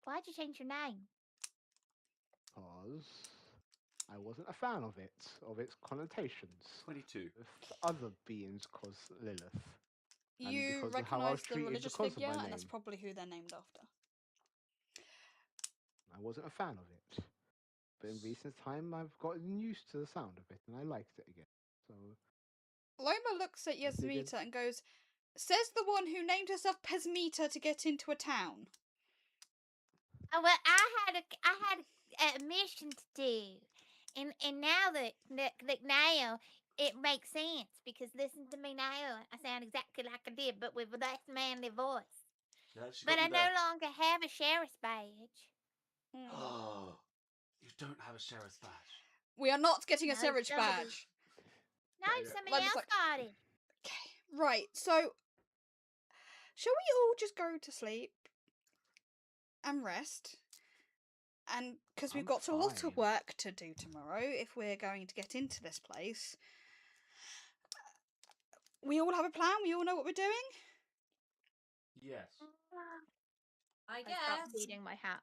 Why'd you change your name? Because I wasn't a fan of its connotations 22. with other beings cause Lilith. And You because of how I was recognise the treated religious because of figure, my and that's name. probably who they're named after. I wasn't a fan of it. But in recent time, I've gotten used to the sound of it, and I liked it again. So, Loma looks at That's a good- Yasmita and goes, says the one who named herself Pesmita to get into a town. Oh, well, I had a mission to do, and now that now it makes sense because listen to me now. I sound exactly like I did, but with a less manly voice. Yeah, she But got I you no there. longer have a sheriff's badge. Oh, you don't have a sheriff's badge. We are not getting a No, sheriff's somebody- badge. No, Yeah, yeah. somebody Loma's else like- got it. Okay, right, so shall we all just go to sleep and rest? And because we've I'm got a lot of fine. work to do tomorrow if we're going to get into this place. We all have a plan? We all know what we're doing? Yes. I I guess. start feeding my hat,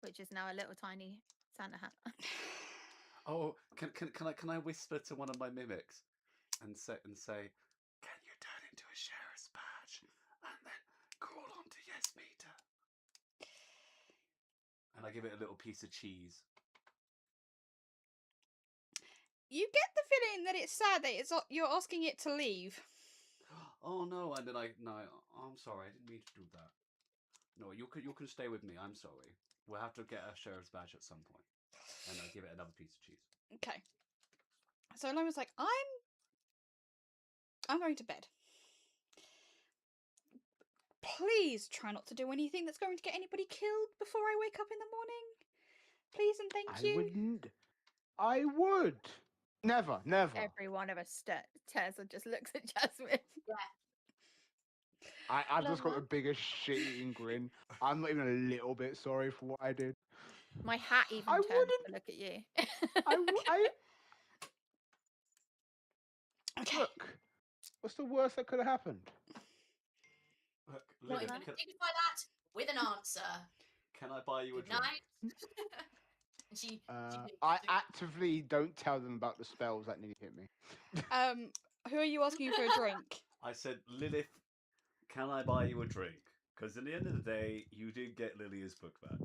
which is now a little tiny Santa hat. Oh, can I whisper to one of my mimics and say, can you turn into a sheriff's badge and then crawl onto Yasmita? And I give it a little piece of cheese. You get the feeling that it's sad that you're asking it to leave. Oh no! And then I'm sorry. I didn't mean to do that. No, you can stay with me. I'm sorry. We'll have to get a sheriff's badge at some point, and I give it another piece of cheese. Okay. So Loma's like, I'm going to bed. Please try not to do anything that's going to get anybody killed before I wake up in the morning. Please and thank I you. wouldn't. I would. Never. Every one of us stares and just looks at Jasmine. I've just got the Loma? biggest shit-eating grin. I'm not even a little bit sorry for what I did. My hat even I turns wouldn't- to look at you. Okay. Look. What's the worst that could have happened? Look, Not Lilith, even dignify that with an answer. can I buy you a Good drink? night. And she I actively don't tell them about the spells that need to hit me. Who are you asking for a drink? I said, Lilith, can I buy you a drink? Because in the end of the day, you did get Lilia's book back.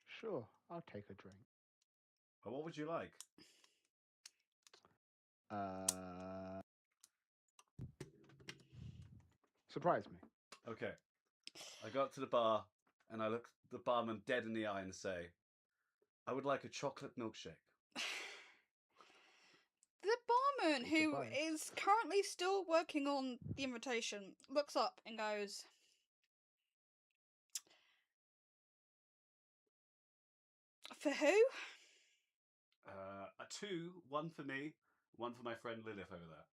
Sure, I'll take a drink. But what would you like? Surprise me. Okay. I go up to the bar and I look the barman dead in the eye and say, I would like a chocolate milkshake. The barman, I'm who surprised. is currently still working on the invitation, looks up and goes, for who? A two, one for me, one for my friend Lilith over there.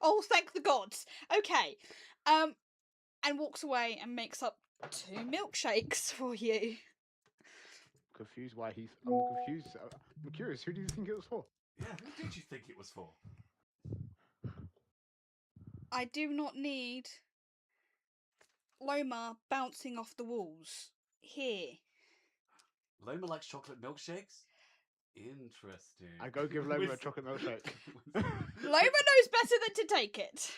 Oh, thank the gods. Okay. And walks away and makes up 2 milkshakes for you. Confused why he's. I'm confused. I'm curious. Who do you think it was for? Yeah, who did you think it was for? I do not need Loma bouncing off the walls. Here. Loma likes chocolate milkshakes? Interesting. I go give Loma a chocolate milkshake. Loma knows better than to take it.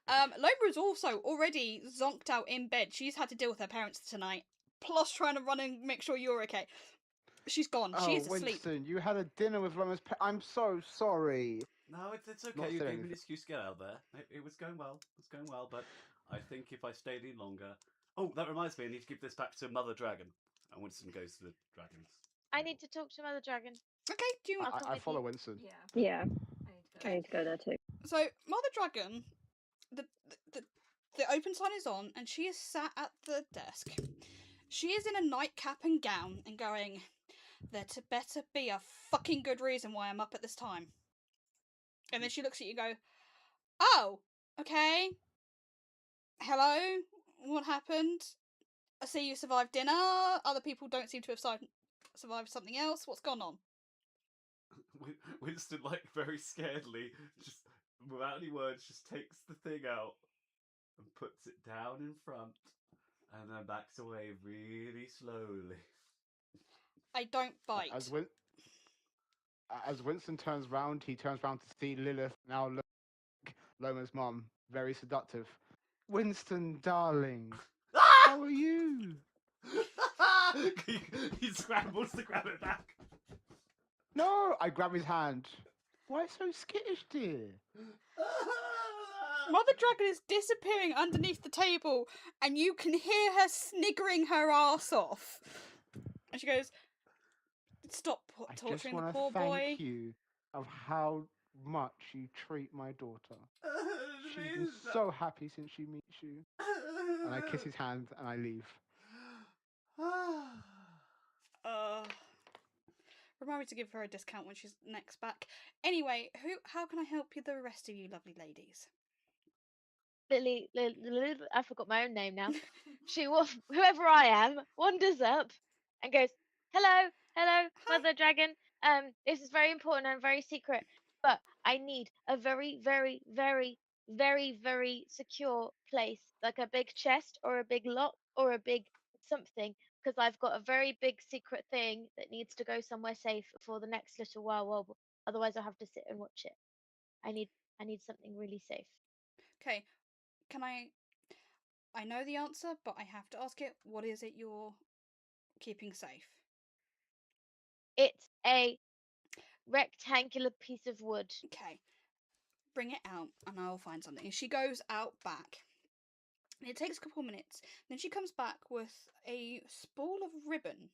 Loma is also already zonked out in bed. She's had to deal with her parents tonight. Plus trying to run and make sure you're okay. She's gone. Oh, She's asleep. Winston, you had a dinner with Loma's I'm so sorry. No, it's okay. Not You said gave me anything. an excuse to get out there. It was going well. It was going well, but I think if I stayed any longer... Oh, that reminds me, I need to give this back to Mother Dragon. And Winston goes to the dragons. I need to talk to Mother Dragon. Okay, do you want... I'll come I with follow you. Winston. Yeah, I Okay. need to go there too. So, Mother Dragon, the open sign is on, and she is sat at the desk. She is in a nightcap and gown and going, there'd better be a fucking good reason why I'm up at this time. And then she looks at you and go, oh, okay. Hello? What happened? I see you survived dinner. Other people don't seem to have survived something else. What's gone on? Winston, like, very scaredly, just without any words, just takes the thing out and puts it down in front and then backs away really slowly. I don't bite. As Winston turns round, he turns round to see Lilith, now like Loma's mum, very seductive. Winston, darling, how are you? He scrambles to grab it back. No, I grab his hand. Why so skittish, dear? Mother Dragon is disappearing underneath the table, and you can hear her sniggering her ass off. And she goes, stop torturing the poor boy. I just want to thank you of how much you treat my daughter. She's been so happy since she meets you. And I kiss his hand and I leave. Remind me to give her a discount when she's next back. Anyway, how can I help you, the rest of you lovely ladies? Lily, I forgot my own name now. Whoever I am, wanders up and goes, hello, Hi. Mother Dragon. This is very important and very secret, but I need a very, very, very, very, very secure place, like a big chest or a big lock or a big something, because I've got a very big secret thing that needs to go somewhere safe for the next little while. Otherwise, I'll have to sit and watch it. I need something really safe. Okay, can I know the answer, but I have to ask it. What is it you're keeping safe? It's a rectangular piece of wood. Okay, bring it out and I'll find something. And she goes out back. And it takes a couple of minutes. Then she comes back with a spool of ribbon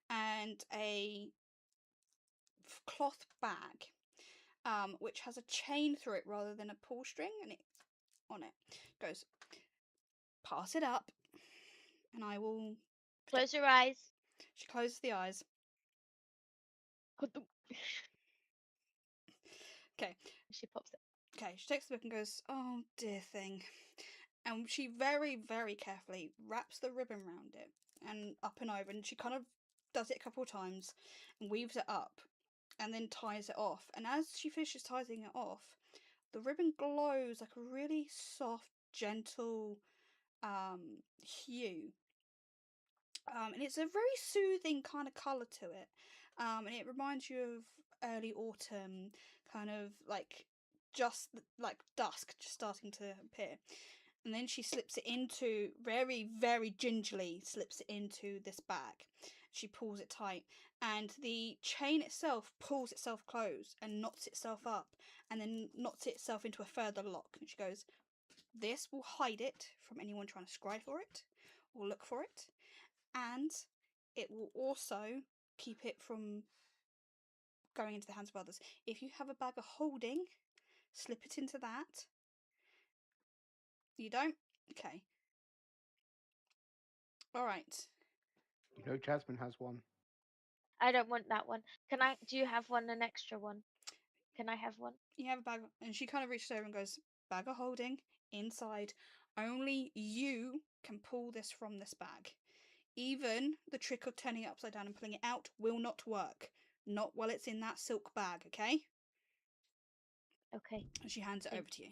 and a cloth bag, which has a chain through it rather than a pull string, and it on it goes, pass it up, and I will Close your eyes. She closes the eyes. Okay. She pops it. Okay, she takes the book and goes, oh dear thing. And she very, very carefully wraps the ribbon round it and up and over, and she kind of does it a couple of times and weaves it up and then ties it off. And as she finishes tying it off, the ribbon glows like a really soft, gentle hue. And it's a very soothing kind of colour to it. And it reminds you of early autumn, kind of like just like dusk just starting to appear. And then she slips it into, very, very gingerly slips it into this bag. She pulls it tight, and the chain itself pulls itself closed and knots itself up, and then knots itself into a further lock. And she goes, this will hide it from anyone trying to scry for it or look for it, and it will also keep it from going into the hands of others. If you have a bag of holding, slip it into that. You don't? Okay. Alright. You know Jasmine has one. I don't want that one. Do you have an extra one? Can I have one? You have a bag, and she kind of reaches over and goes, bag of holding, inside. Only you can pull this from this bag. Even the trick of turning it upside down and pulling it out will not work. Not while it's in that silk bag, okay? Okay. And she hands it over to you.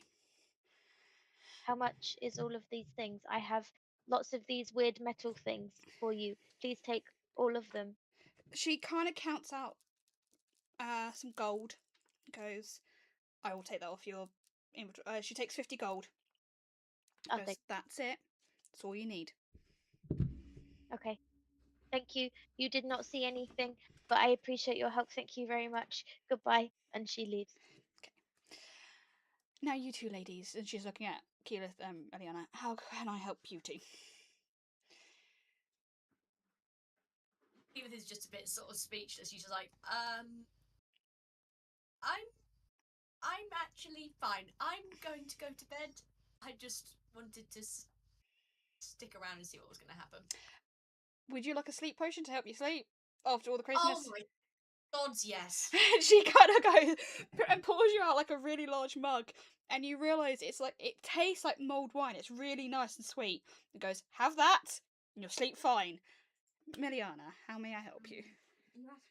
How much is all of these things? I have lots of these weird metal things for you. Please take all of them. She kind of counts out some gold. Goes, I will take that off your inventory. She takes 50 gold. Oh, Goes, that's it. That's all you need. okay. Thank you. You did not see anything, but I appreciate your help. Thank you very much. Goodbye. And she leaves. Okay. Now you two ladies, and she's looking at Keyleth, Eliana. How can I help you two? Edith is just a bit sort of speechless. She's just like, I'm actually fine. I'm going to go to bed. I just wanted to stick around and see what was going to happen. Would you like a sleep potion to help you sleep after all the Oh craziness? my gods, yes. She kind of goes and pours you out like a really large mug, and you realise it's like it tastes like mulled wine. It's really nice and sweet. It goes, have that, and you'll sleep fine. Miliana, how may I help you?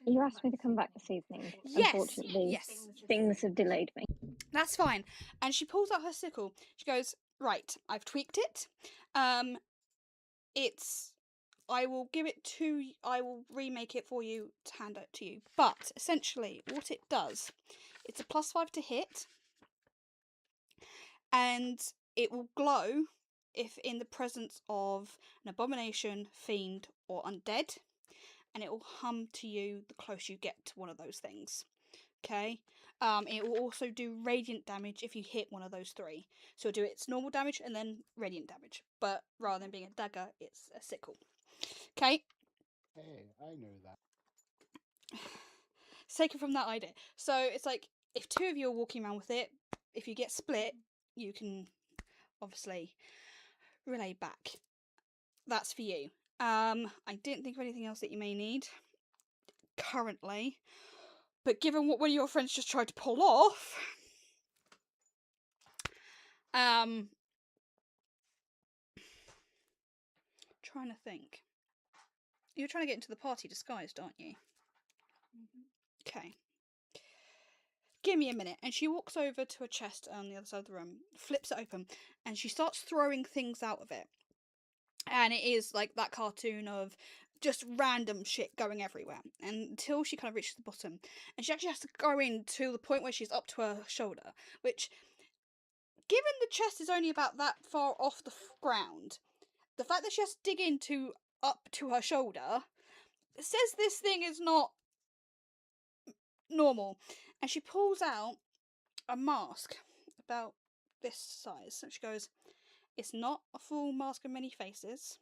You asked me to come back this evening. Yes, Unfortunately, yes. things have delayed me. That's fine. And she pulls out her sickle. She goes, right, I've tweaked it. I will give it to, I will remake it for you to hand it to you. But essentially, what it does, it's a +5 to hit, and it will glow if in the presence of an abomination, fiend, or undead, and it will hum to you the closer you get to one of those things. Okay. It will also do radiant damage if you hit one of those three. So it'll do its normal damage and then radiant damage. But rather than being a dagger, it's a sickle. Okay. Hey, I know that. Taken from that idea. So it's like if two of you are walking around with it, if you get split, you can obviously relay back. That's for you. I didn't think of anything else that you may need currently. But given what one of your friends just tried to pull off, trying to think. You're trying to get into the party disguised, aren't you? Okay. Give me a minute. And she walks over to a chest on the other side of the room, flips it open, and she starts throwing things out of it. And it is like that cartoon of just random shit going everywhere. And until she kind of reaches the bottom. And she actually has to go in to the point where she's up to her shoulder, which, given the chest is only about that far off the ground, the fact that she has to dig into up to her shoulder says this thing is not normal. And she pulls out a mask about this size. And she goes, it's not a full mask of many faces,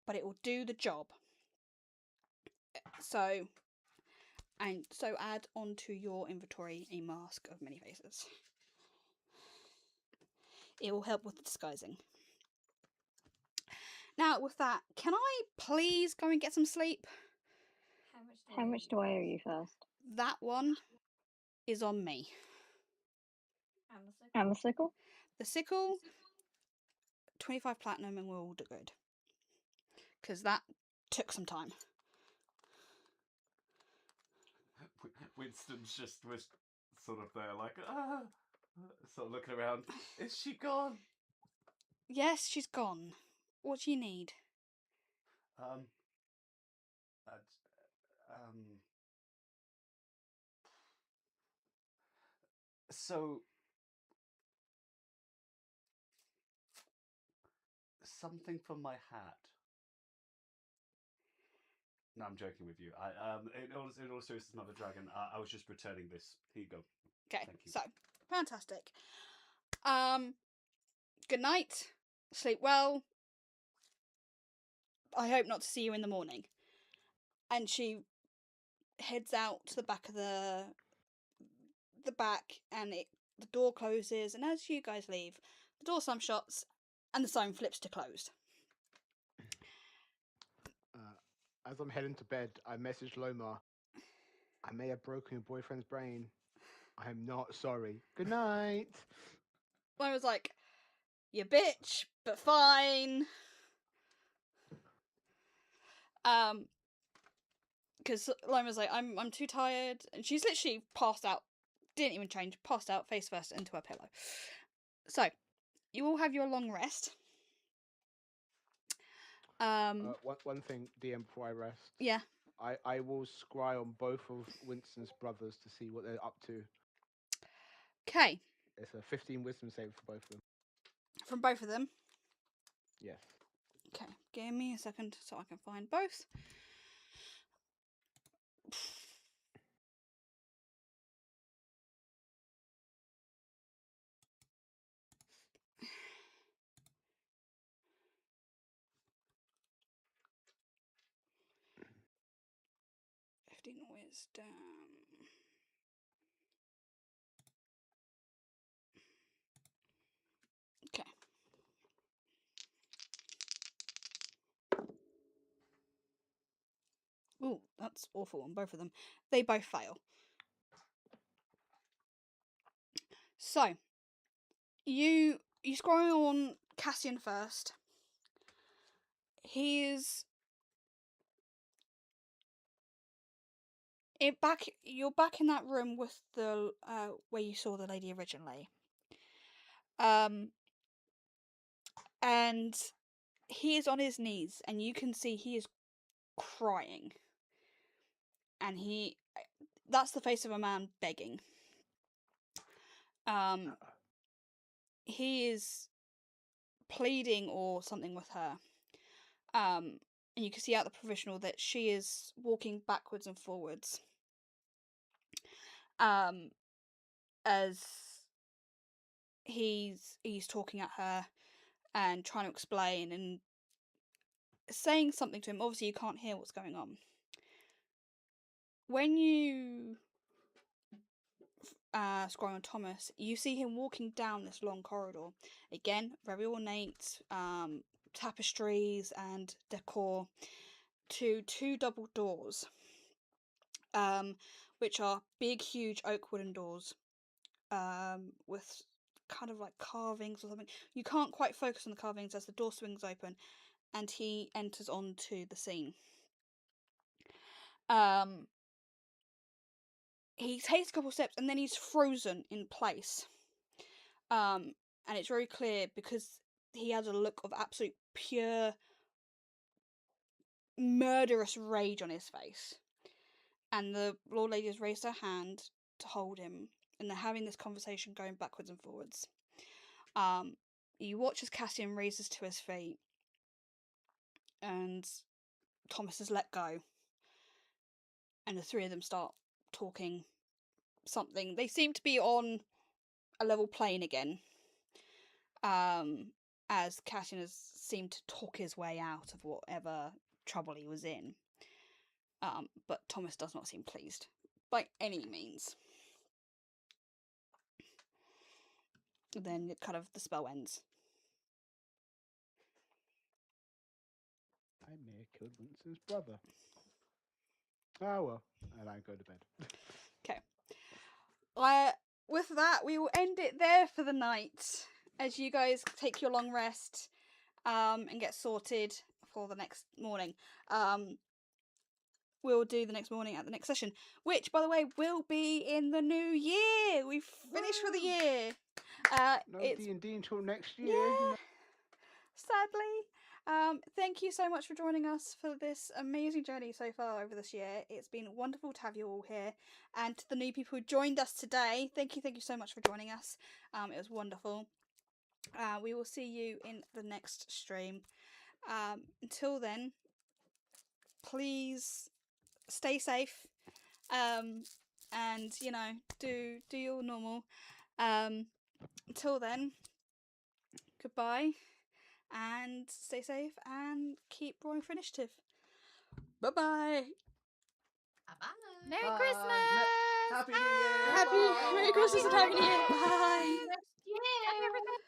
but it will do the job. So add onto your inventory a mask of many faces. It will help with the disguising. Now, with that, can I please go and get some sleep? How much do I owe you first? That one is on me. And the sickle? The sickle, 25 platinum, and we're all good. Because that took some time. Winston's just was sort of there, like, sort of looking around. Is she gone? Yes, she's gone. What do you need? So something for my hat. No, I'm joking with you. In all seriousness, Mother Dragon, I was just returning this. Here you go. Okay, Thank you. so fantastic. Good night. Sleep well. I hope not to see you in the morning. And she heads out to the back of the back, and the door closes. And as you guys leave, the door slam shuts, and the sign flips to closed. As I'm heading to bed, I message Loma. I may have broken your boyfriend's brain. I am not sorry. Good night. I was like, you bitch, but fine. Because Loma's like, I'm too tired, and she's literally passed out, didn't even change, passed out face first into her pillow. So you all have your long rest. One thing, DM, before I rest. Yeah. I will scry on both of Winston's brothers to see what they're up to. Okay. It's a 15 wisdom save for both of them. From both of them. Yes. Okay, give me a second so I can find both. Wisdom. Okay. Ooh, that's awful on both of them. They both fail. So, you scroll on Cassian first. You're back in that room with the where you saw the lady originally. And he is on his knees, and you can see he is crying. And that's the face of a man begging. He is pleading or something with her. And you can see out the provisional that she is walking backwards and forwards. As he's talking at her and trying to explain and saying something to him. Obviously, you can't hear what's going on. When you scroll on Thomas, you see him walking down this long corridor. Again, very ornate, tapestries and decor, to two double doors, which are big, huge oak wooden doors, with kind of like carvings or something. You can't quite focus on the carvings as the door swings open and he enters onto the scene. He takes a couple steps and then he's frozen in place. And it's very clear because he has a look of absolute pure murderous rage on his face. And the Lord Lady has raised her hand to hold him, and they're having this conversation going backwards and forwards. You watch as Cassian raises to his feet, and Thomas is let go, and the three of them start talking something. They seem to be on a level plane again, as Cassian has seemed to talk his way out of whatever trouble he was in. But Thomas does not seem pleased by any means. Then it kind of the spell ends. I may have killed Winston's brother. Oh well, and I go to bed. Okay. With that, we will end it there for the night as you guys take your long rest, and get sorted for the next morning. We'll do the next morning at the next session, which, by the way, will be in the new year. We've finished for the year. No it's D&D until next year. yeah, sadly. Thank you so much for joining us for this amazing journey so far over this year. It's been wonderful to have you all here, and to the new people who joined us today, thank you so much for joining us. It was wonderful. We will see you in the next stream. Until then, please stay safe, and do your normal. Until then, goodbye, and stay safe, and keep rolling for initiative. Bye bye. Bye-bye. Merry Bye. Christmas! Happy New Year. Merry Christmas and Happy New Year. Bye. Next year. Happy everything.